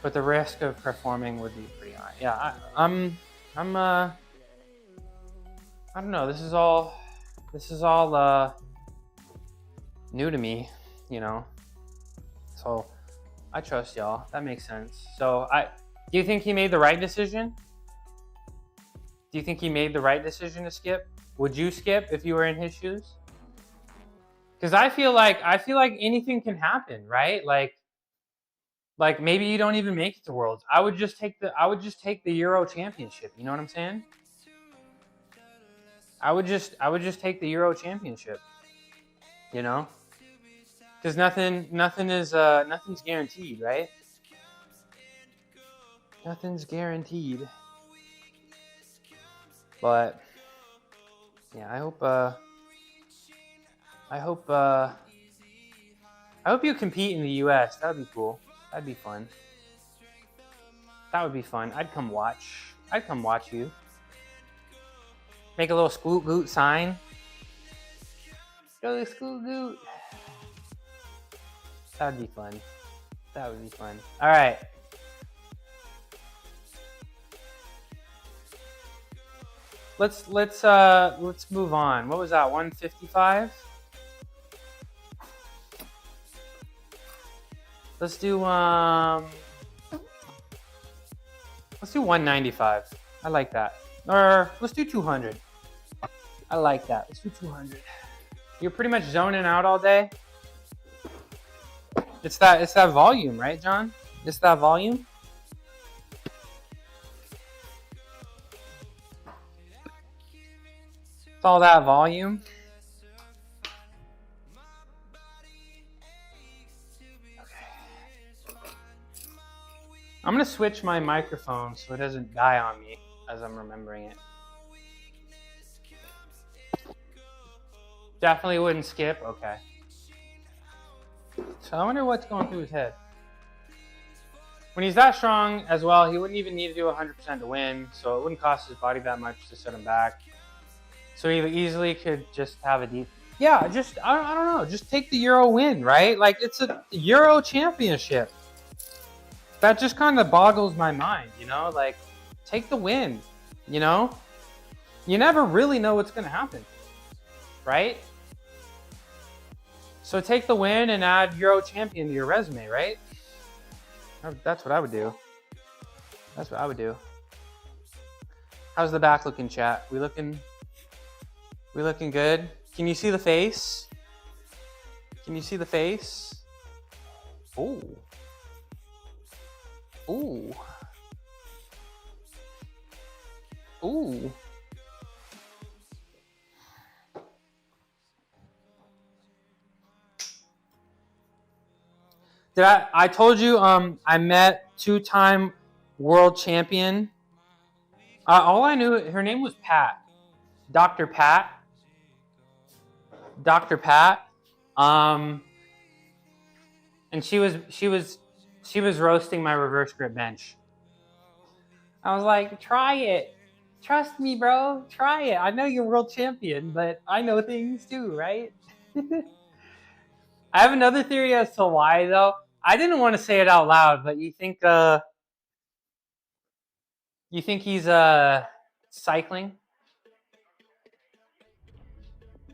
but the risk of performing would be pretty high. Yeah, I don't know. This is all new to me, you know. So I trust y'all. That makes sense. So do you think he made the right decision? Do you think he made the right decision to skip? Would you skip if you were in his shoes? Because I feel like anything can happen, right? Like maybe you don't even make it to Worlds. I would just take the Euro Championship. You know what I'm saying? I would just take the Euro Championship. You know? Because nothing's guaranteed, right? Nothing's guaranteed. But yeah, I hope you compete in the US. That would be cool. That'd be fun. That would be fun. I'd come watch you. Make a little scoot goot sign. Go scoot goot. That would be fun. That would be fun. All right. Let's move on. What was that? 155? Let's do 195. I like that. Or let's do 200. I like that. Let's do 200. You're pretty much zoning out all day. It's that volume, right, John? It's that volume. It's all that volume. Okay. I'm gonna switch my microphone so it doesn't die on me as I'm remembering it. Definitely wouldn't skip. Okay. So I wonder what's going through his head. When he's that strong as well, he wouldn't even need to do 100% to win, so it wouldn't cost his body that much to set him back. So he easily could just have a deep... Yeah, just, I don't know, just take the Euro win, right? Like, it's a Euro Championship. That just kind of boggles my mind, you know? Like, take the win, you know? You never really know what's going to happen, right? So take the win and add Euro Champion to your resume, right? That's what I would do. That's what I would do. How's the back looking, chat? We looking good? Can you see the face? Can you see the face? Oh. Ooh. Ooh. I told you I met 2-time world champion. All I knew, her name was Pat. Dr. Pat. Dr. Pat. And she was roasting my reverse grip bench. I was like, try it. Trust me, bro. Try it. I know you're world champion, but I know things too, right? I have another theory as to why, though. I didn't want to say it out loud, but you think he's cycling?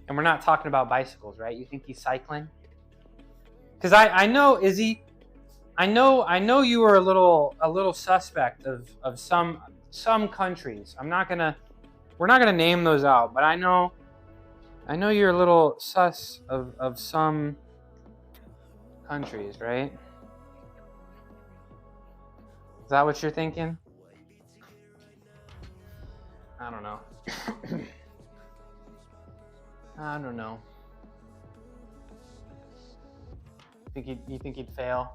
And we're not talking about bicycles, right? You think he's cycling? Because I know, Izzy, I know you were a little suspect of some countries. We're not gonna name those out, but I know you're a little sus of some countries, right? Is that what you're thinking? I don't know. I don't know. You think he'd fail?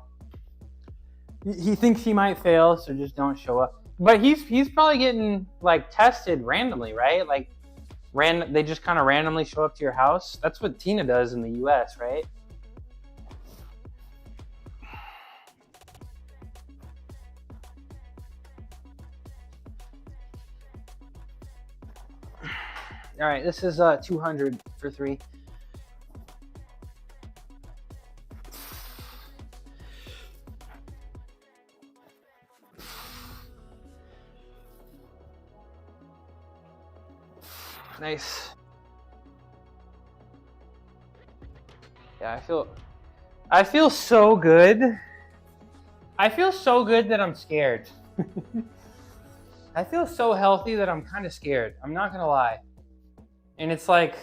He thinks he might fail, so just don't show up. But he's probably getting like tested randomly, right? Like they just kind of randomly show up to your house. That's what Tina does in the US, right? All right, this is 200 for 3. Nice. Yeah, I feel so good. I feel so good that I'm scared. I feel so healthy that I'm kind of scared. I'm not gonna lie. And it's like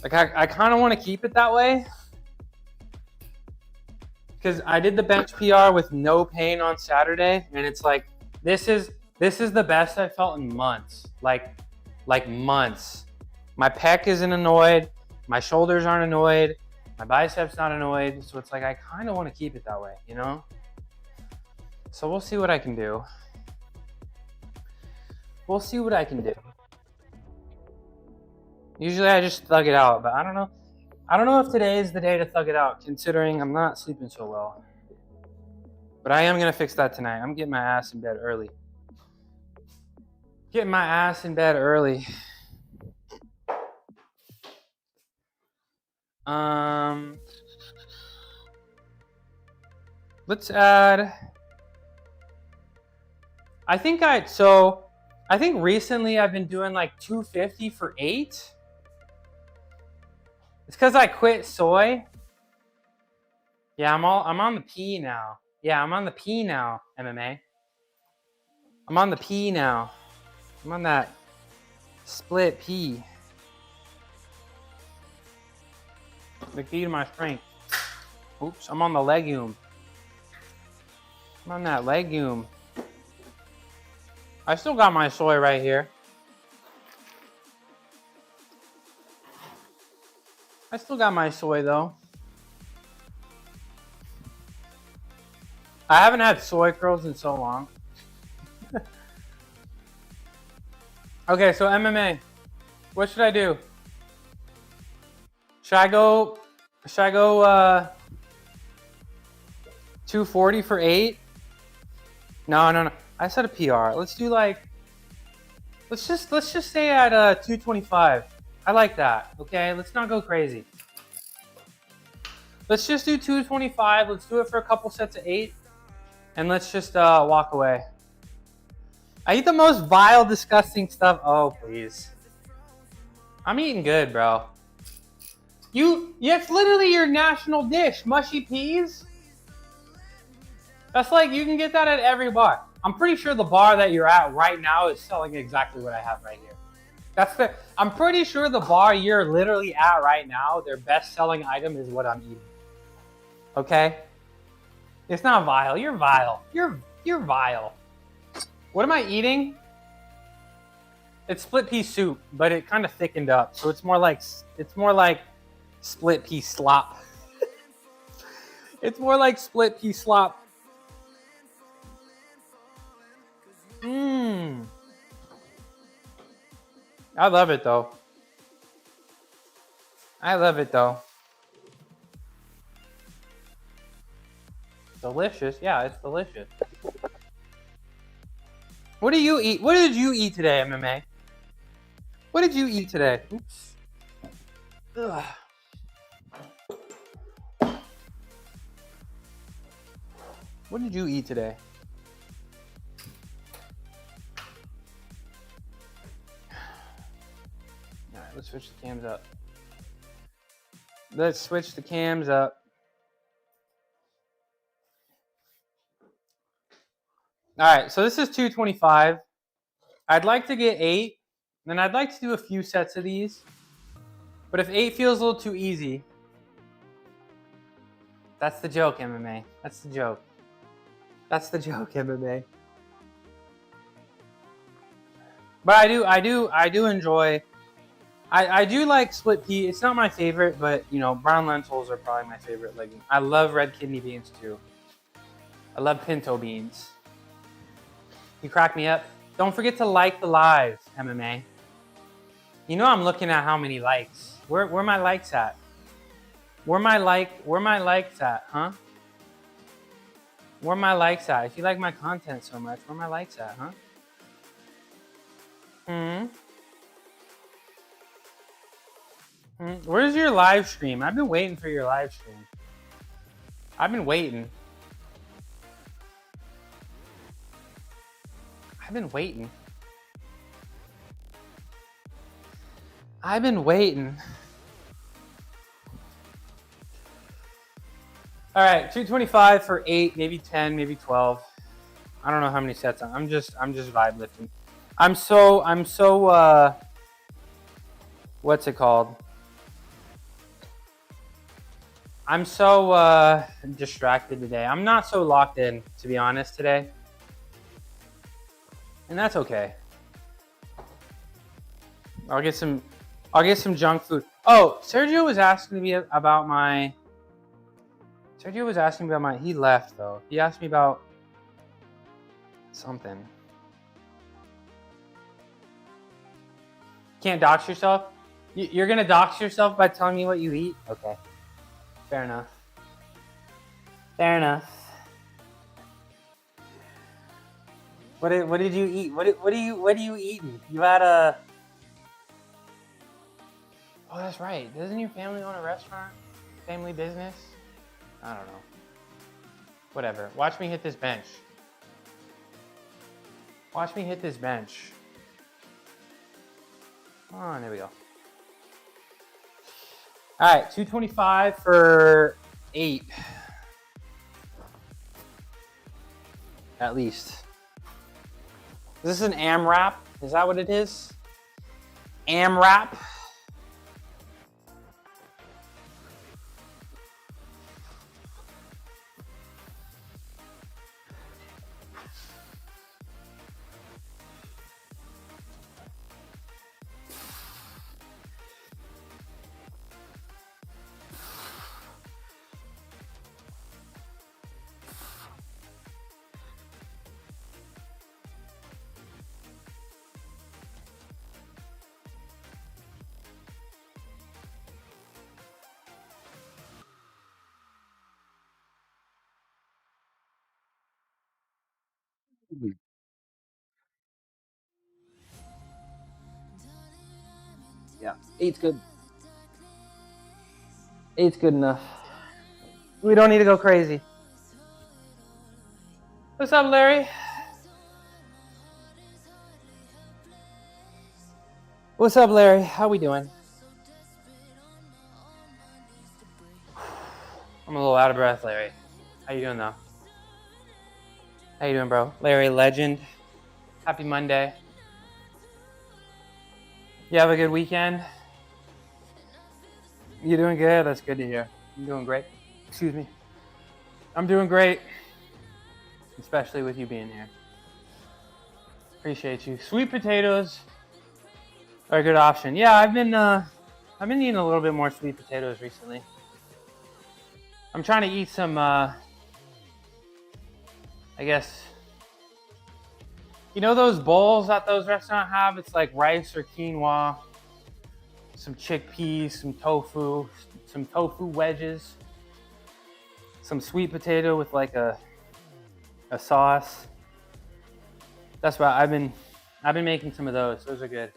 I kind of want to keep it that way. Because I did the bench PR with no pain on Saturday, and it's like this is the best I've felt in months. Like months. My pec isn't annoyed, my shoulders aren't annoyed, my biceps not annoyed. So it's like I kind of want to keep it that way, you know? So we'll see what I can do. We'll see what I can do. Usually I just thug it out, but I don't know. I don't know if today is the day to thug it out, considering I'm not sleeping so well. But I am going to fix that tonight. I'm getting my ass in bed early. Getting my ass in bed early. Let's add... I think recently I've been doing like 250 for 8. It's because I quit soy. Yeah, I'm on the P now. Yeah, I'm on the P now, MMA. I'm on the P now. I'm on that split P. The key to my strength. Oops, I'm on the legume. I'm on that legume. I still got my soy right here. I still got my soy though. I haven't had soy curls in so long. Okay, so MMA. What should I do? Should I go 240 for 8? No. I said a PR. Let's do like let's just stay at 225. I like that. Okay, let's not go crazy. Let's just do 225. Let's do it for a couple sets of 8. And let's just walk away. I eat the most vile, disgusting stuff. Oh, please. I'm eating good, bro. It's literally your national dish, mushy peas. That's like, you can get that at every bar. I'm pretty sure the bar that you're at right now is selling exactly what I have right here. I'm pretty sure the bar you're literally at right now, their best selling item is what I'm eating. Okay? It's not vile. You're vile. You're vile. What am I eating? It's split pea soup, but it kind of thickened up, so it's more like split pea slop. It's more like split pea slop. Mmm. I love it though. I love it though. Delicious. Yeah, it's delicious. What do you eat? What did you eat today, MMA? What did you eat today? Oops. Ugh. What did you eat today? All right, let's switch the cams up. Let's switch the cams up. All right, so this is 225. I'd like to get 8, and I'd like to do a few sets of these. But if 8 feels a little too easy, that's the joke, MMA. That's the joke. That's the joke, MMA. But I do enjoy. I do like split pea. It's not my favorite, but you know, brown lentils are probably my favorite legume. I love red kidney beans too. I love pinto beans. You crack me up. Don't forget to like the live, MMA. You know I'm looking at how many likes. Where my likes at? Where my likes at, huh? Where my likes at? If you like my content so much, where my likes at, huh? Where's your live stream? I've been waiting for your live stream. I've been waiting. I've been waiting. I've been waiting. All right, 225 for 8, maybe 10, maybe 12. I don't know how many sets. I'm just vibe lifting. I'm so what's it called? I'm so distracted today. I'm not so locked in, to be honest, today. And that's okay. I'll get some junk food. Oh, Sergio was asking me about my he left though. He asked me about something. Can't dox yourself? You're gonna dox yourself by telling me what you eat? Okay. Fair enough. Fair enough. What did you eat? What are you eating? You had a... Oh, that's right. Doesn't your family own a restaurant? Family business? I don't know. Whatever. Watch me hit this bench. Watch me hit this bench. Oh, there we go. All right, 225 for 8. At least. Is this an AMRAP? Is that what it is? AMRAP? Yeah, 8's good. 8's good enough. We don't need to go crazy. What's up, Larry? What's up, Larry? How we doing? I'm a little out of breath, Larry. How you doing, though? How you doing, bro? Larry, legend. Happy Monday. You have a good weekend? You doing good? That's good to hear. You doing great? Excuse me. I'm doing great, especially with you being here. Appreciate you. Sweet potatoes are a good option. Yeah, I've been eating a little bit more sweet potatoes recently. I'm trying to eat some, I guess, you know those bowls that those restaurants have? It's like rice or quinoa, some chickpeas, some tofu wedges, some sweet potato with like a sauce. That's what I've been making some of those. Those are good.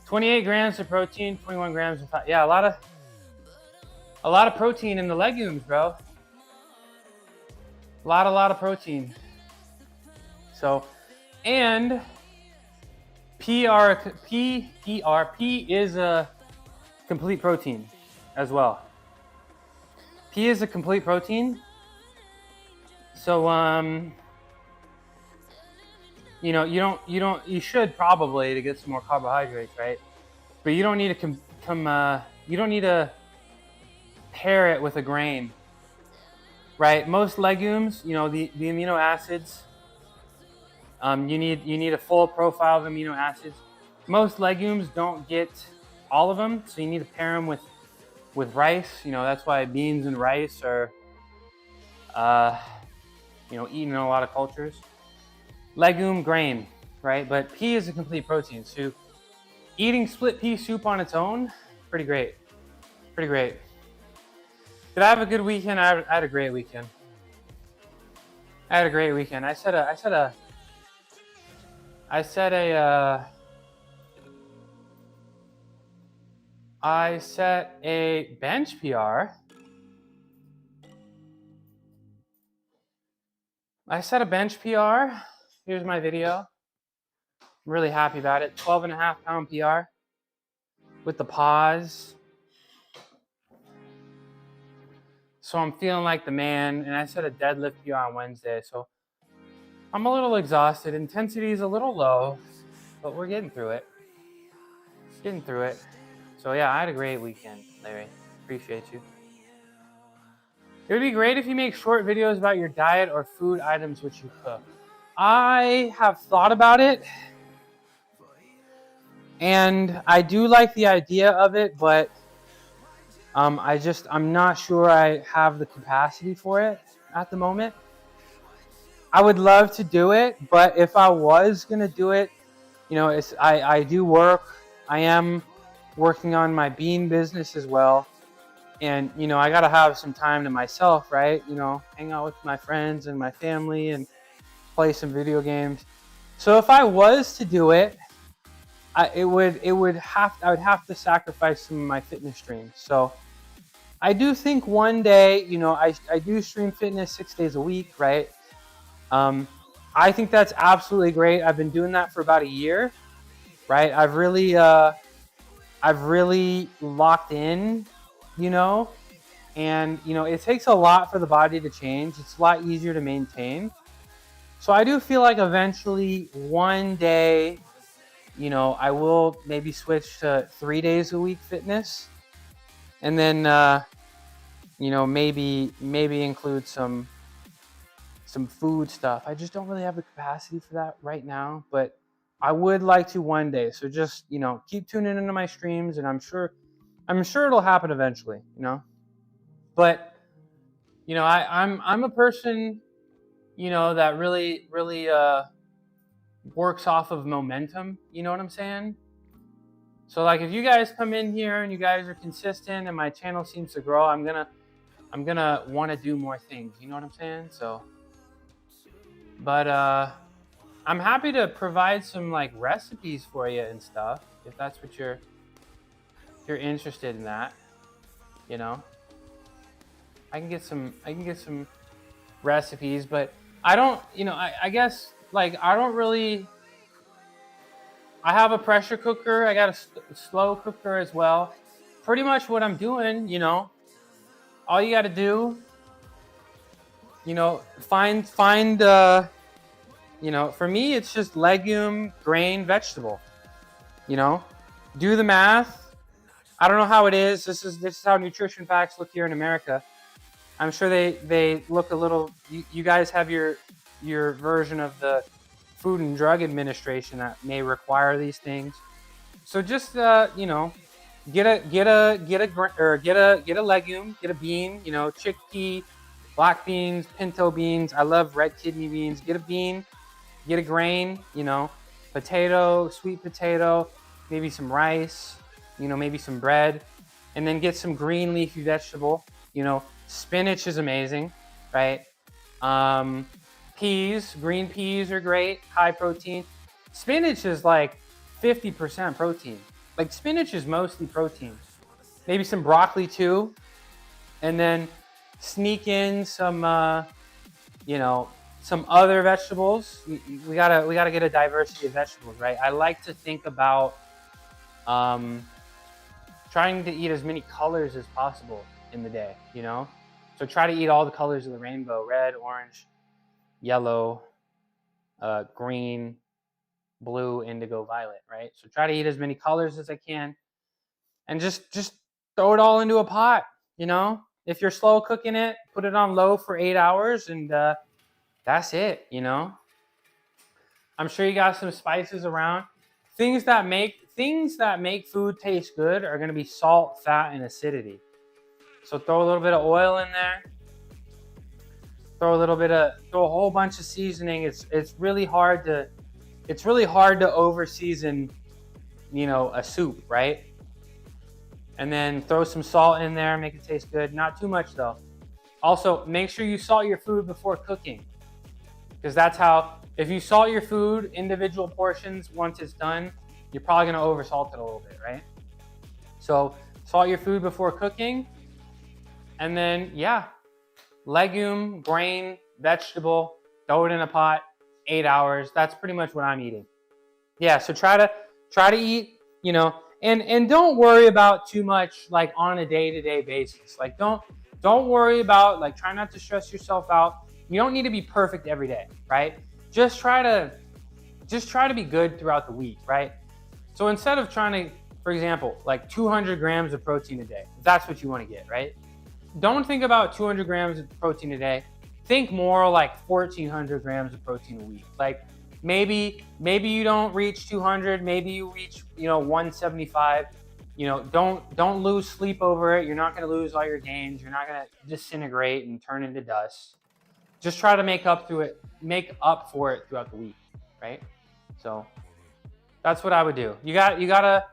28 grams of protein, 21 grams of fat. Yeah, a lot of protein in the legumes, bro. A lot of protein. So, and P is a complete protein as well. P is a complete protein. So, you should probably to get some more carbohydrates, right? But you don't need to you don't need to pair it with a grain, right? Most legumes, the amino acids, you need a full profile of amino acids. Most legumes don't get all of them, so you need to pair them with rice. That's why beans and rice are, eaten in a lot of cultures. Legume, grain, right? But pea is a complete protein. So eating split pea soup on its own, pretty great. Pretty great. Did I have a good weekend? I had a great weekend. I set a bench PR. I set a bench PR. Here's my video. I'm really happy about it. 12.5 pound PR with the pause. So I'm feeling like the man, and I set a deadlift PR on Wednesday. So I'm a little exhausted. Intensity is a little low, but we're getting through it. So yeah, I had a great weekend, Larry. Appreciate you. It would be great if you make short videos about your diet or food items which you cook. I have thought about it, and I do like the idea of it, but I'm not sure I have the capacity for it at the moment. I would love to do it, but if I was gonna do it, I do work. I am working on my bean business as well. And, I got to have some time to myself, right? Hang out with my friends and my family and play some video games. So if I was to do it, I would have to sacrifice some of my fitness streams. So I do think one day, I do stream fitness 6 days a week, right? I think that's absolutely great. I've been doing that for about a year, right? I've really locked in, and it takes a lot for the body to change. It's a lot easier to maintain. So I do feel like eventually one day, I will maybe switch to 3 days a week fitness, and then maybe include some food stuff. I just don't really have the capacity for that right now, but I would like to one day. So just keep tuning into my streams, and I'm sure it'll happen eventually. But I'm a person that really works off of momentum. You know what I'm saying? So like if you guys come in here and you guys are consistent and my channel seems to grow, I'm gonna want to do more things. You know what I'm saying? So, but I'm happy to provide some like recipes for you and stuff if that's what you're interested in. That I can get some recipes, but I don't, I guess like I don't really. I have a pressure cooker. I got a slow cooker as well. Pretty much what I'm doing, all you got to do, find. For me, it's just legume, grain, vegetable. Do the math. I don't know how it is. This is how nutrition facts look here in America. I'm sure they look a little. You guys have your version of the Food and Drug Administration that may require these things. So just you know, get a legume, get a bean. You know, chickpea, black beans, pinto beans. I love red kidney beans. Get a bean, get a grain. You know, potato, sweet potato, maybe some rice. You know, maybe some bread, and then get some green leafy vegetable. You know, spinach is amazing, right? Peas, green peas are great, high protein. Spinach is like 50% protein. Like spinach is mostly protein. Maybe some broccoli too, and then sneak in some, you know, some other vegetables. We gotta get a diversity of vegetables, right? I like to think about trying to eat as many colors as possible in the day, you know? So try to eat all the colors of the rainbow: red, orange, yellow, green, blue, indigo, violet, right? So try to eat as many colors as I can, and just throw it all into a pot, you know? If you're slow cooking it, put it on low for 8 hours, and that's it, you know? I'm sure you got some spices around. Things that make food taste good are going to be salt, fat, and acidity. So throw a little bit of oil in there. Throw a whole bunch of seasoning. It's really hard to over season, you know, a soup, right? And then throw some salt in there, make it taste good. Not too much though. Also, make sure you salt your food before cooking, because that's how, if you salt your food individual portions once it's done, you're probably gonna over salt it a little bit, right? So salt your food before cooking, and then yeah, legume, grain, vegetable, throw it in a pot, 8 hours. That's pretty much what I'm eating. Yeah, so try to eat, you know, and don't worry about too much like on a day-to-day basis. Like don't worry about, like, try not to stress yourself out. You don't need to be perfect every day, right? Just try to be good throughout the week, right? So instead of trying to, for example, like 200 grams of protein a day, if that's what you want to get, right? Don't think about 200 grams of protein a day. Think more like 1,400 grams of protein a week. Like maybe you don't reach 200, maybe you reach, you know, 175. You know, don't lose sleep over it. You're not going to lose all your gains. You're not going to disintegrate and turn into dust. Just try to make up for it throughout the week, right? So that's what I would do. You gotta.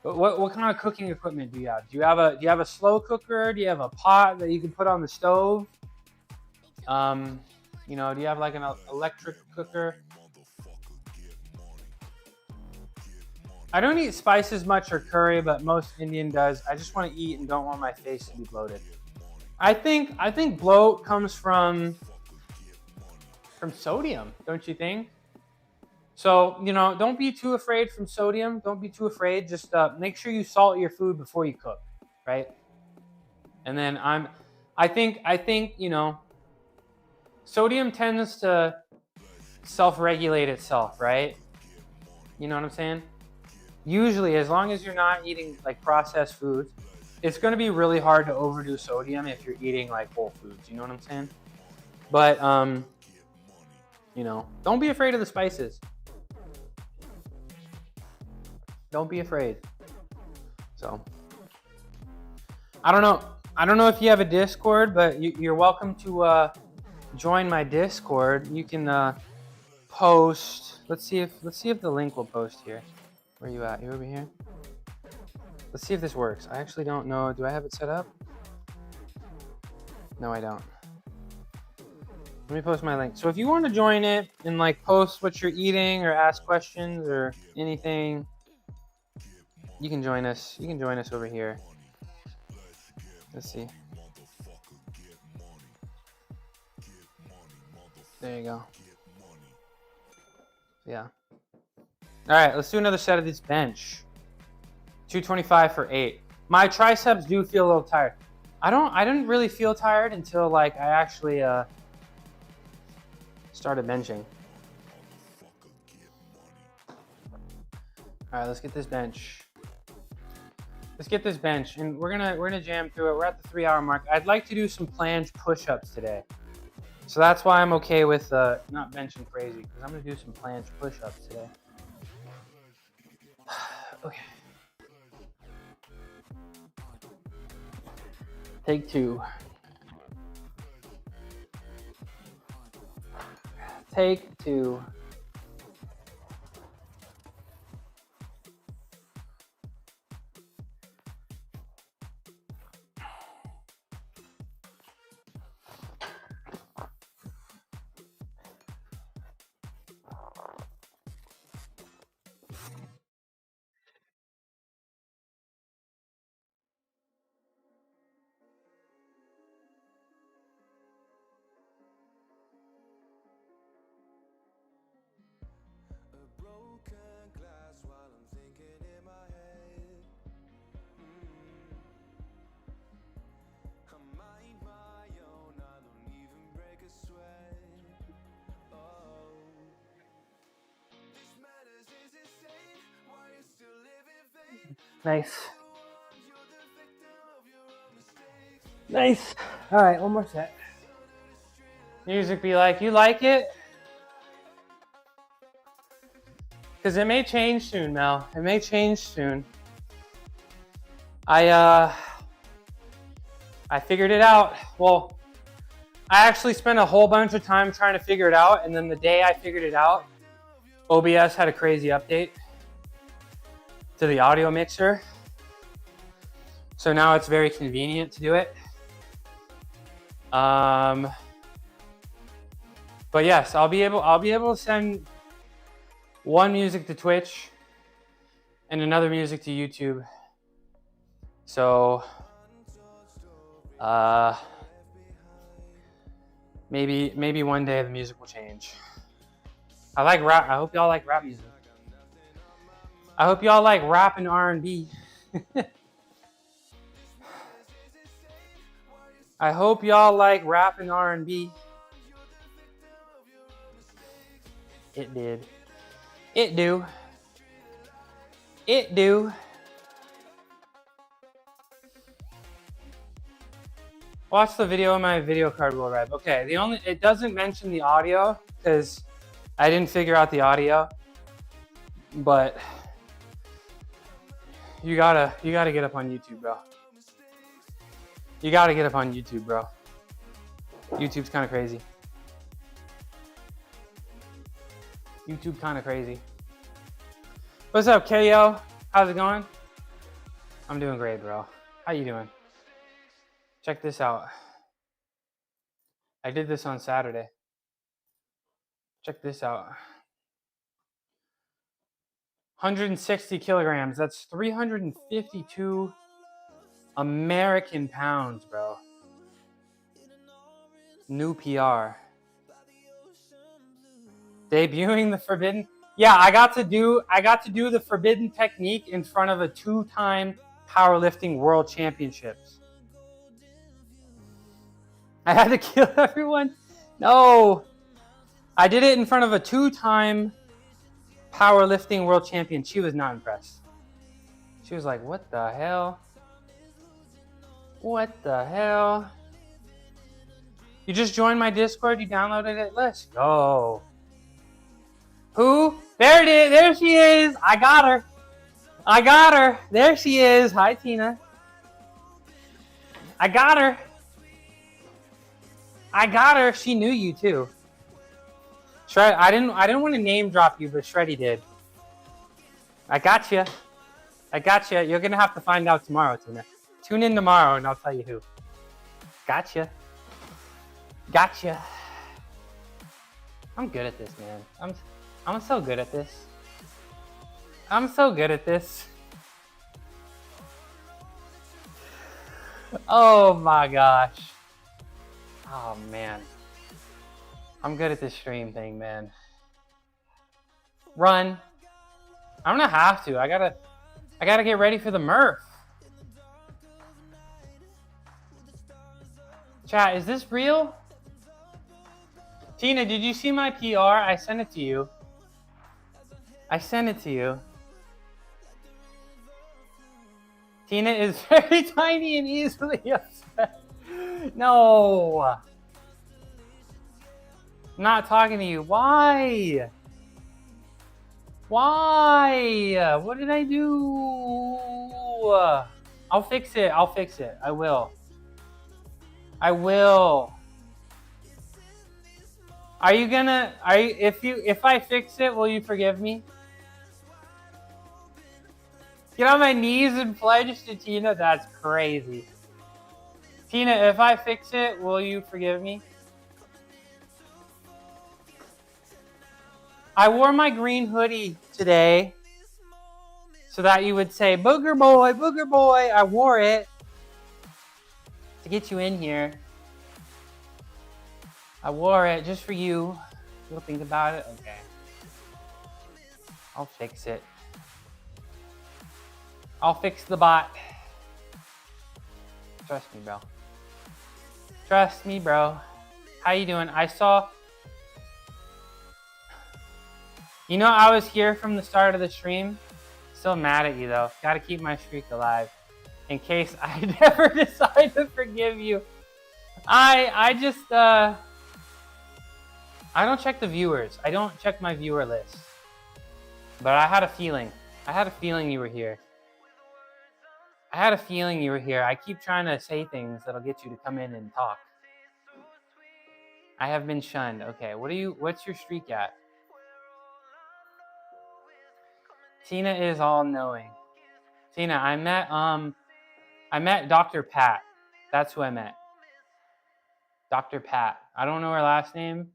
What kind of cooking equipment do you have? Do you have a slow cooker? Do you have a pot that you can put on the stove? You know, do you have like an electric cooker? I don't eat spices much or curry, but most Indian does. I just want to eat and don't want my face to be bloated. I think bloat comes from sodium, don't you think? So, you know, don't be too afraid from sodium. Don't be too afraid. Just make sure you salt your food before you cook, right? And then I think, you know, sodium tends to self-regulate itself, right? You know what I'm saying? Usually, as long as you're not eating like processed foods, it's going to be really hard to overdo sodium if you're eating like whole foods. You know what I'm saying? But, you know, don't be afraid of the spices. Don't be afraid. So, I don't know if you have a Discord, but you're welcome to join my Discord. You can post. Let's see if the link will post here. Where are you at? You over here? Let's see if this works. I actually don't know. Do I have it set up? No, I don't. Let me post my link. So if you want to join it and like post what you're eating or ask questions or anything, you can join us. You can join us over here. Let's see. There you go. Yeah. All right, let's do another set of this bench. 225 for 8. My triceps do feel a little tired. I didn't really feel tired until like I actually started benching. All right, let's get this bench. Let's get this bench, and we're gonna jam through it. We're at the 3-hour mark. I'd like to do some planche push-ups today, so that's why I'm okay with not benching crazy, because I'm gonna do some planche push-ups today. Okay. Take 2. Take 2. Nice. Nice. All right, one more set. Music be like, you like it? Because it may change soon, Mel. It may change soon. I figured it out. Well, I actually spent a whole bunch of time trying to figure it out, and then the day I figured it out, OBS had a crazy update to the audio mixer. So now it's very convenient to do it. But yes, I'll be able to send one music to Twitch and another music to YouTube. So maybe one day the music will change. I like rap. I hope y'all like rap music. I hope y'all like rap and R&B. I hope y'all like rap and R&B. It did. It do. It do. Watch the video and my video card will arrive. Okay, it doesn't mention the audio because I didn't figure out the audio. But you gotta get up on YouTube, bro. You gotta get up on YouTube, bro. YouTube's kind of crazy. YouTube kind of crazy. What's up, KO? How's it going? I'm doing great, bro. How you doing? Check this out. I did this on Saturday. Check this out. 160 kilograms. That's 352 American pounds, bro. New PR. Debuting the forbidden. Yeah, I got to do the forbidden technique in front of a 2-time powerlifting world championships. I had to kill everyone. No. I did it in front of a 2-time powerlifting world champion. She was not impressed. She was like, what the hell? What the hell? You just joined my Discord, you downloaded it? Let's go. Who? There it is. There she is. I got her. I got her. There she is. Hi, Tina. I got her. I got her. She knew you too. Shred, I didn't want to name drop you, but Shreddy did. I got you. I got you. You're gonna have to find out tomorrow, Tina. Tune in tomorrow, and I'll tell you who. Gotcha. Gotcha. I'm good at this, man. I'm so good at this. I'm so good at this. Oh my gosh. Oh man. I'm good at this stream thing, man. Run. I'm gonna have to. I gotta get ready for the Murph. Chat, is this real? Tina, did you see my PR? I sent it to you. I sent it to you. Tina is very tiny and easily upset. No. I'm not talking to you. Why? Why? What did I do? I'll fix it. I'll fix it. I will. I will. Are you gonna, if I fix it, will you forgive me? Get on my knees and pledge to Tina? That's crazy. Tina, if I fix it, will you forgive me? I wore my green hoodie today so that you would say, booger boy, booger boy. I wore it to get you in here. I wore it just for you. You'll think about it? Okay. I'll fix it. I'll fix the bot. Trust me, bro. Trust me, bro. How you doing? I saw... You know, I was here from the start of the stream. Still mad at you, though. Gotta keep my streak alive. In case I never decide to forgive you. I just... I don't check the viewers. I don't check my viewer list. But I had a feeling. I had a feeling you were here. I had a feeling you were here. I keep trying to say things that'll get you to come in and talk. I have been shunned. Okay, what's your streak at? Tina is all knowing. Tina, I met Dr. Pat. That's who I met. Dr. Pat. I don't know her last name.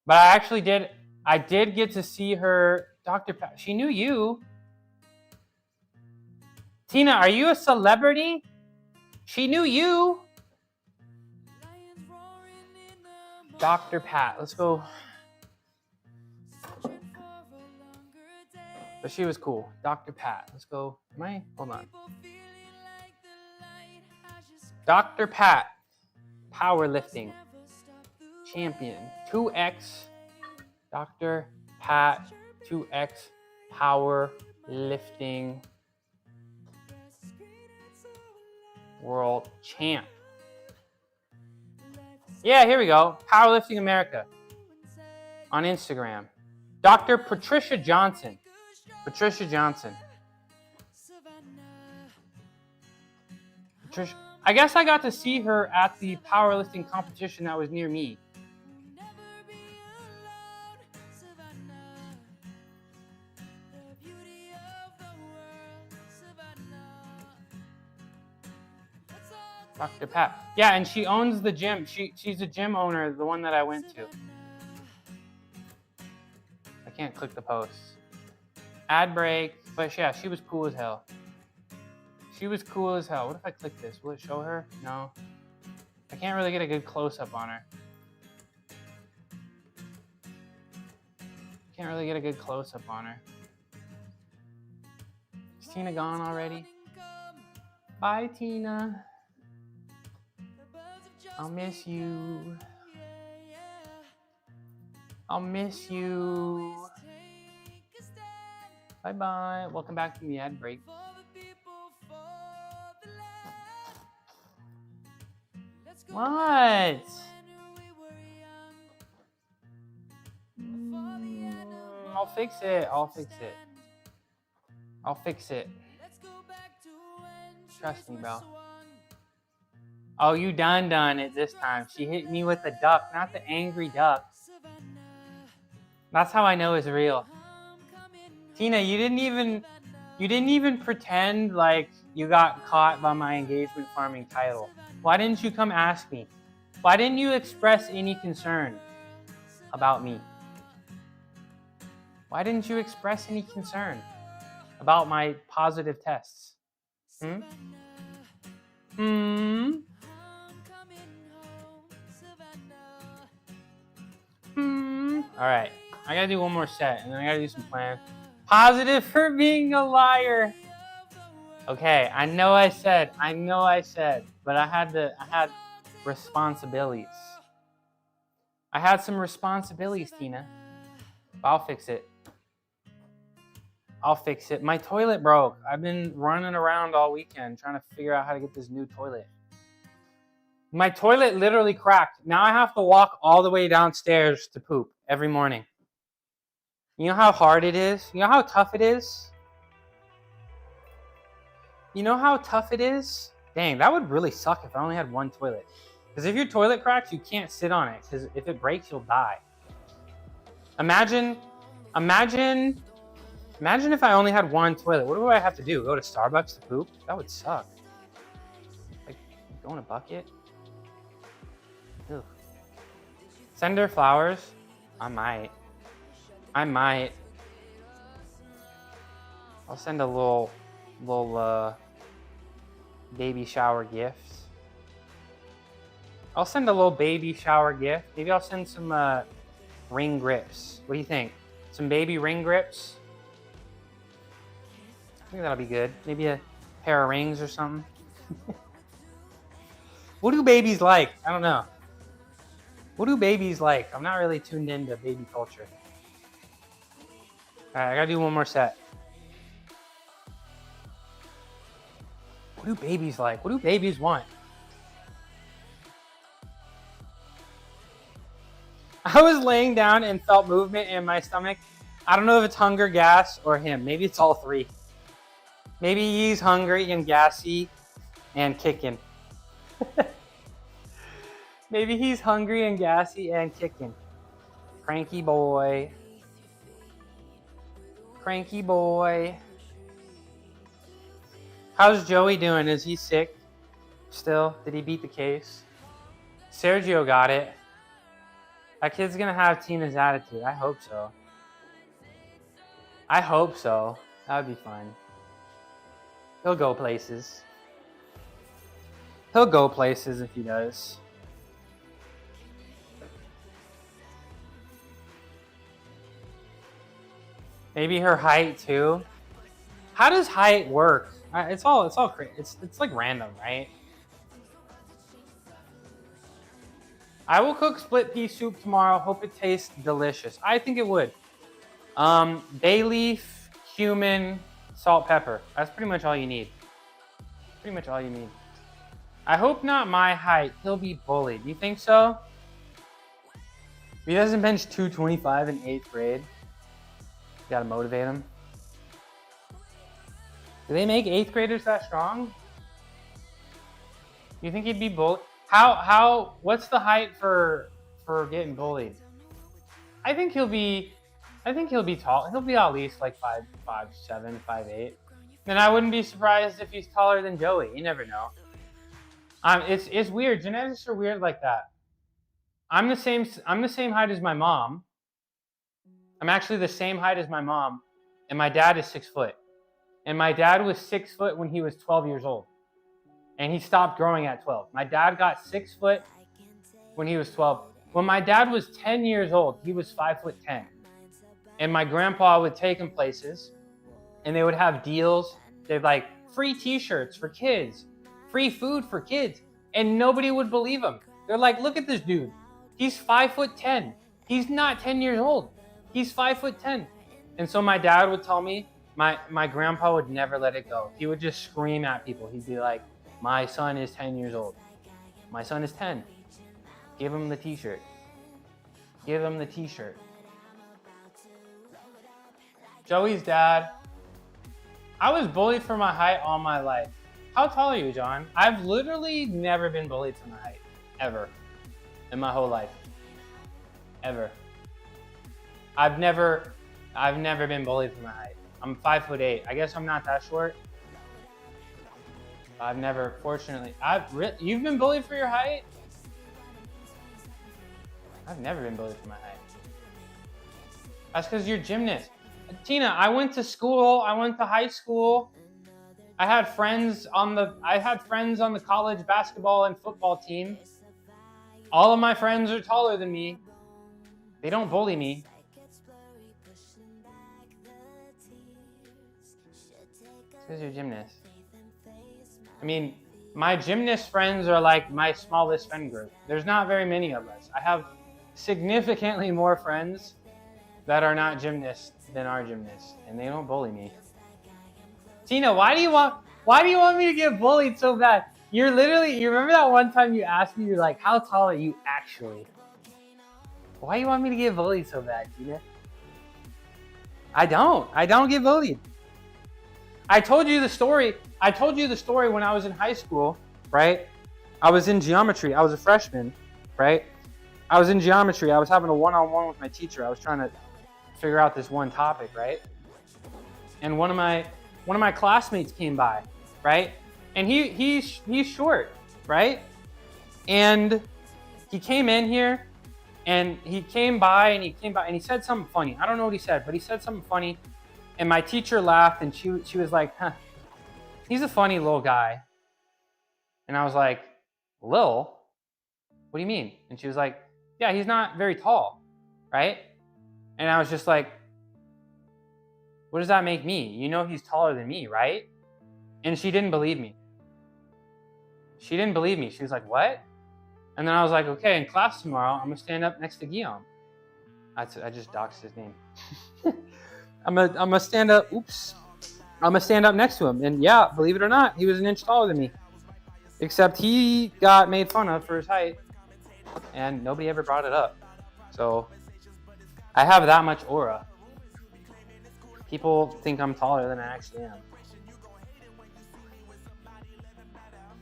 But I did get to see her. Dr. Pat. She knew you. Tina, are you a celebrity? She knew you. Dr. Pat. Let's go. But she was cool. Dr. Pat. Let's go. Hold on. Dr. Pat. Powerlifting. Champion. 2X. Dr. Pat. 2X. Powerlifting. World champ. Yeah, here we go. Powerlifting America. On Instagram. Dr. Patricia Johnson. Patricia Johnson. Patricia. I guess I got to see her at the powerlifting competition that was near me. Dr. Pat. Yeah, and she owns the gym. She's a gym owner, the one that I went to. I can't click the posts. Ad break. But yeah, she was cool as hell. She was cool as hell. What if I click this? Will it show her? No. I can't really get a good close-up on her. Can't really get a good close-up on her. Is Tina gone already? Bye, Tina. I'll miss you. I'll miss you. Bye-bye. Welcome back from the ad break. What? I'll fix it. I'll fix it. I'll fix it. Trust me, bro. Oh, you done it this time. She hit me with the duck, not the angry duck. That's how I know it's real. Tina, you didn't even pretend like you got caught by my engagement farming title. Why didn't you come ask me? Why didn't you express any concern about me? Why didn't you express any concern about my positive tests? All right, I gotta do one more set, and then I gotta do some plans. Positive for being a liar. Okay, I know I said, but I had responsibilities. I had some responsibilities, Tina. I'll fix it. I'll fix it. My toilet broke. I've been running around all weekend trying to figure out how to get this new toilet. My toilet literally cracked. Now I have to walk all the way downstairs to poop every morning. You know how hard it is? You know how tough it is? You know how tough it is? Dang, that would really suck if I only had one toilet. Because if your toilet cracks, you can't sit on it. Because if it breaks, you'll die. Imagine if I only had one toilet. What do I have to do? Go to Starbucks to poop? That would suck. Like, go in a bucket? Ugh. Send her flowers? I might. I'll send a little baby shower gift. I'll send a little baby shower gift. Maybe I'll send some ring grips. What do you think? Some baby ring grips? I think that'll be good. Maybe a pair of rings or something. What do babies like? I don't know. What do babies like? I'm not really tuned into baby culture. All right, I gotta do one more set. What do babies like? What do babies want? I was laying down and felt movement in my stomach. I don't know if it's hunger, gas, or him. Maybe it's all three. Maybe he's hungry and gassy and kicking. Maybe he's hungry and gassy and kicking. Cranky boy. Cranky boy. How's Joey doing? Is he sick still? Did he beat the case? Sergio got it. That kid's gonna have Tina's attitude. I hope so. I hope so. That would be fun. He'll go places. He'll go places if he does. Maybe her height too. How does height work? It's like random, right? I will cook split pea soup tomorrow. Hope it tastes delicious. I think it would. Bay leaf, cumin, salt, pepper. That's pretty much all you need. Pretty much all you need. I hope not my height. He'll be bullied. You think so? If he doesn't bench 225 in 8th grade, you gotta motivate him. Do they make 8th graders that strong? You think he'd be bullied? What's the height for getting bullied? I think he'll be tall. He'll be at least like 5'7", 5'8". Then I wouldn't be surprised if he's taller than Joey. You never know. It's weird. Genetics are weird like that. I'm the same height as my mom. I'm actually the same height as my mom, and my dad is 6 foot. And my dad was 6 foot when he was 12 years old. And he stopped growing at 12. My dad got 6 foot when he was 12. When my dad was 10 years old, he was 5'10". And my grandpa would take him places, and they would have deals. They'd like free t-shirts for kids, free food for kids. And nobody would believe him. They're like, look at this dude. He's 5'10". He's not 10 years old. He's 5'10". And so my dad would tell me, my grandpa would never let it go. He would just scream at people. He'd be like, my son is 10 years old. My son is 10. Give him the t-shirt. Give him the t-shirt. Joey's dad. I was bullied for my height all my life. How tall are you, John? I've literally never been bullied for my height. Ever. In my whole life. Ever. I've never been bullied for my height. I'm 5'8". I guess I'm not that short. I've never, fortunately, you've been bullied for your height? I've never been bullied for my height. That's because you're a gymnast. Tina, I went to school. I went to high school. I had friends on the college basketball and football team. All of my friends are taller than me. They don't bully me. It's because you're a gymnast. I mean, my gymnast friends are like my smallest friend group. There's not very many of us. I have significantly more friends that are not gymnasts than our gymnasts, and they don't bully me. Tina, why do you want me to get bullied so bad? You remember that one time you asked me, you're like, how tall are you actually? Why do you want me to get bullied so bad, Tina? I don't get bullied. I told you the story when I was in high school, right? I was in geometry. I was a freshman, right? I was in geometry. I was having a one-on-one with my teacher. I was trying to figure out this one topic, right? And one of my classmates came by, right? And he's short, right? And he came in here and he came by and he said something funny. I don't know what he said, but he said something funny. And my teacher laughed and she was like, huh, he's a funny little guy. And I was like, Lil? What do you mean? And she was like, yeah, he's not very tall, right? And I was just like, what does that make me? You know he's taller than me, right? And she didn't believe me. She was like, what? And then I was like, okay, in class tomorrow, I'm gonna stand up next to Guillaume. I just doxed his name. I'm gonna stand up next to him. And yeah, believe it or not, he was an inch taller than me. Except he got made fun of for his height and nobody ever brought it up. So I have that much aura. People think I'm taller than I actually am.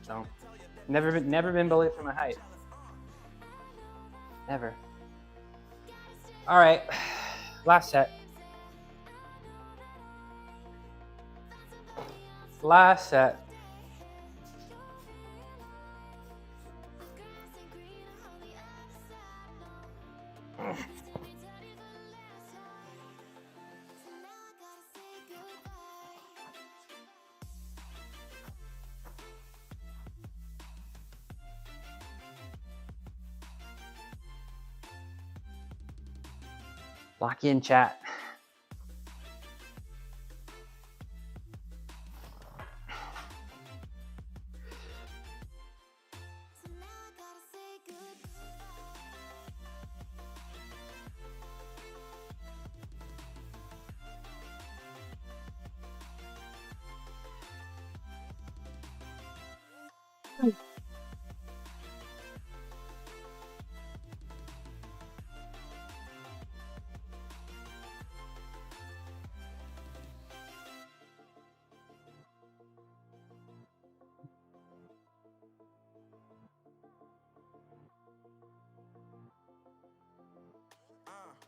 So never been bullied for my height. Never. All right, last set. Lock in, chat.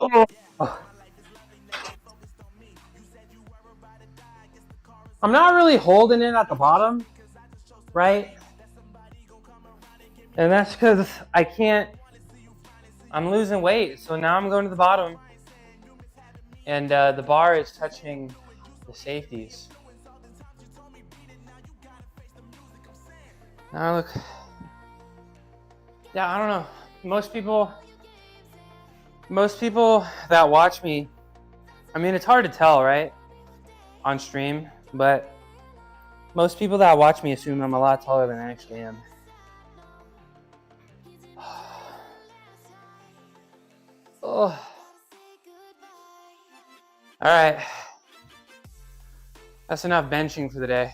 Oh. I'm not really holding it at the bottom, right? And that's because I'm losing weight. So now I'm going to the bottom and the bar is touching the safeties. Now look, yeah, I don't know. Most people that watch me, I mean, it's hard to tell, right? On stream, but most people that watch me assume I'm a lot taller than I actually am. Oh. All right. That's enough benching for the day.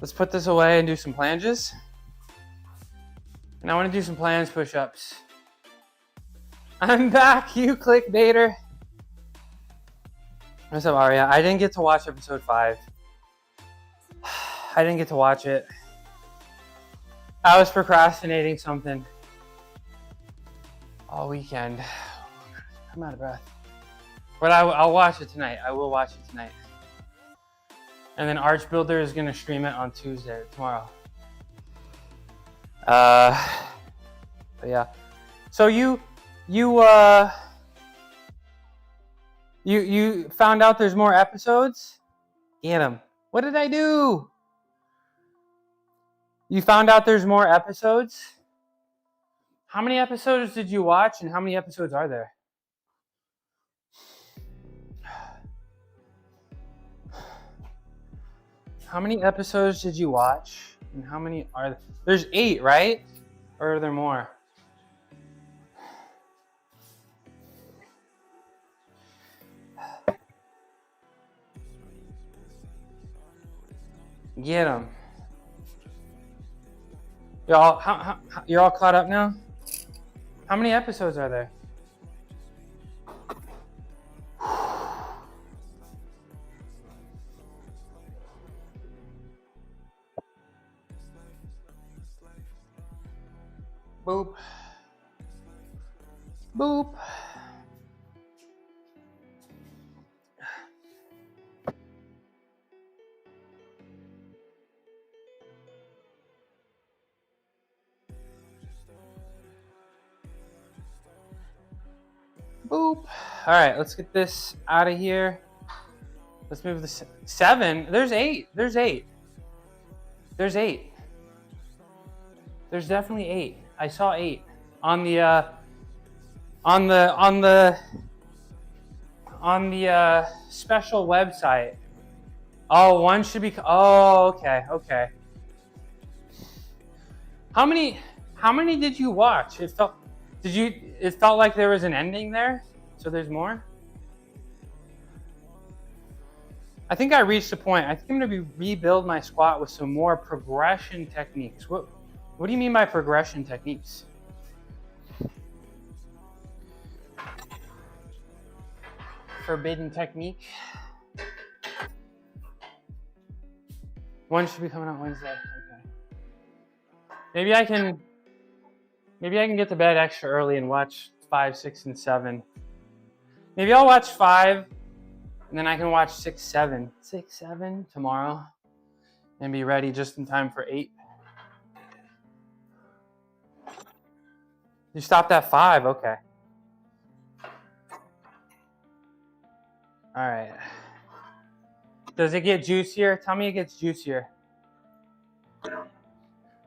Let's put this away and do some planches. And I want to do some plans push-ups. I'm back, you clickbaiter. What's up, Aria? I didn't get to watch episode 5. I didn't get to watch it. I was procrastinating something all weekend. I'm out of breath. But I'll watch it tonight. I will watch it tonight. And then Arch Builder is going to stream it on tomorrow. But yeah. So you found out there's more episodes? Get 'em. What did I do? You found out there's more episodes? How many episodes did you watch and how many episodes are there? How many episodes did you watch and how many are there? There's 8, right? Or are there more? Get them. Y'all, you're all caught up now? How many episodes are there? Boop. Boop. Boop. All right, let's get this out of here. Let's move this 7. There's 8. There's 8. There's 8. There's definitely 8. I saw 8 on the special website. Oh, one should be. Oh, okay, okay. How many did you watch? It felt like there was an ending there, so there's more. I think I reached a point. I think I'm gonna rebuild my squat with some more progression techniques. What do you mean by progression techniques? Forbidden technique. One should be coming out Wednesday. Okay. Maybe I can get to bed extra early and watch 5, 6, and 7. Maybe I'll watch 5, and then I can watch 6, 7. 6, 7 tomorrow, and be ready just in time for 8. You stopped at 5, okay. All right. Does it get juicier? Tell me it gets juicier.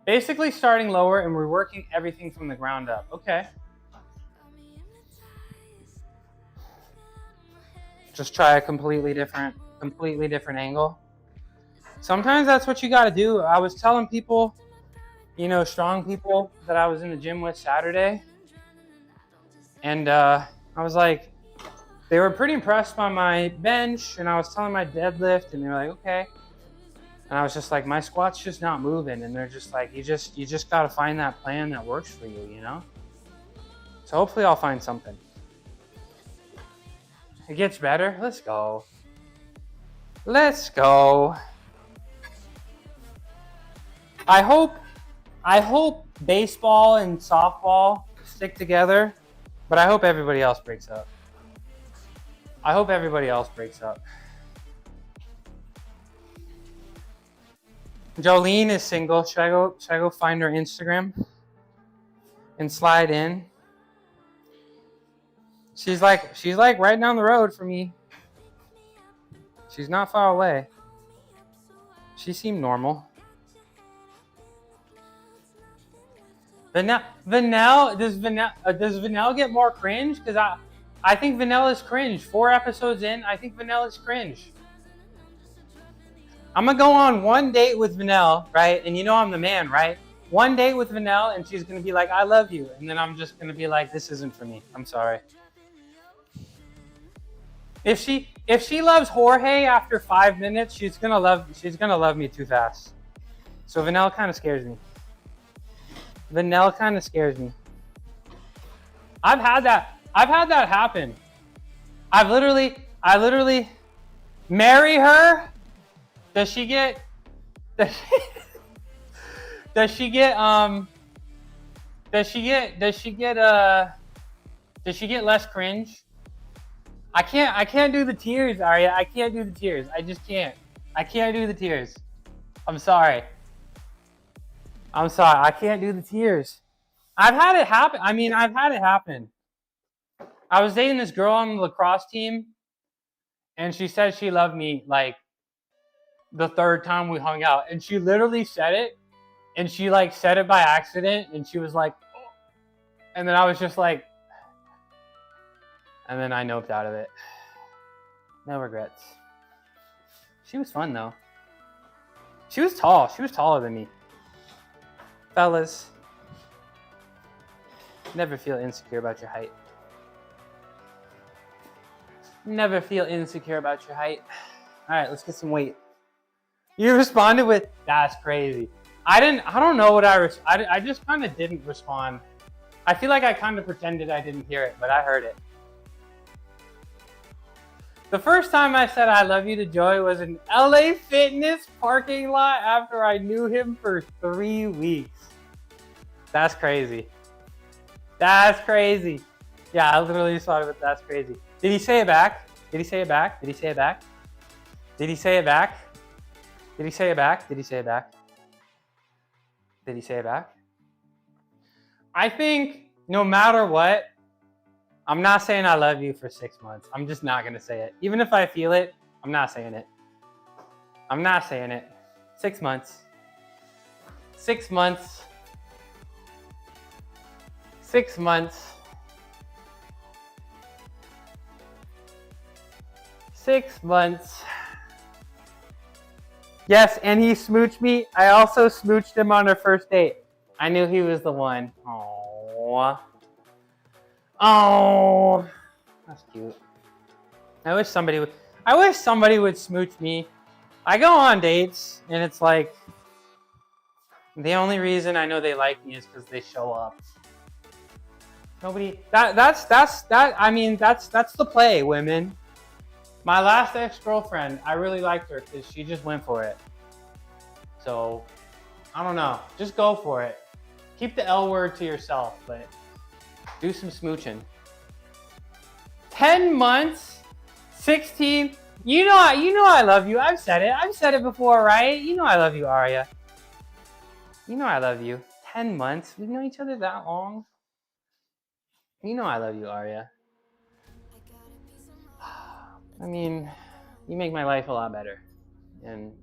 Basically starting lower and we're working everything from the ground up. Okay. Just try a completely different angle. Sometimes that's what you got to do. I was telling people, strong people that I was in the gym with Saturday, and I was like, they were pretty impressed by my bench, and I was telling my deadlift, and they were like, okay. And I was just like, my squat's just not moving, and they're just like, you just got to find that plan that works for you, So hopefully I'll find something. It gets better. Let's go. Let's go. I hope baseball and softball stick together, but I hope everybody else breaks up. Jolene is single. Should I go find her Instagram and slide in? She's like right down the road from me. She's not far away. She seemed normal. Vanille, does Vanille get more cringe? Because I think Vanille is cringe. 4 episodes in, I think Vanille is cringe. I'm gonna go on one date with Vanille, right? And I'm the man, right? One date with Vanille, and she's gonna be like, "I love you," and then I'm just gonna be like, "This isn't for me. I'm sorry." If she loves Jorge after 5 minutes, she's gonna love me too fast. So Vanille kind of scares me. I've had that happen. I literally marry her. Does she get less cringe? I can't do the tears, Arya. I can't do the tears. I just can't. I can't do the tears. I'm sorry. I can't do the tears. I've had it happen. I was dating this girl on the lacrosse team, and she said she loved me like the 3rd time we hung out, and she literally said it, and she said it by accident, and she was like, oh. And then I was just like, and then I noped out of it. No regrets. She was fun though. She was tall. She was taller than me. Fellas, never feel insecure about your height. Never feel insecure about your height. All right, let's get some weight. You responded with, that's crazy. I don't know what I just kind of didn't respond. I feel like I kind of pretended I didn't hear it, but I heard it. The first time I said I love you to Joey was in LA Fitness parking lot after I knew him for 3 weeks. That's crazy. That's crazy. Yeah, I literally thought of it. That's crazy. Did he say it back? Did he say it back? Did he say it back? Did he say it back? Did he say it back? Did he say it back? Did he say it back? I think no matter what, I'm not saying I love you for 6 months. I'm just not going to say it. Even if I feel it, I'm not saying it. I'm not saying it. 6 months. 6 months. 6 months. 6 months. Yes, and he smooched me. I also smooched him on our first date. I knew he was the one. Aww. Oh, that's cute. I wish somebody would smooch me. I go on dates, and it's like the only reason I know they like me is because they show up. Nobody. That's the play, women. My last ex-girlfriend, I really liked her because she just went for it. So, I don't know. Just go for it. Keep the L word to yourself, but do some smooching. 10 months, 16. You know I love you. I've said it before, right? You know I love you, Arya. You know I love you. 10 months. We've known each other that long. You know I love you, Arya. I mean, you make my life a lot better. And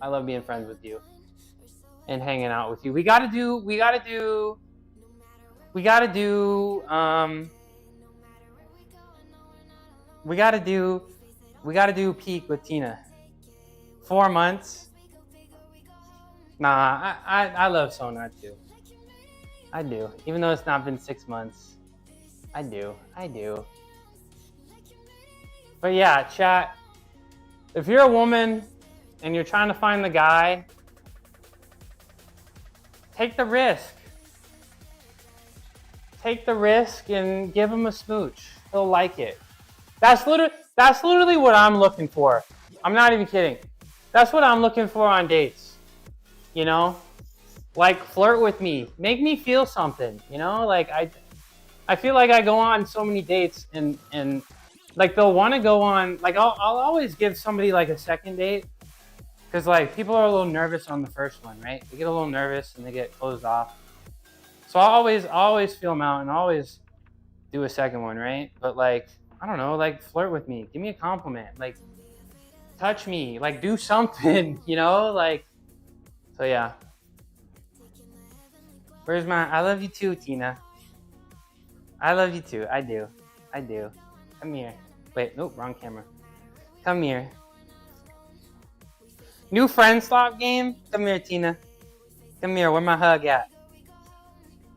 I love being friends with you and hanging out with you. We gotta do peak with Tina. 4 months. Nah, I love Sona too. I do. Even though it's not been 6 months. I do. But yeah, chat. If you're a woman and you're trying to find the guy, take the risk. Take the risk and give him a smooch. He'll like it. That's literally what I'm looking for. I'm not even kidding. That's what I'm looking for on dates. You know? Like, flirt with me. Make me feel something. You know? Like, I feel like I go on so many dates and like they'll want to go on, like I'll always give somebody like a second date because like people are a little nervous on the first one, right? They get a little nervous and they get closed off. So I always feel them out and always do a second one, right? But like, I don't know, like flirt with me, give me a compliment, like touch me, like do something, you know, like, so yeah. Where's my, I love you too, Tina. I love you too, I do. Come here. Wait, nope, wrong camera. Come here. New friend slot game? Come here, Tina. Come here, where my hug at?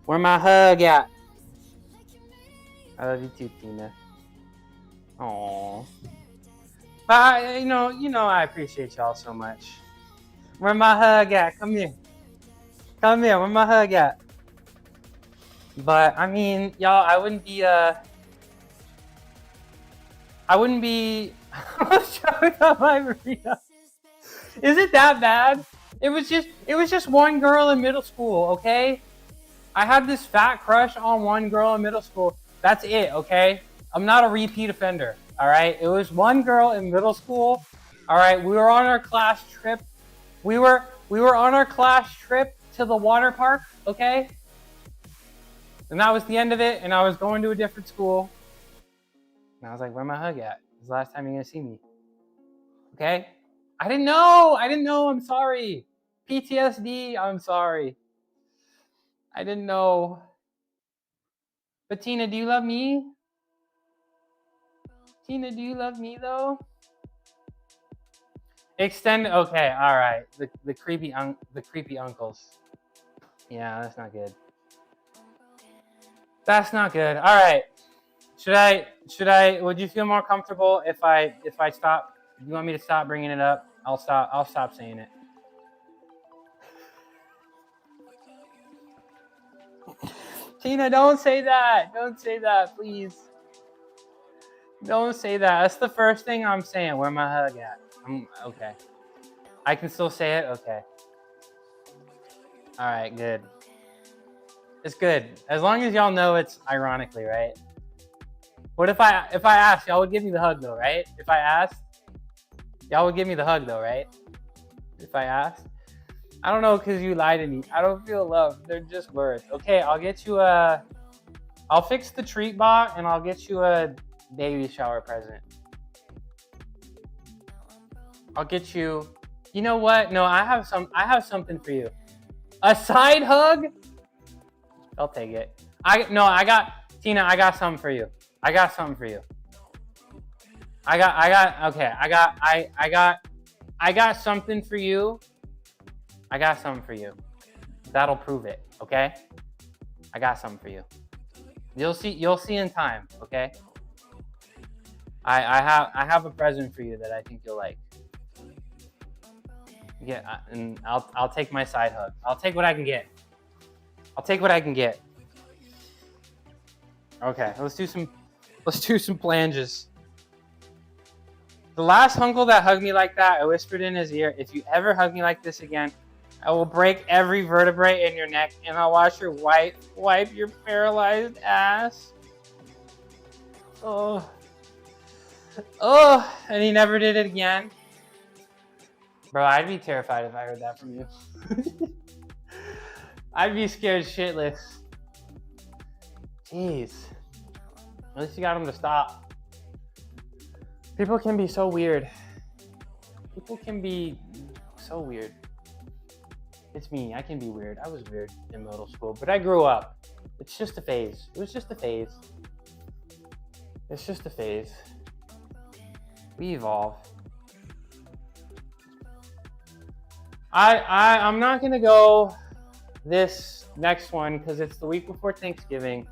Where my hug at? I love you too, Tina. Aww. But you know I appreciate y'all so much. Where my hug at? Come here. Come here, where my hug at? But I mean, y'all, I wouldn't be Is it that bad? It was just one girl in middle school, okay? I had this fat crush on one girl in middle school. That's it, okay? I'm not a repeat offender, all right? It was one girl in middle school, all right? We were on our class trip. We were on our class trip to the water park, okay? And that was the end of it, and I was going to a different school. And I was like, where my hug at? This is the last time you're gonna see me. Okay? I didn't know, I'm sorry. PTSD, I'm sorry. I didn't know. But Tina, do you love me? Tina, do you love me though? Extend, okay, all right. The creepy uncles. Yeah, that's not good. That's not good. All right. Would you feel more comfortable if I stop? You want me to stop bringing it up? I'll stop saying it. Tina, don't say that. Don't say that, please. Don't say that. That's the first thing I'm saying. Where my hug at? Okay. I can still say it? Okay. All right, good. It's good. As long as y'all know it's ironically, right? What if I asked, y'all would give me the hug though, right? If I asked, y'all would give me the hug though, right? If I asked. I don't know, because you lied to me. I don't feel love. They're just words. Okay, I'll get you I'll fix the treat box and I'll get you a baby shower present. I'll get you, you know what? No, I have something for you. A side hug? I'll take it. Tina, I got something for you. I got something for you. I got something for you. I got something for you. That'll prove it, okay? I got something for you. You'll see in time, okay? I have a present for you that I think you'll like. Yeah, and I'll take my side hug. I'll take what I can get. I'll take what I can get. Okay, let's do some planges. The last uncle that hugged me like that, I whispered in his ear, if you ever hug me like this again, I will break every vertebrae in your neck and I'll watch your wipe your paralyzed ass. Oh, and he never did it again. Bro, I'd be terrified if I heard that from you. I'd be scared shitless. Jeez. At least you got him to stop. People can be so weird. People can be so weird. It's me. I can be weird. I was weird in middle school, but I grew up. It's just a phase. It was just a phase. It's just a phase. We evolve. I'm not gonna go this next one because it's the week before Thanksgiving.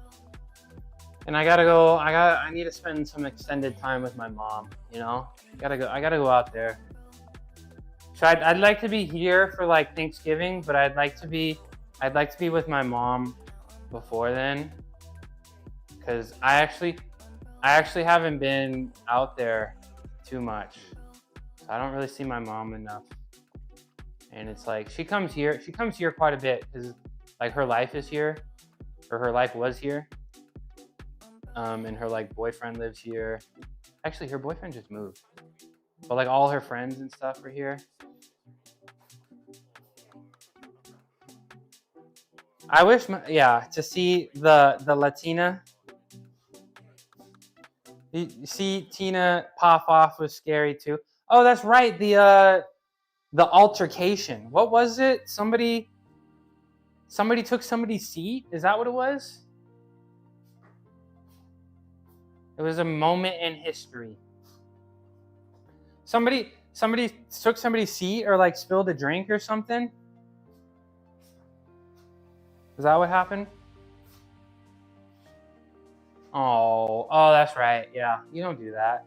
And I need to spend some extended time with my mom, you know? I gotta go out there. So I'd like to be here for like Thanksgiving, but I'd like to be with my mom before then. Cause I actually haven't been out there too much. So I don't really see my mom enough. And it's like, she comes here quite a bit because like her life is here, or her life was here. And her like boyfriend lives here. Actually, her boyfriend just moved, but like all her friends and stuff are here. I wish, to see the Latina. You see Tina pop off was scary too. Oh, that's right. The altercation. What was it? Somebody took somebody's seat. Is that what it was? It was a moment in history. Somebody took somebody's seat or like spilled a drink or something. Is that what happened? Oh, that's right. Yeah, you don't do that.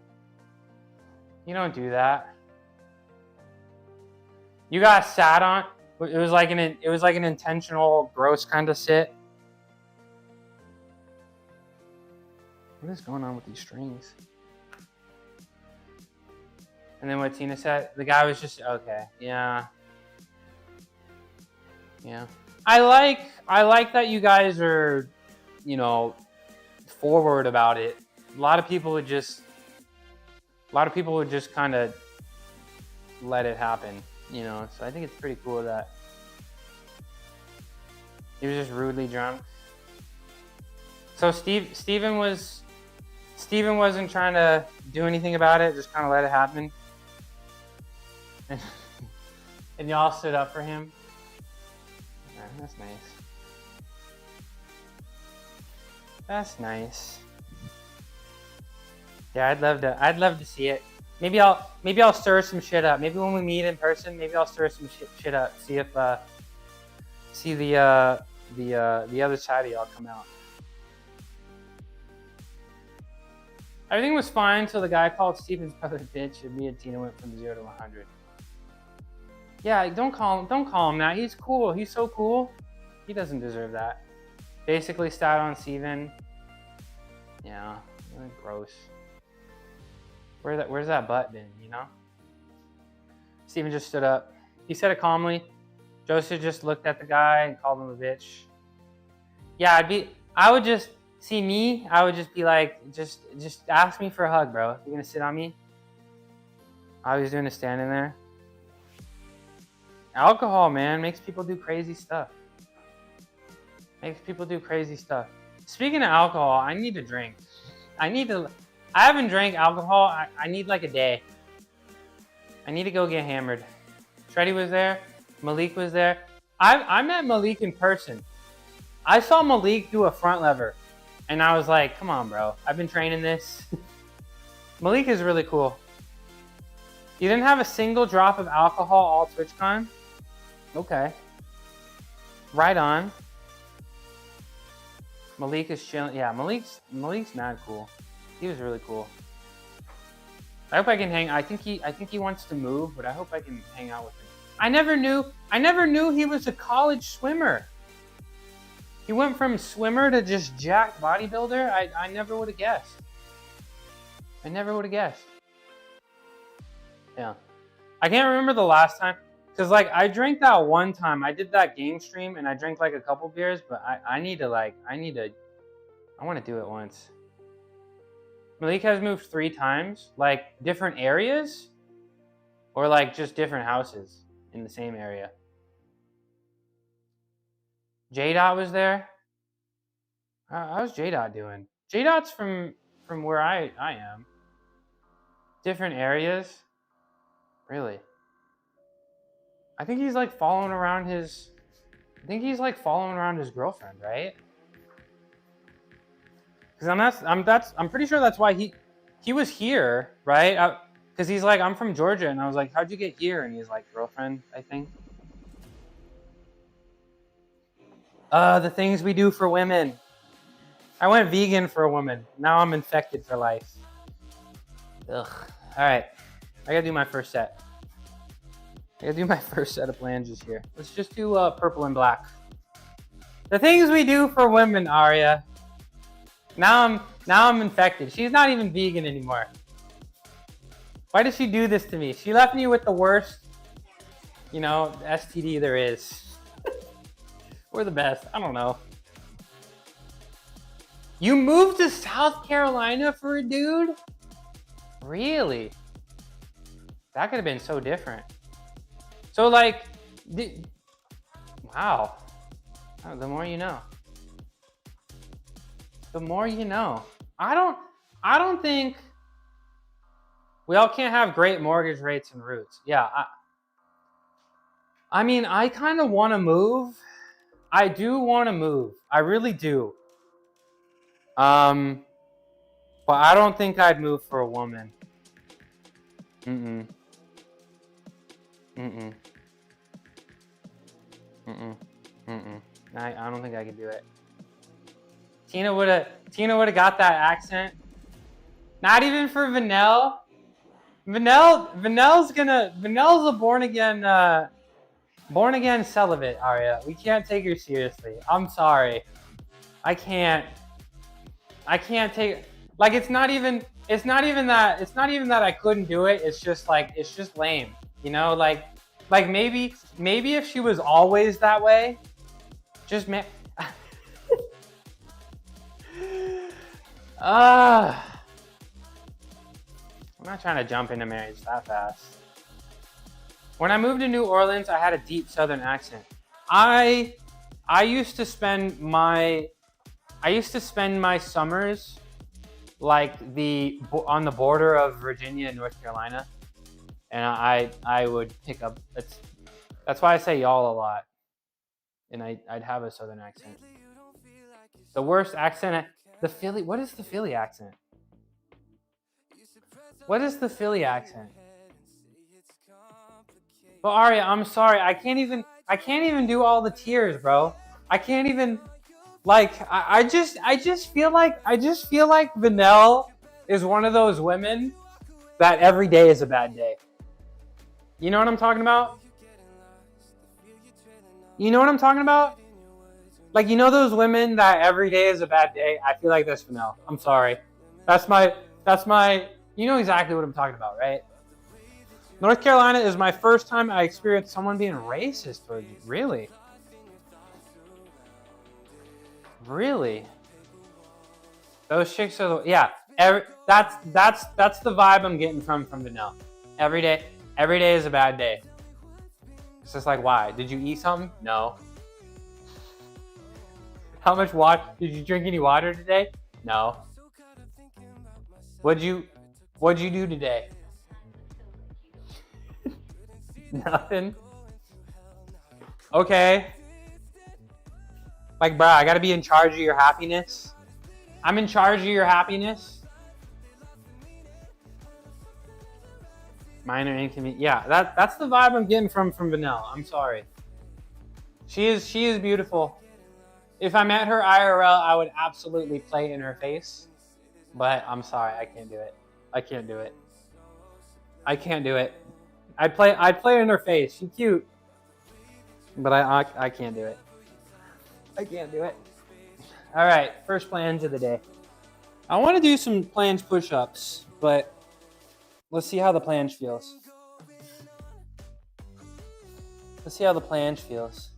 You don't do that. You got sat on. It was like an intentional gross kind of sit. What is going on with these strings? And then what Tina said, the guy was just, okay, yeah. Yeah. I like that you guys are, forward about it. A lot of people would just kind of let it happen, So I think it's pretty cool that he was just rudely drunk. So Steven wasn't trying to do anything about it, just kind of let it happen. And y'all stood up for him. Yeah, that's nice. That's nice. Yeah, I'd love to see it. Maybe I'll stir some shit up. Maybe when we meet in person, maybe I'll stir some shit up. See if the other side of y'all come out. Everything was fine until the guy called Steven's brother a bitch, and me and Tina went from 0 to 100. Yeah, don't call him that. He's cool. He's so cool. He doesn't deserve that. Basically stat on Steven. Yeah, gross. Where's that butt been, you know? Steven just stood up. He said it calmly. Joseph just looked at the guy and called him a bitch. Yeah, I would just be like, just ask me for a hug, bro. You're gonna sit on me? All he was doing is standing there. Alcohol, man, makes people do crazy stuff. Speaking of alcohol, I need to drink. I haven't drank alcohol. I need like a day. I need to go get hammered. Shreddy was there. Malik was there. I met Malik in person. I saw Malik do a front lever. And I was like, come on, bro. I've been training this. Malik is really cool. You didn't have a single drop of alcohol all TwitchCon? Okay. Right on. Malik is chilling. Yeah, Malik's mad cool. He was really cool. I hope I can hang. I think he wants to move, but I hope I can hang out with him. I never knew he was a college swimmer. He went from swimmer to just jacked bodybuilder. I never would have guessed. Yeah. I can't remember the last time. Because, like, I drank that one time. I did that game stream, and I drank, like, a couple beers. But I want to do it once. Malik has moved 3 times. Like, different areas? Or, like, just different houses in the same area. J-Dot was there. How's J-Dot doing? J-Dot's from where I am. Different areas? Really? I think he's like following around his girlfriend, right? Because I'm pretty sure that's why he was here, right? Because he's like, I'm from Georgia, and I was like, how'd you get here? And he's like, girlfriend, I think. The things we do for women. I went vegan for a woman. Now I'm infected for life. Ugh. All right, I gotta do my first set. Of flanges here. Let's just do purple and black. The things we do for women, Arya. Now I'm infected. She's not even vegan anymore. Why does she do this to me? She left me with the worst, STD there is. Or the best. I don't know. You moved to South Carolina for a dude? Really? That could have been so different. So, like, wow. Oh, the more you know. The more you know. I don't think we all can't have great mortgage rates and roots. Yeah. I mean, I kind of want to move. I do want to move. I really do. But I don't think I'd move for a woman. I don't think I could do it. Tina would have got that accent. Not even for Vanell. Vanell's a born again celibate, Arya. We can't take her seriously. I'm sorry. I can't take, like, it's not even that I couldn't do it. It's just lame. Like maybe if she was always that way, I'm not trying to jump into marriage that fast. When I moved to New Orleans, I had a deep Southern accent. I used to spend my summers like on the border of Virginia and North Carolina, and I would pick up. That's why I say y'all a lot, and I'd have a Southern accent. The worst accent, the Philly. What is the Philly accent? What is the Philly accent? But Arya, I'm sorry, I can't even do all the tiers, bro. I can't even. Like, I just feel like Vanell is one of those women that every day is a bad day. You know what I'm talking about? You know what I'm talking about? Like, you know those women that every day is a bad day? I feel like that's Vanel. I'm sorry. That's my, you know exactly what I'm talking about, right? North Carolina is my first time I experienced someone being racist towards you. Really? Really? Those chicks are the, yeah. That's the vibe I'm getting from Vanel. Every day is a bad day. It's just like, why? Did you eat something? No. How much water? Did you drink any water today? No. What'd you do today? Nothing. Okay. Like, bruh, I gotta be in charge of your happiness. I'm in charge of your happiness. Minor inconvenience. Yeah, that's the vibe I'm getting from Vanel. I'm sorry. She is beautiful. If I met her IRL, I would absolutely play in her face. But I'm sorry, I can't do it. I can't do it. I can't do it. I'd play in her face. She's cute. But I can't do it. I can't do it. All right, first plunge of the day. I want to do some planche push-ups, but let's see how the planche feels. Let's see how the planche feels.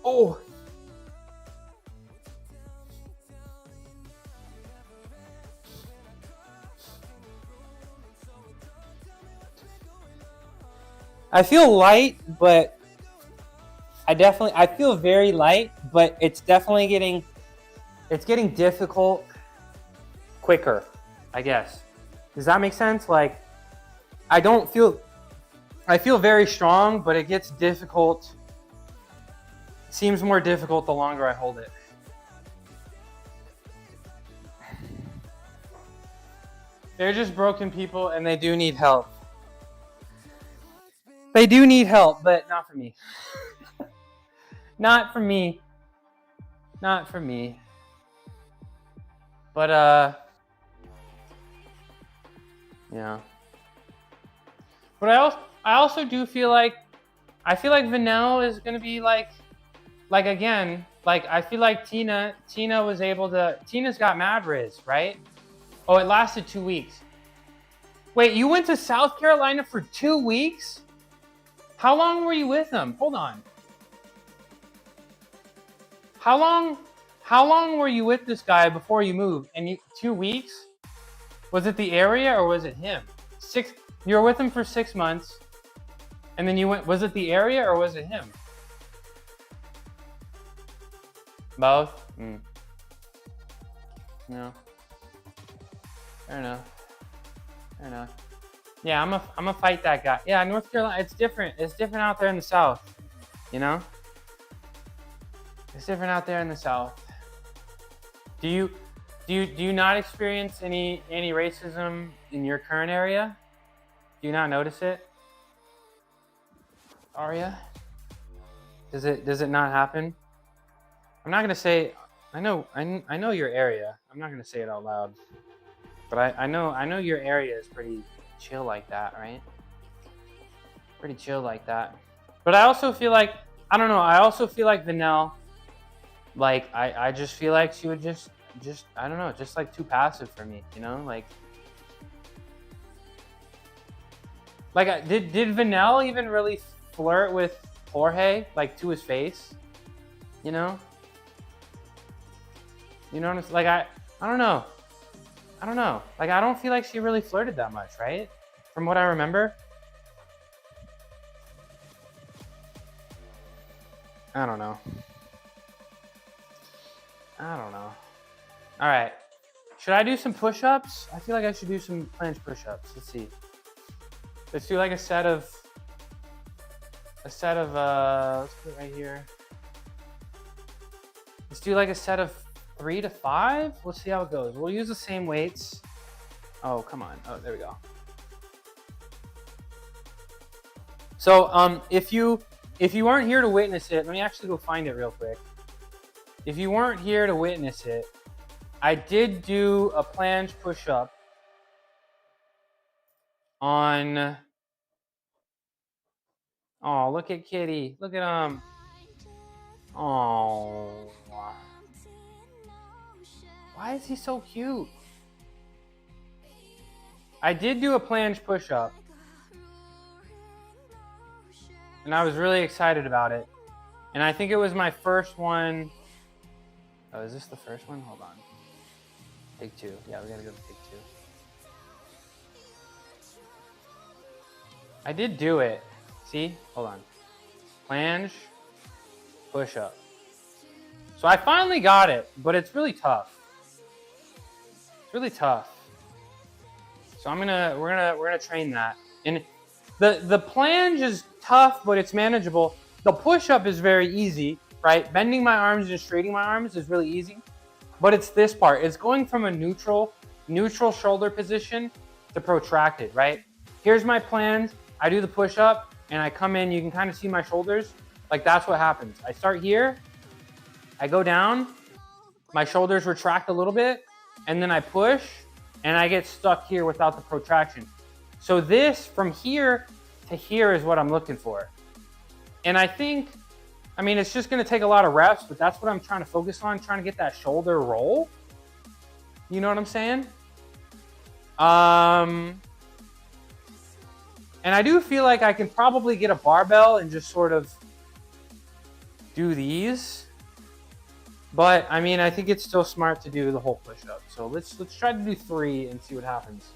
Oh! I feel light, but I feel very light, but it's definitely getting difficult quicker, I guess. Does that make sense? Like, I feel very strong, but it gets difficult. It seems more difficult the longer I hold it. They're just broken people and they do need help. They do need help, but not for me. Not for me. Not for me. But yeah. But I also do feel like Vanel is gonna be like again, like I feel like Tina was able to. Tina's got mad riz, right? Oh, it lasted 2 weeks. Wait, you went to South Carolina for 2 weeks? How long were you with him? Hold on. How long were you with this guy before you moved? And 2 weeks? Was it the area or was it him? You were with him for 6 months, and then you went. Was it the area or was it him? Both. No. Fair enough. Yeah, I'm gonna fight that guy. Yeah, North Carolina, it's different. It's different out there in the South. You know? It's different out there in the South. Do you not experience any racism in your current area? Do you not notice it? Aria? Does it not happen? I'm not gonna say. I know your area. I'm not gonna say it out loud. But I know your area is pretty chill like that, right? Pretty chill like that. But I also feel like, I don't know, I also feel like Vanel, like I just feel like she would just I don't know, just like too passive for me, you know? Like did Vanel even really flirt with Jorge, like to his face? You know? You know what I'm saying? Like I don't know. Like I don't feel like she really flirted that much, right? From what I remember. I don't know. All right. Should I do some push-ups? I feel like I should do some planche push-ups. Let's see. Let's do like a set of let's put it right here. Let's do like a set of 3 to 5. Let's see how it goes. We'll use the same weights. Oh, come on. Oh, there we go. So, if you weren't here to witness it, let me actually go find it real quick. If you weren't here to witness it, I did do a planche push-up on Oh, look at Kitty. Look at him. Oh. Why is he so cute? I did do a planche push-up. And I was really excited about it. And I think it was my first one. Oh, is this the first one? Hold on. Take two. Yeah, we gotta go to take two. I did do it. See? Hold on. Planche, push up. So I finally got it, but it's really tough. It's really tough. So we're gonna train that. And the planche is tough, but it's manageable. The push-up is very easy, right? Bending my arms and straightening my arms is really easy. But it's this part. It's going from a neutral shoulder position to protracted, right? Here's my planche. I do the push-up and I come in. You can kind of see my shoulders. Like that's what happens. I start here. I go down. My shoulders retract a little bit. And then I push and I get stuck here without the protraction. So this from here to here is what I'm looking for. And I think, I mean, it's just gonna take a lot of reps, but that's what I'm trying to focus on, trying to get that shoulder roll. You know what I'm saying? And I do feel like I can probably get a barbell and just sort of do these. But I mean, I think it's still smart to do the whole push-up. So let's try to do 3 and see what happens.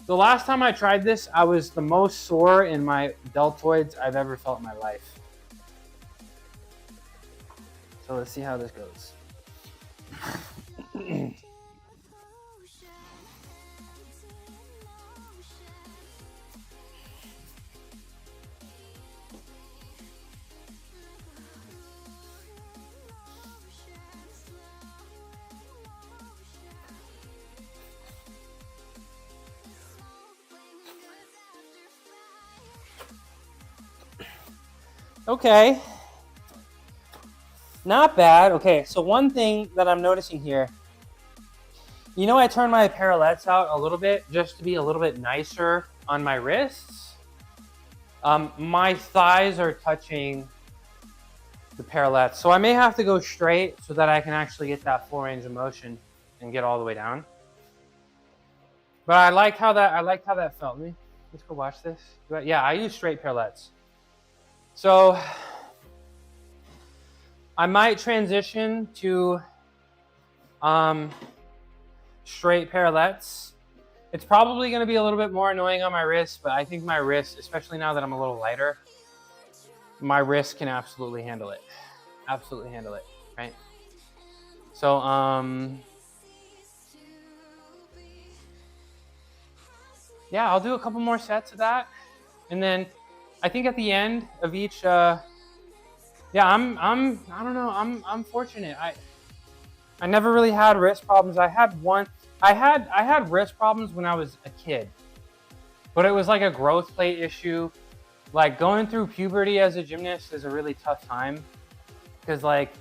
The last time I tried this, I was the most sore in my deltoids I've ever felt in my life. So let's see how this goes. Okay. Not bad. Okay, so one thing that I'm noticing here, you know, I turned my parallettes out a little bit just to be a little bit nicer on my wrists. My thighs are touching the parallettes, so I may have to go straight so that I can actually get that full range of motion and get all the way down. But I liked how that felt. Let's go watch this. Yeah, I use straight parallettes. So I might transition to straight parallettes. It's probably going to be a little bit more annoying on my wrist, but I think my wrist, especially now that I'm a little lighter, my wrist can absolutely handle it. Absolutely handle it, right? So yeah, I'll do a couple more sets of that, and then I think at the end of each yeah, I don't know, I'm fortunate. I never really had wrist problems. I had wrist problems when I was a kid, but it was like a growth plate issue. Like going through puberty as a gymnast is a really tough time because like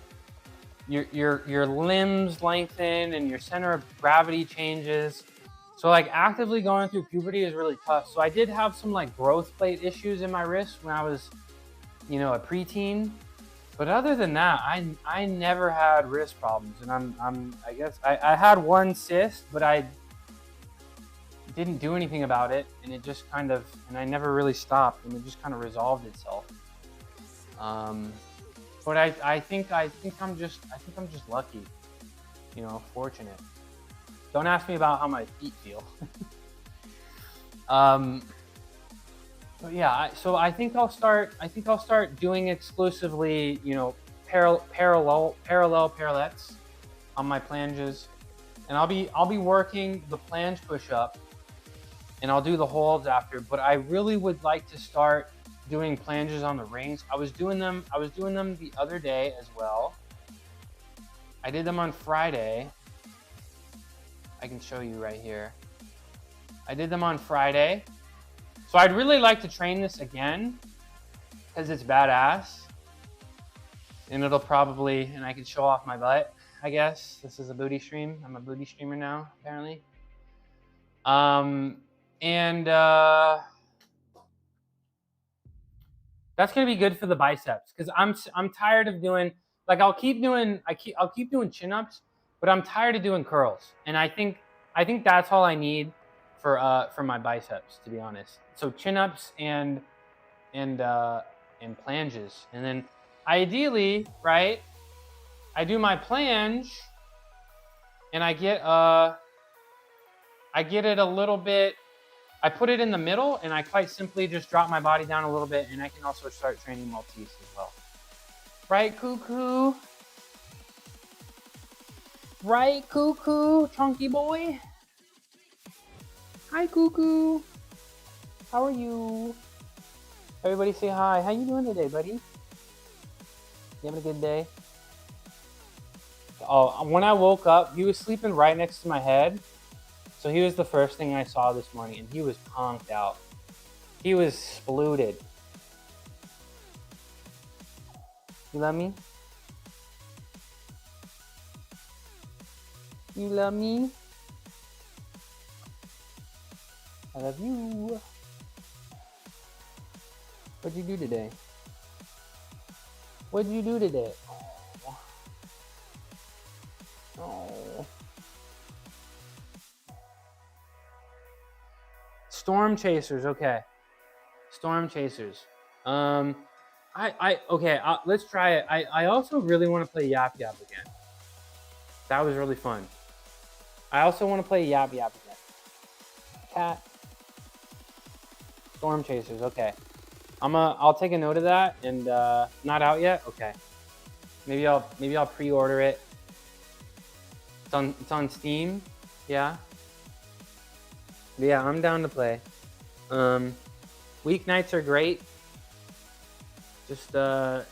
your limbs lengthen and your center of gravity changes. So like actively going through puberty is really tough. So I did have some like growth plate issues in my wrist when I was, you know, a preteen. But other than that, I never had wrist problems, and I guess I had one cyst, but I didn't do anything about it, and it just kind of, and I never really stopped, and it just kind of resolved itself. But I think I'm just lucky, you know, fortunate. Don't ask me about how my feet feel. But yeah, so I think I'll start doing exclusively, you know, parallel parallettes on my planches, and I'll be working the planche push-up, and I'll do the holds after. But I really would like to start doing planches on the rings. I was doing them the other day as well. I did them on Friday. I can show you right here. I did them on Friday. So I'd really like to train this again because it's badass, and it'll probably, and I can show off my butt, I guess. This is a booty stream. I'm a booty streamer now, apparently. That's gonna be good for the biceps because I'm tired of doing like I'll keep doing chin ups, but I'm tired of doing curls, and I think that's all I need for my biceps, to be honest. So chin ups and planges, and then ideally, right, I do my plange, and I get it a little bit. I put it in the middle, and I quite simply just drop my body down a little bit, and I can also start training Maltese as well. Right, cuckoo? Right, cuckoo, chunky boy? Hi, cuckoo. How are you? Everybody say hi. How you doing today, buddy? You having a good day? Oh, when I woke up, he was sleeping right next to my head. So he was the first thing I saw this morning, and he was conked out. He was splooted. You love me? You love me? I love you. What'd you do today? What'd you do today? Oh. Oh. Storm chasers, okay. Storm chasers. Okay, let's try it. I also really want to play Yap Yap again. That was really fun. I also want to play Yap Yap again. Cat. Storm chasers, okay. I'll take a note of that, and not out yet? Okay. Maybe I'll pre-order it. It's on Steam, yeah. But yeah, I'm down to play. Weeknights are great. Just let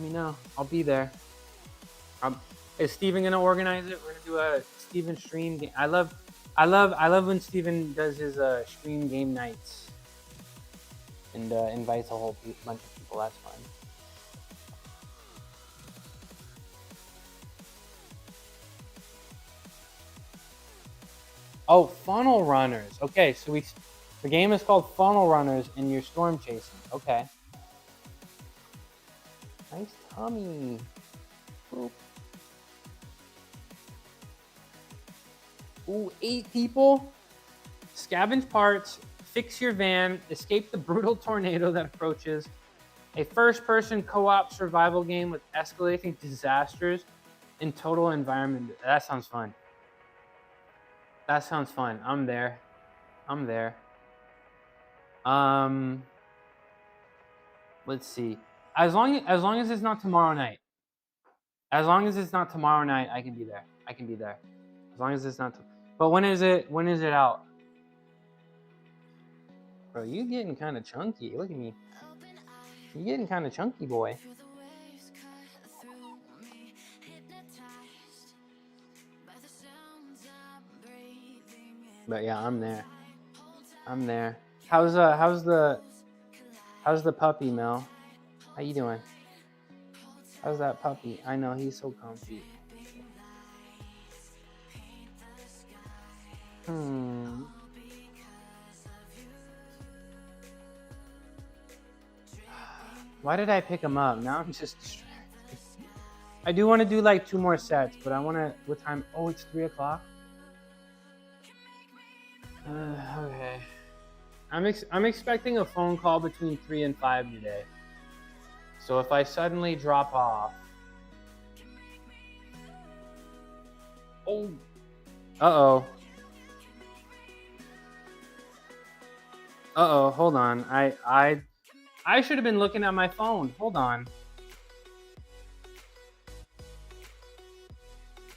me know. I'll be there. Is Steven gonna organize it? We're gonna do a Steven stream game. I love when Steven does his stream game nights and invites a whole bunch of people. That's fun. Oh, funnel runners. Okay, so the game is called Funnel Runners, and you're storm chasing. Okay. Nice tummy. Boop. Ooh, 8 people. Scavenge parts, fix your van, escape the brutal tornado that approaches. A first-person co-op survival game with escalating disasters and total environment. That sounds fun. That sounds fun. I'm there. I'm there. Let's see. As long as it's not tomorrow night. As long as it's not tomorrow night, I can be there. I can be there. As long as it's not. But when is it out? Bro, you getting kind of chunky. Look at me. You getting kind of chunky, boy. But yeah, I'm there. I'm there. How's the puppy, Mel? How you doing? How's that puppy? I know, he's so comfy. Why did I pick him up? Now I'm just distracted. I do want to do like 2 more sets, but I want to. What time? Oh, it's 3 o'clock. Okay. I'm expecting a phone call between 3 and 5 today. So if I suddenly drop off. Oh. Uh-oh. Uh-oh, hold on. I should have been looking at my phone. Hold on.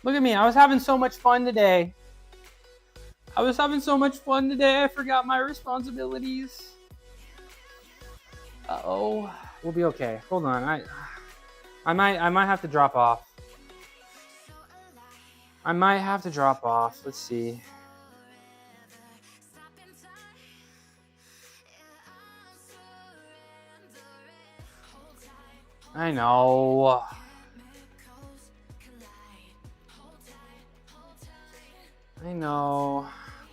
Look at me. I was having so much fun today. I forgot my responsibilities. Uh-oh. We'll be okay. Hold on. I might have to drop off. Let's see. I know.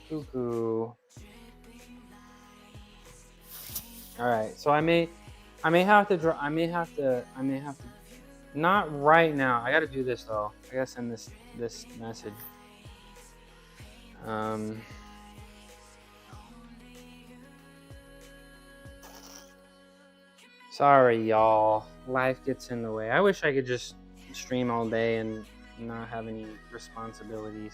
Cuckoo. All right, so I may I may have to. Not right now. I gotta do this though. I gotta send this message. Sorry, y'all. Life gets in the way. I wish I could just stream all day and not have any responsibilities.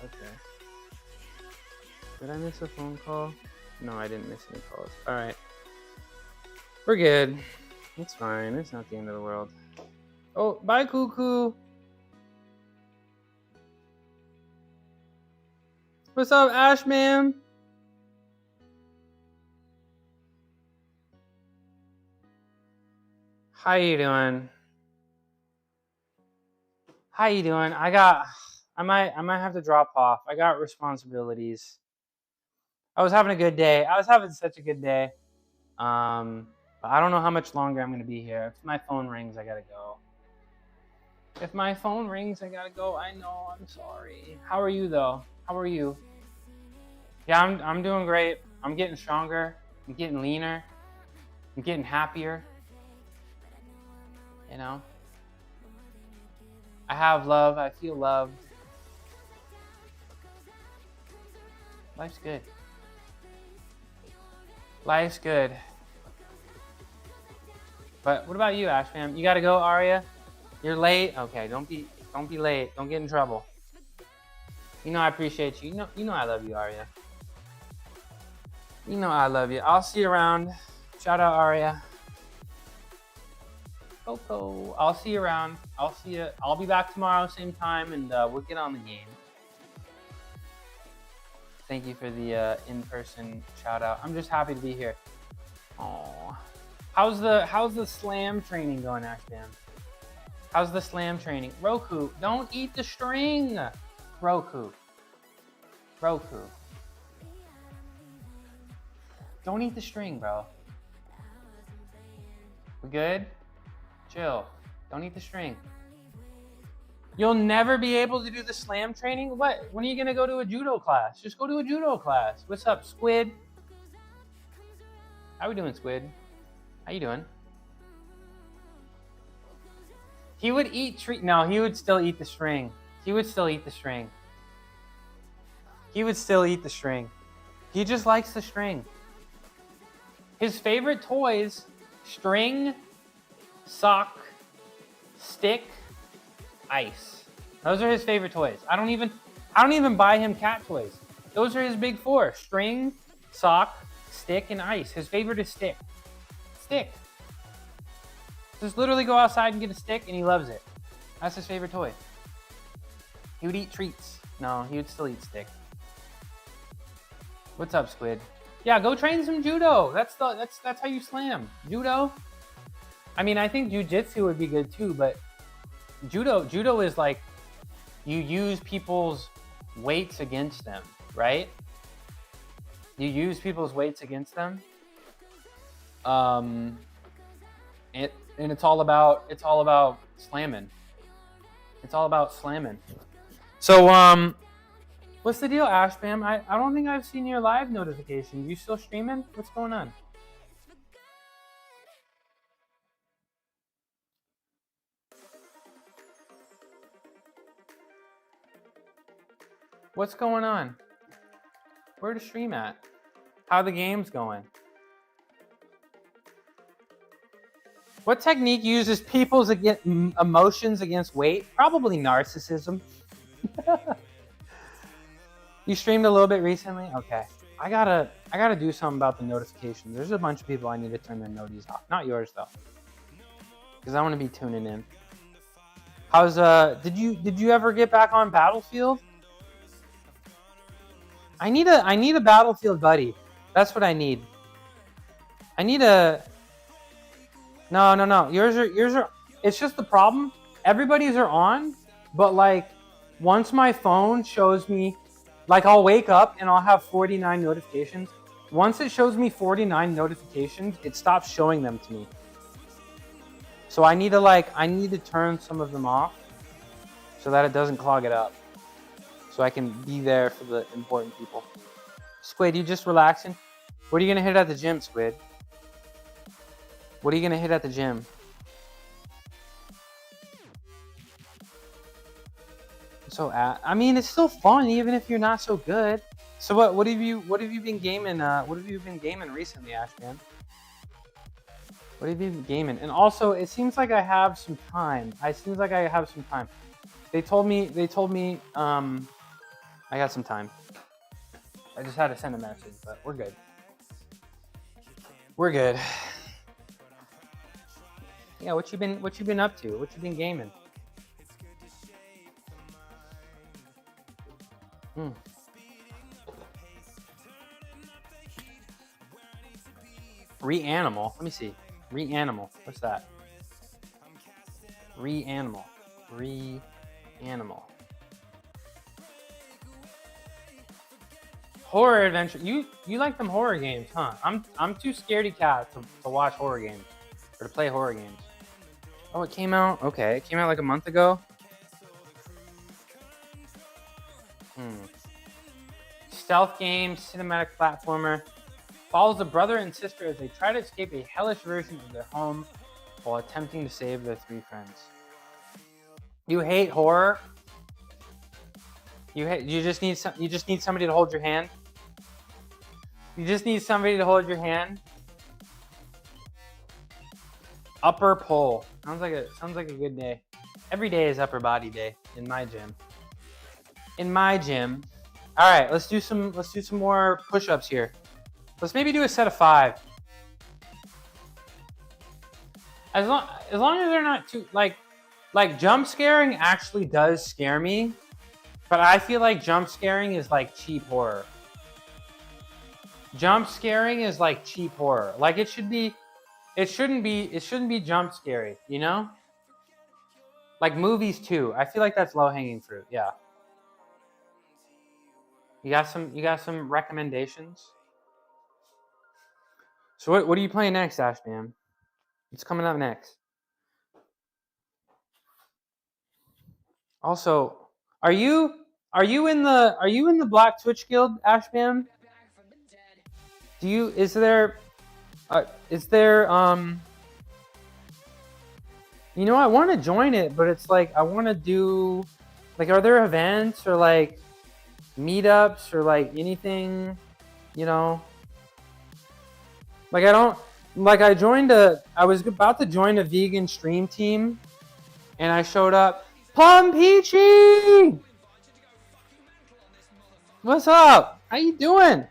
Okay. Did I miss a phone call? No, I didn't miss any calls. All right. We're good. It's fine. It's not the end of the world. Oh, bye, Cuckoo. What's up, Ash, man? How you doing? I might have to drop off. I got responsibilities. I was having a good day. I was having such a good day. But I don't know how much longer I'm gonna be here. If my phone rings, I gotta go. I know. I'm sorry. How are you though? How are you? Yeah, I'm doing great. I'm getting stronger. I'm getting leaner. I'm getting happier. You know. I have love. I feel loved. Life's good. Life's good. But what about you, Ash fam? You gotta go, Aria? You're late? Okay, don't be late. Don't get in trouble. You know I appreciate you. You know I love you, Aria. You know I love you. I'll see you around. Shout out, Aria. Coco. I'll see you around. I'll see you. I'll be back tomorrow, same time, and we'll get on the game. Thank you for the in-person shout out. I'm just happy to be here. Aww. How's the slam training going, Ashton? How's the slam training? Roku, don't eat the string. Roku. Don't eat the string, bro. We good? Chill. Don't eat the string. You'll never be able to do the slam training? What? When are you gonna go to a judo class? Just go to a judo class. What's up, Squid? How we doing, Squid? How you doing? He would eat no, he would still eat the string. He would still eat the string. He just likes the string. His favorite toys, string, sock, stick, ice. Those are his favorite toys. I don't even buy him cat toys. Those are his big four: string, sock, stick, and ice. His favorite is stick. Just literally go outside and get a stick and he loves it. That's his favorite toy. He would eat treats. No, he would still eat stick. What's up, Squid? Yeah, go train some judo. That's how you slam. Judo. I mean, I think jiu-jitsu would be good too, but judo is like you use people's weights against them, right? You use people's weights against them. And it's all about slamming. It's all about slamming. So what's the deal, Ash fam? I don't think I've seen your live notification. You still streaming? What's going on? What's going on? Where to stream at? How the game's going? What technique uses people's emotions against weight? Probably narcissism. You streamed a little bit recently? Okay. I gotta do something about the notifications. There's a bunch of people I need to turn their noties off. Not yours though. Because I want to be tuning in. How's did you ever get back on Battlefield? I need a Battlefield buddy. That's what I need. I need a No. Yours are it's just the problem. Everybody's are on, But like, once my phone shows me, like I'll wake up and I'll have 49 notifications. Once it shows me 49 notifications, it stops showing them to me. So I need to turn some of them off so that it doesn't clog it up. So I can be there for the important people. Squid, you just relaxing? What are you gonna hit at the gym, Squid? What are you gonna hit at the gym? So I mean, it's still fun even if you're not so good. So what have you been gaming? What have you been gaming recently, Ashman? What have you been gaming? And also, it seems like I have some time. They told me I got some time. I just had to send a message, but we're good. We're good. Yeah, what you been up to? What you been gaming? Reanimal. Let me see. Reanimal. What's that? Reanimal. Reanimal. Horror adventure. You like them horror games, huh? I'm too scaredy cat to watch horror games or to play horror games. Oh, it came out. Okay, it came out like a month ago. Stealth game, cinematic platformer. Follows a brother and sister as they try to escape a hellish version of their home while attempting to save their 3 friends. You hate horror? You just need somebody to hold your hand? You just need somebody to hold your hand? Upper pull. Sounds like a good day. Every day is upper body day in my gym. All right, let's do some more push-ups here. Let's maybe do a set of 5. As long as they're not too like jump scaring actually does scare me, but I feel like jump scaring is like cheap horror. Jump scaring is like cheap horror. Like it shouldn't be jump scary, you know? Like movies too. I feel like that's low-hanging fruit. Yeah. You got some recommendations? So what are you playing next, Ashman? What's coming up next? Also, are you in the Black Twitch Guild, Ashman? Is there you know, I want to join it, but it's like I want to do like, are there events or like meetups or like anything, you know? Like I was about to join a vegan stream team and I showed up. Plum Peachy! What's up? How you doing?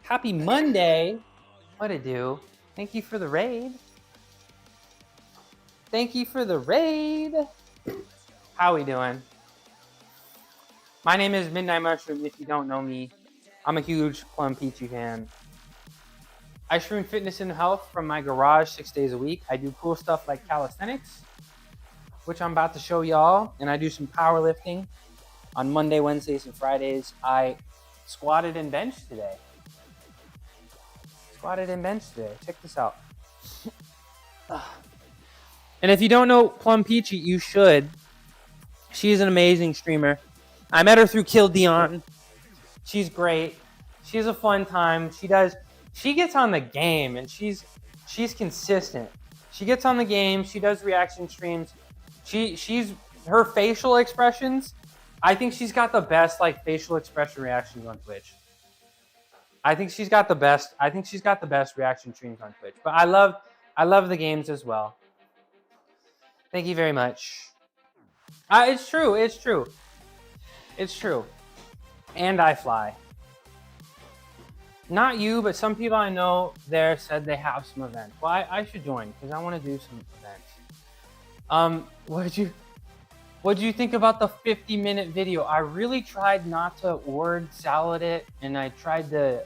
Happy Monday. What to do? Thank you for the raid. How we doing? My name is Midnight Mushroom. If you don't know me, I'm a huge Plum Peachy fan. I stream fitness and health from my garage 6 days a week. I do cool stuff like calisthenics, which I'm about to show y'all, and I do some powerlifting on Monday, Wednesdays, and Fridays. I squatted and benched today. Check this out. And if you don't know Plum Peachy, you should. She's an amazing streamer. I met her through Kill Dion. She's great. She's a fun time. She gets on the game and she's consistent. She gets on the game. She does reaction streams. Her facial expressions. I think she's got the best like facial expression reactions on Twitch. I think she's got the best reaction streams on Twitch. But I love the games as well. Thank you very much. It's true. And I fly. Not you, but some people I know there said they have some events. Well, I should join because I want to do some events. What did you think about the 50-minute video? I really tried not to word salad it, and I tried to,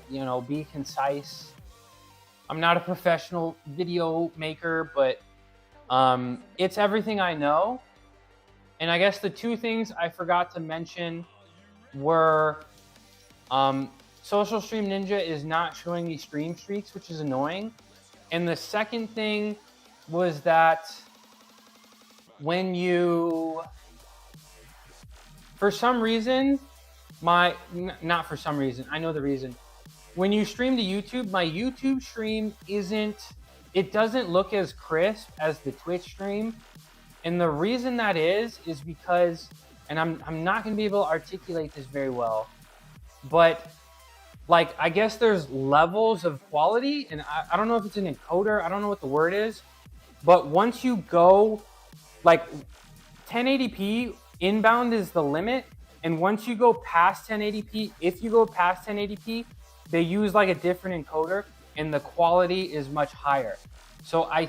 be concise. I'm not a professional video maker, but it's everything I know. And I guess the two things I forgot to mention were Social Stream Ninja is not showing me stream streaks, which is annoying. And the second thing was that when you, for some reason, not for some reason, I know the reason. When you stream to YouTube, my YouTube stream it doesn't look as crisp as the Twitch stream. And the reason that is because, and I'm not gonna be able to articulate this very well, but like, I guess there's levels of quality, and I don't know if it's an encoder, I don't know what the word is, but once you go, like 1080p inbound is the limit, and once you go past 1080p, if you go past 1080p, they use like a different encoder, and the quality is much higher. So I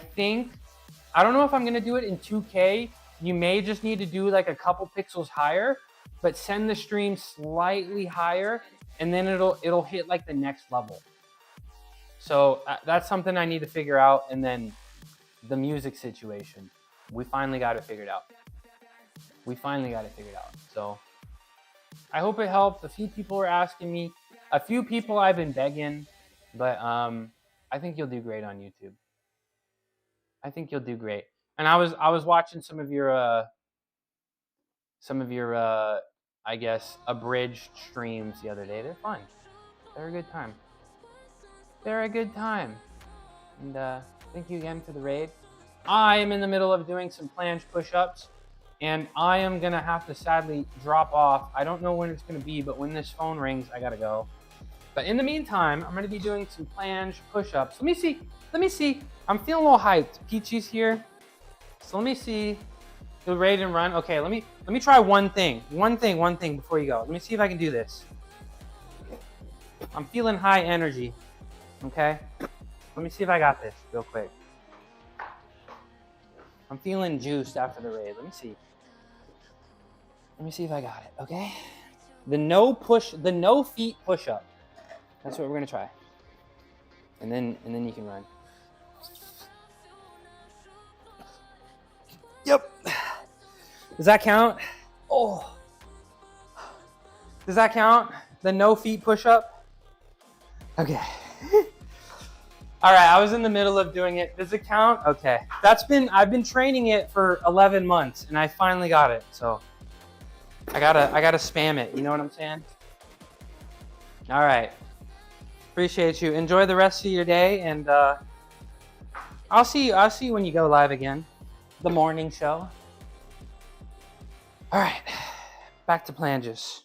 don't know if I'm gonna do it in 2K, you may just need to do like a couple pixels higher, but send the stream slightly higher, and then it'll hit like the next level. So that's something I need to figure out. And then the music situation, we finally got it figured out. So I hope it helped. A few people were asking me, a few people I've been begging, but I think you'll do great on YouTube. I think you'll do great. And I was watching some of your I guess abridged streams the other day. They're fun. They're a good time. And thank you again for the raid. I am in the middle of doing some planche push-ups, and I am gonna have to sadly drop off. I don't know when it's gonna be, but when this phone rings, I gotta go. But in the meantime, I'm gonna be doing some planche push-ups. Let me see. I'm feeling a little hyped. Peachy's here. So let me see. You're ready to run? Okay, let me try one thing before you go. Let me see if I can do this. I'm feeling high energy. Okay? Let me see if I got this real quick. I'm feeling juiced after the raid. Let me see if I got it, okay? The no feet push-up. That's what we're gonna try. And then you can run. Yep. Does that count? Oh. Does that count? The no feet push-up? Okay. All right, I was in the middle of doing it. Does it count? Okay. I've been training it for 11 months, and I finally got it. So I gotta spam it. You know what I'm saying? All right. Appreciate you. Enjoy the rest of your day, and I'll see you when you go live again. The morning show. All right, back to planches.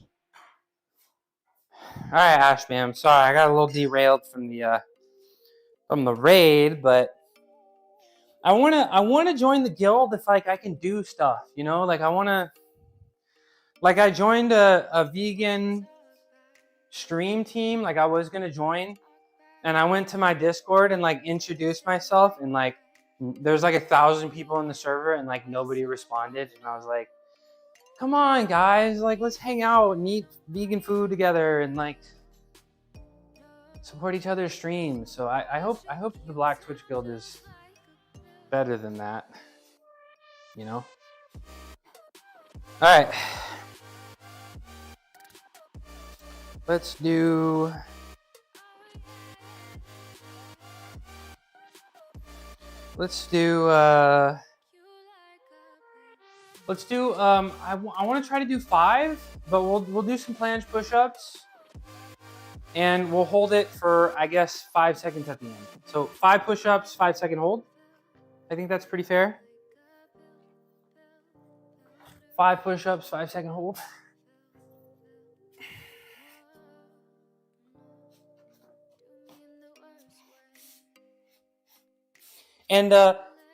All right, Ashby, I'm sorry, I got a little derailed from the raid, but I wanna join the guild if like I can do stuff, you know, like I joined a vegan stream team, like I was gonna join, and I went to my Discord and like introduced myself, and like there's like 1,000 people in the server, and like nobody responded, and I was like, come on, guys, like let's hang out and eat vegan food together and like support each other's streams. So I hope the Black Twitch Guild is better than that, you know? All right. Let's do I want to try to do 5, but we'll do some planche push-ups, and we'll hold it for, I guess, 5 seconds at the end. So 5 push-ups, 5-second hold. I think that's pretty fair. 5 push-ups, 5-second hold. And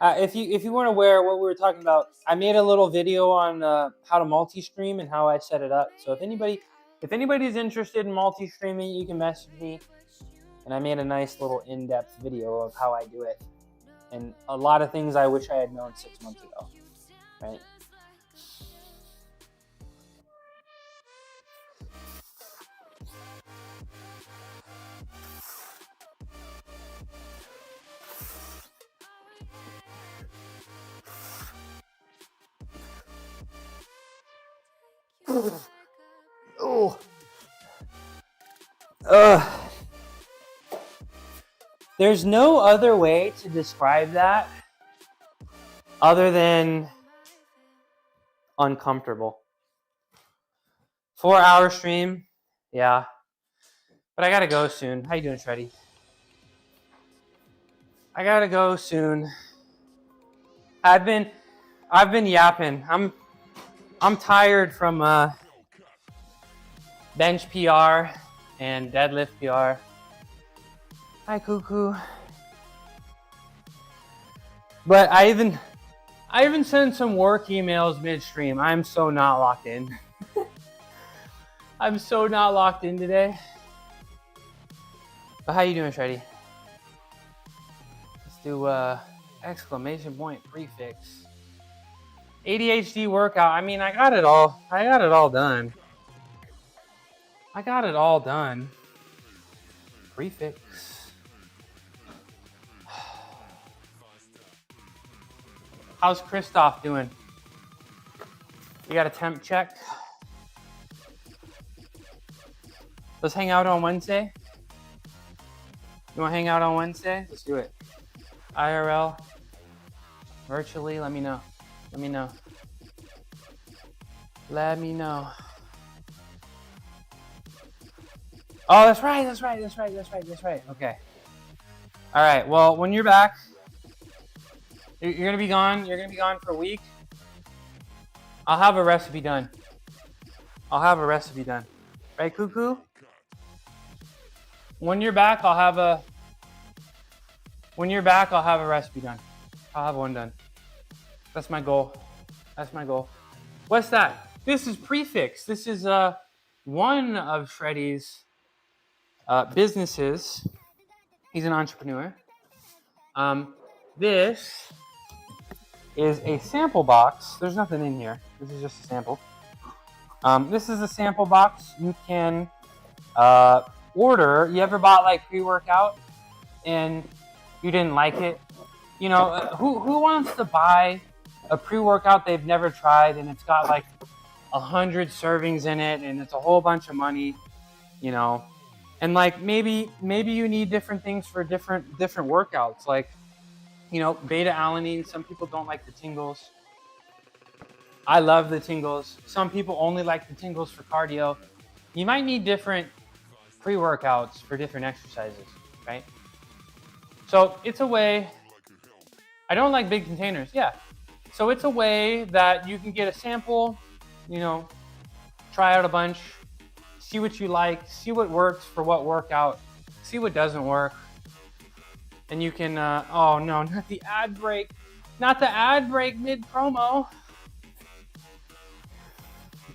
if you weren't aware what we were talking about, I made a little video on how to multi-stream and how I set it up. So if anybody's interested in multi-streaming, you can message me. And I made a nice little in-depth video of how I do it, and a lot of things I wish I had known 6 months ago, right? Oh. There's no other way to describe that other than uncomfortable. 4-hour stream, yeah. But I gotta go soon. How you doing, Shreddy? I gotta go soon. I've been yapping. I'm tired from bench PR and deadlift PR. Hi, Cuckoo. But I even sent some work emails midstream. I'm so not locked in. I'm so not locked in today. But how you doing, Shreddy? Let's do exclamation point prefix. ADHD workout. I mean, I got it all done. I got it all done. Prefix. How's Christoph doing? You got a temp check? Let's hang out on Wednesday. You want to hang out on Wednesday? Let's do it. IRL, virtually. Let me know. Let me know. Let me know. Oh, that's right. Okay. All right. Well, when you're back, you're gonna be gone. You're gonna be gone for a week. I'll have a recipe done. Right, Cuckoo? When you're back, I'll have a recipe done. I'll have one done. That's my goal. What's that? This is Prefix. This is one of Shreddy's businesses. He's an entrepreneur. This is a sample box. There's nothing in here. This is just a sample. This is a sample box. You can order. You ever bought like pre-workout and you didn't like it? You know, who wants to buy a pre-workout they've never tried and it's got like 100 servings in it and it's a whole bunch of money, you know? And like maybe you need different things for different workouts. Like, you know, beta alanine. Some people don't like the tingles. I love the tingles. Some people only like the tingles for cardio. You might need different pre-workouts for different exercises, right? So it's a way. I don't like big containers, yeah. So it's a way that you can get a sample, you know, try out a bunch, see what you like, see what works for what workout, see what doesn't work. And you can, oh no, not the ad break. Not the ad break mid-promo.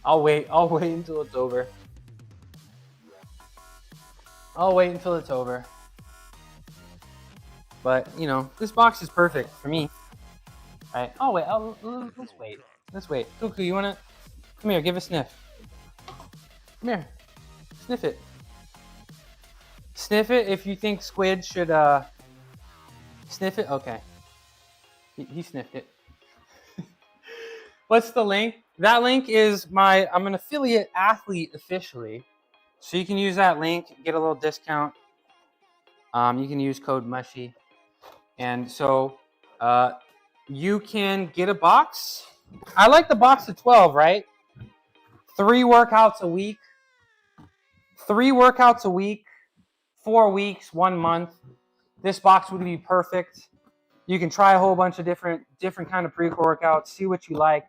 I'll wait until it's over. But, you know, this box is perfect for me. All right. Oh, wait. Let's wait. Cuckoo, you want to? Come here. Give a sniff. Come here. Sniff it. Sniff it if you think Squid should, sniff it. Okay. He sniffed it. What's the link? That link is I'm an affiliate athlete officially. So you can use that link, get a little discount. You can use code MUSHY. And so you can get a box. I like the box of 12, right? 3 workouts a week. 4 weeks, 1 month. This box would be perfect. You can try a whole bunch of different kind of pre-workouts, see what you like.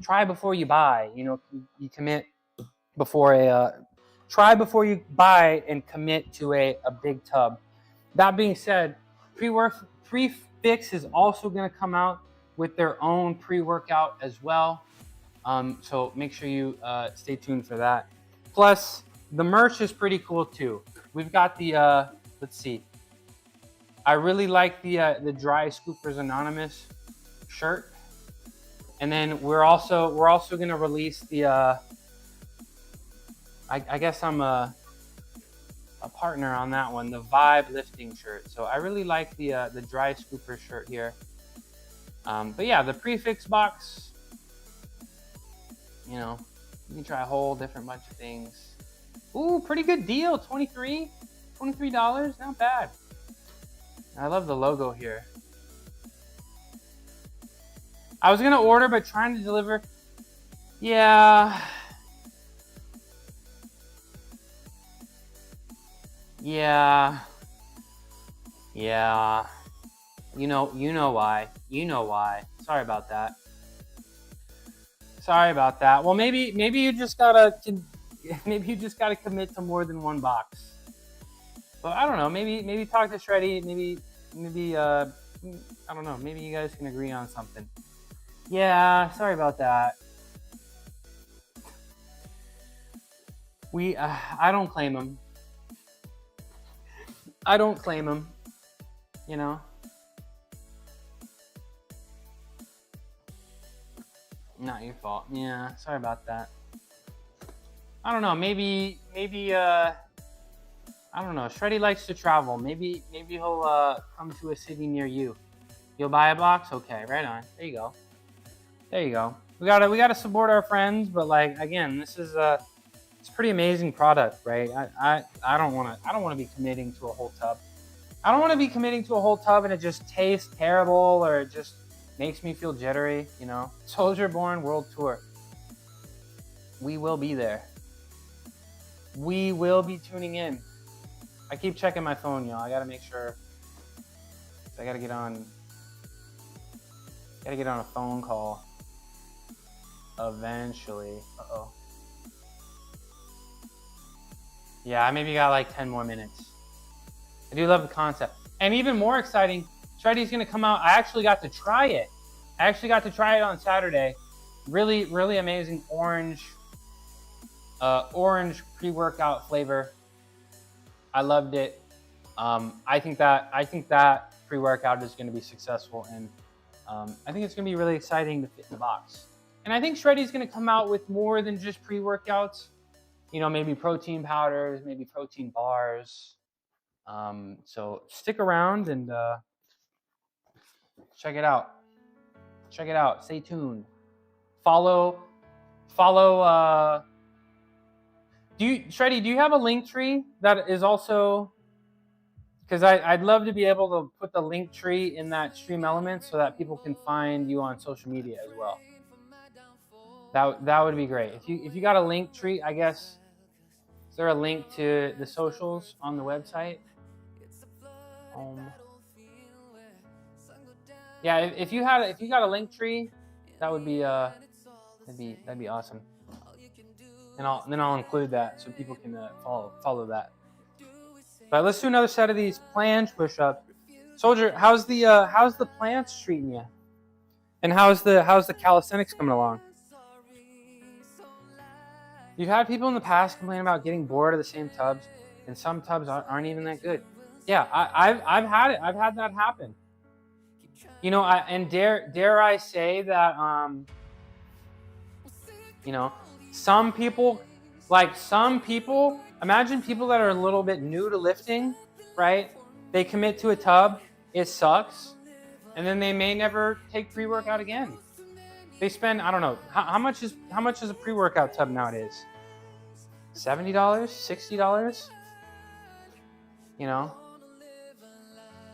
Try before you buy. You know, you commit before try before you buy and commit to a big tub. That being said, Prefix is also going to come out with their own pre-workout as well. So make sure you stay tuned for that. Plus, the merch is pretty cool too. We've got the let's see. I really like the Dry Scoopers Anonymous shirt. And then we're also going to release the I guess I'm a partner on that one, the Vibe lifting shirt. So I really like the Dry Scooper shirt here. But yeah, the Prefix box, you know, You can try a whole different bunch of things. Ooh, pretty good deal. $23, not bad. I love the logo here. I was gonna order, but trying to deliver. Yeah. Yeah. Yeah. You know why. You know why. Sorry about that. Sorry about that. Well, maybe you just gotta commit to more than one box. But I don't know. Maybe talk to Shreddy. Maybe I don't know. Maybe you guys can agree on something. Yeah. Sorry about that. I don't claim him. I don't claim him. You know. Not your fault. Yeah. Sorry about that. I don't know. Maybe I don't know. Shreddy likes to travel. Maybe he'll come to a city near you. You'll buy a box? Okay, right on. There you go. There you go. We gotta support our friends, but like again, this is it's a pretty amazing product, right? I don't wanna be committing to a whole tub. I don't want to be committing to a whole tub and it just tastes terrible or it just makes me feel jittery, you know. Soldier Born World Tour. We will be there. We will be tuning in. I keep checking my phone, y'all. I gotta make sure. I gotta get on a phone call eventually. Uh-oh. Yeah, I maybe got like 10 more minutes. I do love the concept. And even more exciting, Shreddy's gonna come out. I actually got to try it. On Saturday. Really, really amazing orange pre-workout flavor. I loved it. I think that pre-workout is going to be successful, and I think it's going to be really exciting to fit in the box. And I think Shreddy's going to come out with more than just pre-workouts. You know, maybe protein powders, maybe protein bars. So stick around and check it out. Check it out. Stay tuned. Follow. Shreddy, do you have a link tree that is also? Because I'd love to be able to put the link tree in that Stream Element so that people can find you on social media as well. That would be great. If you got a link tree, I guess. Is there a link to the socials on the website? Yeah, if you got a link tree, that would be that'd be awesome. And then I'll include that so people can follow that. But let's do another set of these planche push-ups. Soldier, how's the planche treating you? And how's the calisthenics coming along? You've had people in the past complain about getting bored of the same tubs, and some tubs aren't even that good. Yeah, I've had it. I've had that happen. You know, dare I say that you know, some people, imagine people that are a little bit new to lifting, right? They commit to a tub, it sucks, and then they may never take pre-workout again. They spend, I don't know, how much is a pre-workout tub nowadays? $70, $60? You know?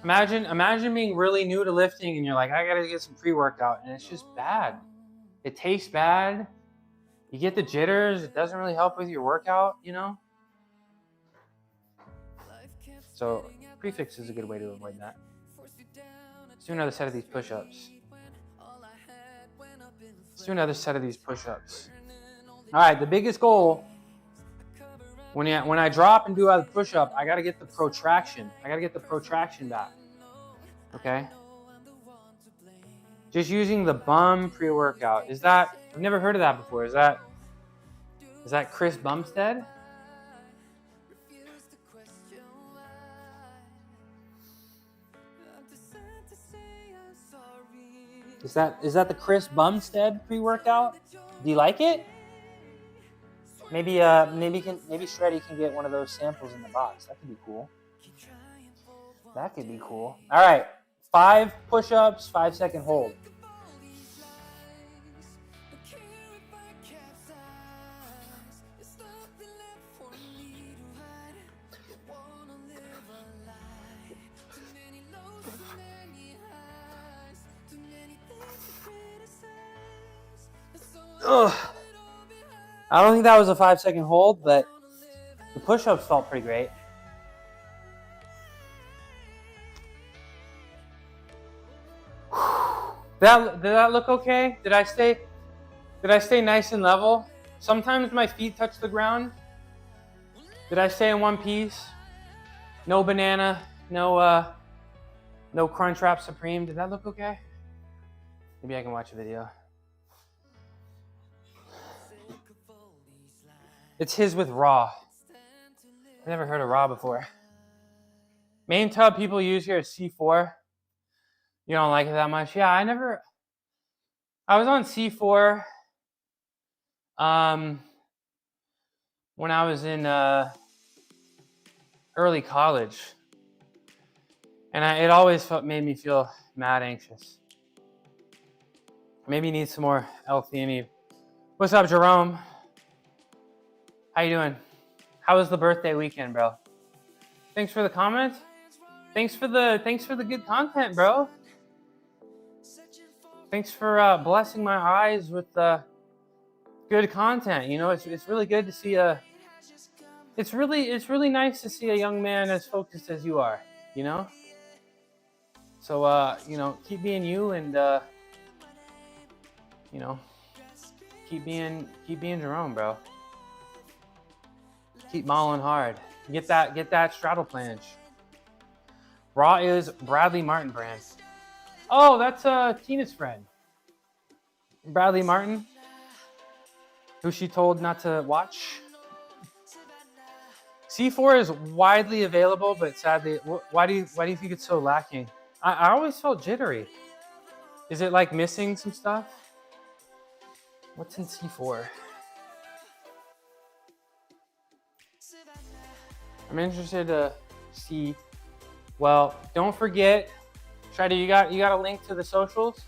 Imagine being really new to lifting and you're like, I gotta get some pre-workout, and it's just bad. It tastes bad. You get the jitters. It doesn't really help with your workout, you know? So prefix is a good way to avoid that. Let's do another set of these push-ups. All right, the biggest goal, when I drop and do a push-up, I got to get the protraction. Back, okay? Just using the bum pre-workout. I've never heard of that before. Is that Chris Bumstead? Is that the Chris Bumstead pre-workout? Do you like it? Maybe Shreddy can get one of those samples in the box. That could be cool. All right, 5 push-ups, 5-second hold. Ugh. I don't think that was a 5-second hold, but the push-ups felt pretty great. Did that look okay? Did I stay nice and level? Sometimes my feet touch the ground. Did I stay in one piece? No banana, no Crunchwrap Supreme. Did that look okay? Maybe I can watch a video. It's his with raw. I've never heard of raw before. Main tub people use here is C4. You don't like it that much? Yeah, I was on C4 when I was in early college. And it always made me feel mad anxious. Maybe need some more L-theanine. What's up, Jerome? How you doing? How was the birthday weekend, bro? Thanks for the comment. Thanks for the good content, bro. Thanks for blessing my eyes with good content. You know, it's really good to see it's really nice to see a young man as focused as you are, you know? So you know, keep being you, and you know, keep being Jerome, bro. Keep mauling hard. Get that straddle planche. Raw is Bradley Martin brand. Oh, that's Tina's friend, Bradley Martin, who she told not to watch. C4 is widely available, but sadly, why do you think it's so lacking? I always felt jittery. Is it like missing some stuff? What's in C4? I'm interested to see. Well, don't forget, Shreddy, you got a link to the socials.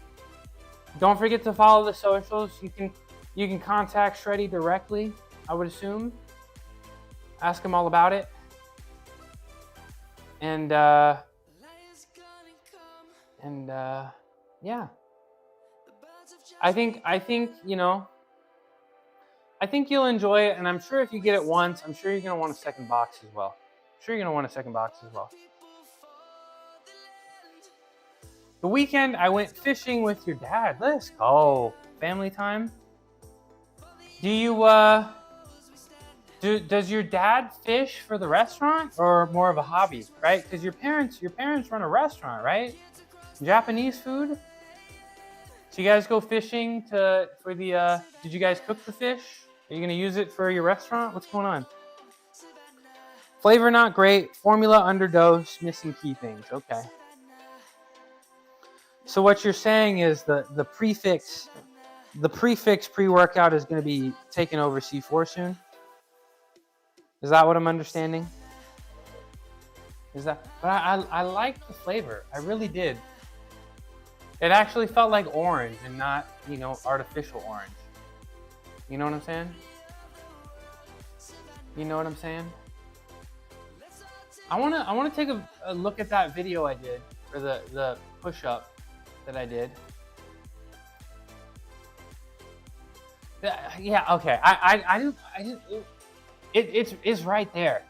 Don't forget to follow the socials. You can contact Shreddy directly, I would assume. Ask him all about it. And yeah. I think, you know, I think you'll enjoy it, and I'm sure if you get it once, I'm sure you're gonna want a second box as well. The weekend I went fishing with your dad. Let's go. Family time. Do you does your dad fish for the restaurant or more of a hobby, right? Because your parents run a restaurant, right? Japanese food. So you guys go fishing did you guys cook the fish? Are you gonna use it for your restaurant? What's going on? Flavor not great, formula underdose, missing key things. Okay. So what you're saying is the prefix pre-workout is gonna be taking over C4 soon? Is that what I'm understanding? But I liked the flavor. I really did. It actually felt like orange and not, you know, artificial orange. You know what I'm saying? I wanna take a look at that video I did, or the push-up that I did. Yeah, okay. It's right there.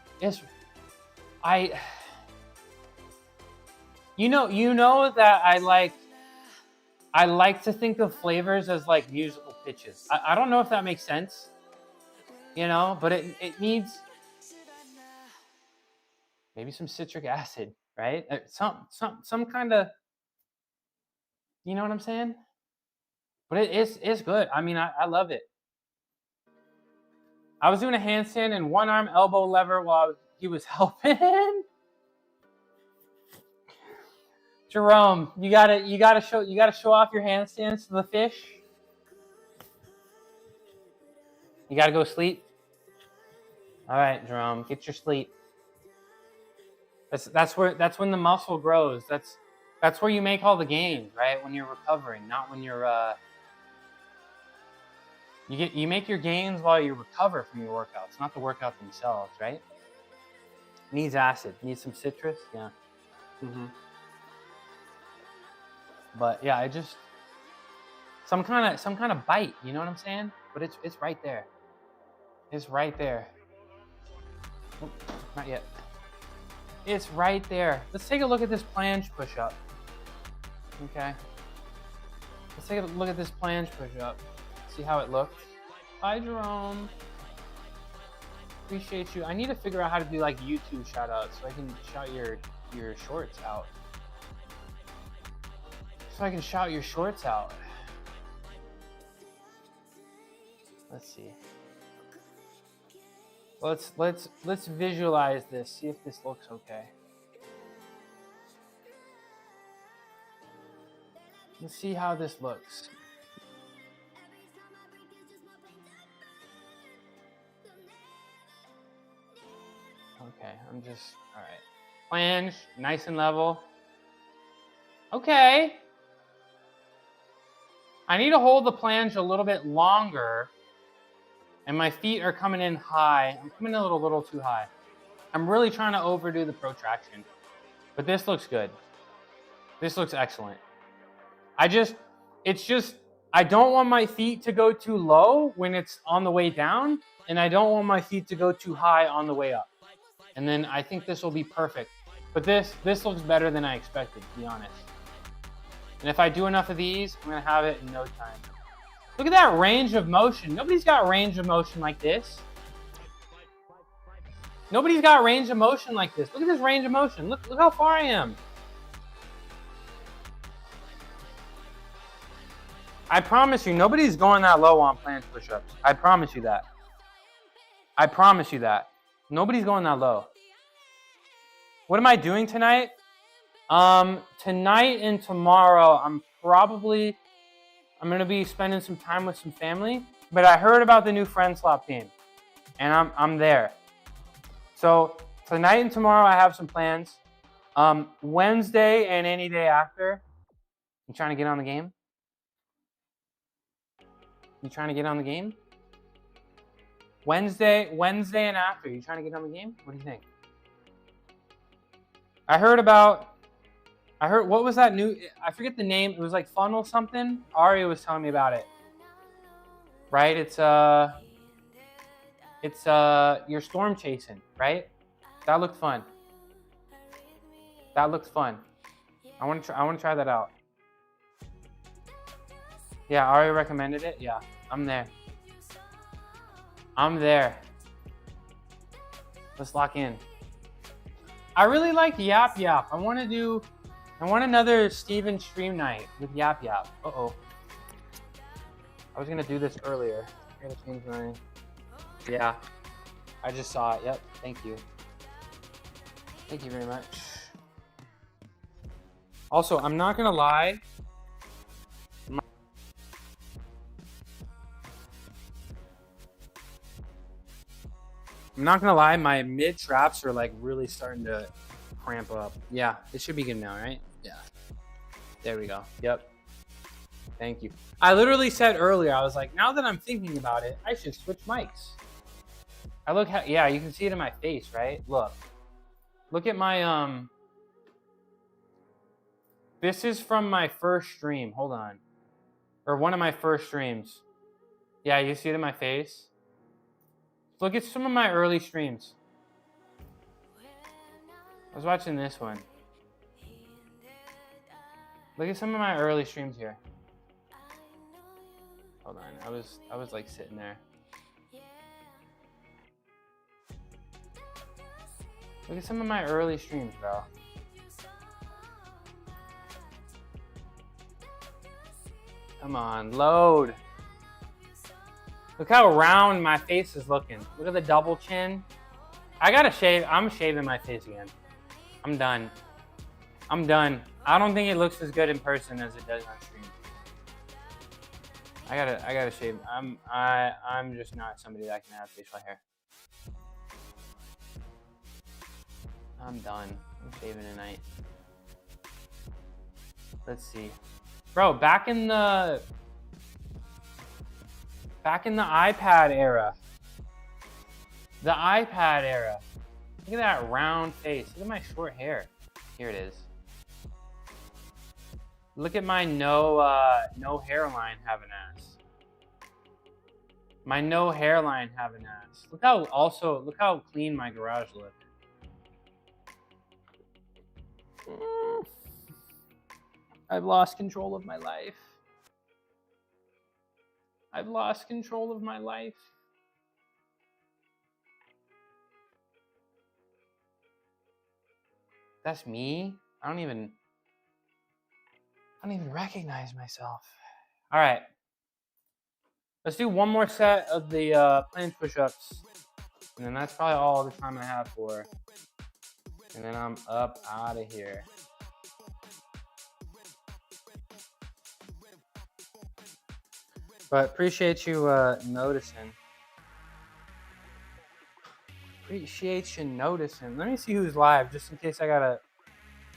You know that I like to think of flavors as like musical pitches. I don't know if that makes sense, you know, but it needs maybe some citric acid, right? Some kind of, you know what I'm saying? But it's good. I mean, I love it. I was doing a handstand and one arm elbow lever while he was helping. Jerome, you gotta show off your handstands to the fish. You gotta go sleep. All right, Jerome, get your sleep. That's when the muscle grows. That's where you make all the gains, right? When you're recovering, not when you're you make your gains while you recover from your workouts, not the workout themselves, right? Needs acid, needs some citrus, yeah. But yeah, some kind of bite, you know what I'm saying? But it's right there. It's right there. Oh, not yet. It's right there. Let's take a look at this planche push-up. Okay. Let's take a look at this planche push-up. See how it looked. Hi, Jerome. Appreciate you. I need to figure out how to do like YouTube shout-outs so I can shout your shorts out. So I can shout your shorts out. Let's see. Let's visualize this. See if this looks okay. Let's see how this looks. Okay, I'm just, all right. Planche, nice and level. Okay. I need to hold the planche a little bit longer, and my feet are coming in high. I'm coming in a little too high. I'm really trying to overdo the protraction, but this looks good. This looks excellent. I don't want my feet to go too low when it's on the way down, and I don't want my feet to go too high on the way up. And then I think this will be perfect. But this looks better than I expected, to be honest. And if I do enough of these, I'm gonna have it in no time. Look at that range of motion. Nobody's got range of motion like this. Nobody's got range of motion like this. Look at this range of motion. Look how far I am. I promise you, nobody's going that low on planche push-ups. I promise you that. I promise you that. Nobody's going that low. What am I doing tonight? Tonight and tomorrow, I'm gonna be spending some time with some family. But I heard about the new Friend Swap team, and I'm there. So tonight and tomorrow, I have some plans. Wednesday and any day after, you trying to get on the game? You trying to get on the game? Wednesday and after, you trying to get on the game? What do you think? I heard, what was that new, I forget the name, it was like funnel something. Ari was telling me about it. Right? It's you're storm chasing, right? That looked fun. That looks fun. I want to try that out. Yeah, Ari recommended it. Yeah, I'm there. I'm there. Let's lock in. I really like Yap Yap. I want another Steven stream night with Yap Yap. Uh-oh. I was gonna do this earlier. I gotta change my, yeah. I just saw it, yep, thank you. Thank you very much. Also, I'm not gonna lie. I'm not gonna lie, my mid traps are like really starting to cramp up. Yeah, it should be good now, right? Yeah. There we go. Yep. Thank you. I literally said earlier, I was like, now that I'm thinking about it, I should switch mics. Yeah, you can see it in my face, right? Look at my, this is from my first stream. Hold on. Or one of my first streams. Yeah, you see it in my face? Look at some of my early streams. I was watching this one. Look at some of my early streams here. Hold on, I was like sitting there. Look at some of my early streams, bro. Come on, load. Look how round my face is looking. Look at the double chin. I gotta shave. I'm shaving my face again. I'm done. I'm done. I don't think it looks as good in person as it does on stream. I gotta shave. I'm just not somebody that can have facial hair. I'm done. I'm shaving tonight. Let's see. Bro, back in the iPad era. The iPad era. Look at that round face. Look at my short hair. Here it is. Look at my no hairline having ass. My no hairline having ass. Look how clean my garage looks. I've lost control of my life. I've lost control of my life. That's me? I don't even recognize myself. All right. Let's do one more set of the planche push-ups. And then that's probably all the time I have for. And then I'm up out of here. But appreciate you noticing. Appreciate you noticing. Let me see who's live, just in case I gotta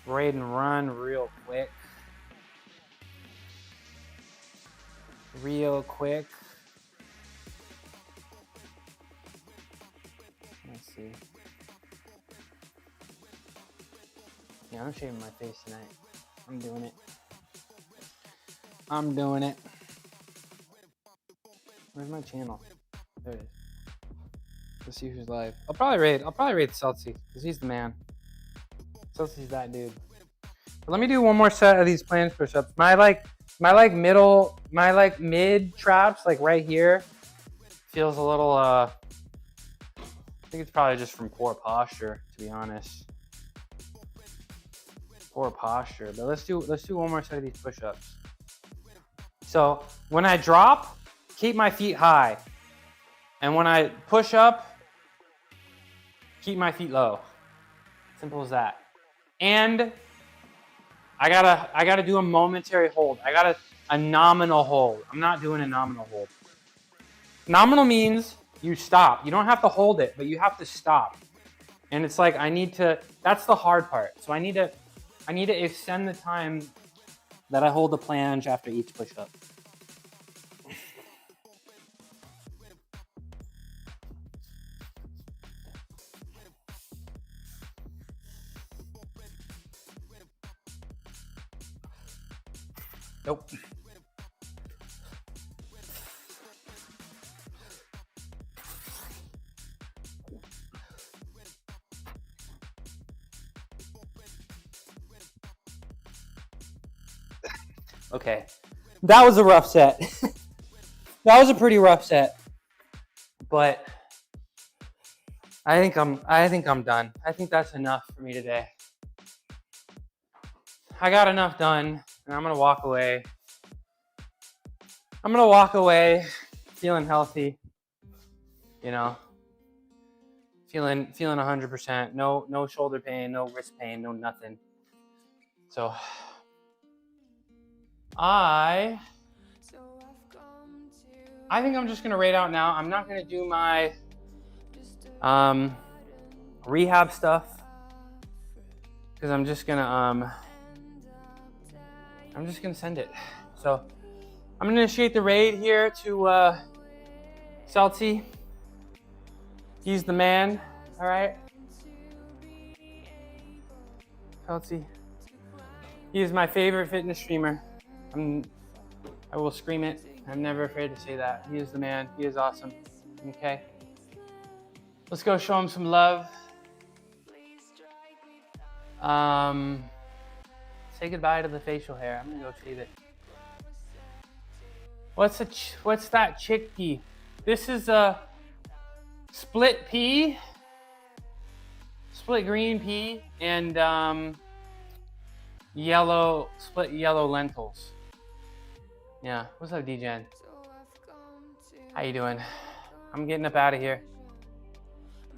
raid and run real quick. Real quick. Let's see. Yeah, I'm shaving my face tonight. I'm doing it. I'm doing it. Where's my channel? There it is. Let's see who's live. I'll probably raid Celtsy, because he's the man. Celtsy's that dude. But let me do one more set of these planche push-ups. My mid traps, like right here, feels a little I think it's probably just from poor posture, to be honest. Poor posture. But let's do one more set of these push-ups. So when I drop, keep my feet high. And when I push up, keep my feet low. Simple as that. And I gotta do a momentary hold. I got a nominal hold. I'm not doing a nominal hold. Nominal means you stop. You don't have to hold it, but you have to stop. And it's like that's the hard part. So I need to extend the time that I hold the planche after each push-up. Nope. Okay. That was a rough set. That was a pretty rough set. But I think I'm done. I think that's enough for me today. I got enough done, and I'm gonna walk away. I'm gonna walk away feeling healthy, you know, feeling 100%. No shoulder pain, no wrist pain, no nothing. So I think I'm just gonna raid out now. I'm not gonna do my rehab stuff because I'm just gonna send it. So I'm gonna initiate the raid here to Celtsy. He's the man. All right, Celtsy. He is my favorite fitness streamer. I will scream it. I'm never afraid to say that. He is the man. He is awesome. Okay. Let's go show him some love. Say goodbye to the facial hair. I'm gonna go shave it. What's that chickpea? This is a split pea, split green pea, and split yellow lentils. Yeah. What's up, DJen? How you doing? I'm getting up out of here.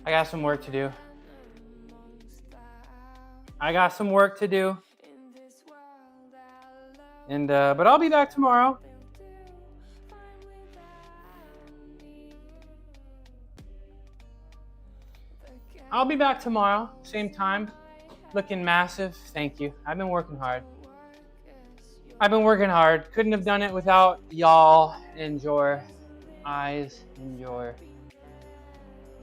I got some work to do. And but I'll be back tomorrow. I'll be back tomorrow, same time, looking massive. Thank you. I've been working hard. Couldn't have done it without y'all and your eyes and your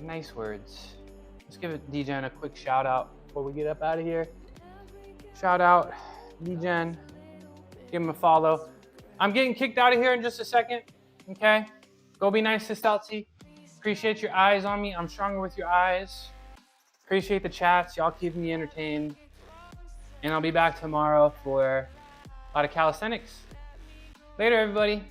nice words. Let's give it DJen a quick shout out before we get up out of here. Shout out DJen. Give him a follow. I'm getting kicked out of here in just a second, okay? Go be nice to Stelzy. Appreciate your eyes on me. I'm stronger with your eyes. Appreciate the chats. Y'all keeping me entertained. And I'll be back tomorrow for a lot of calisthenics. Later, everybody.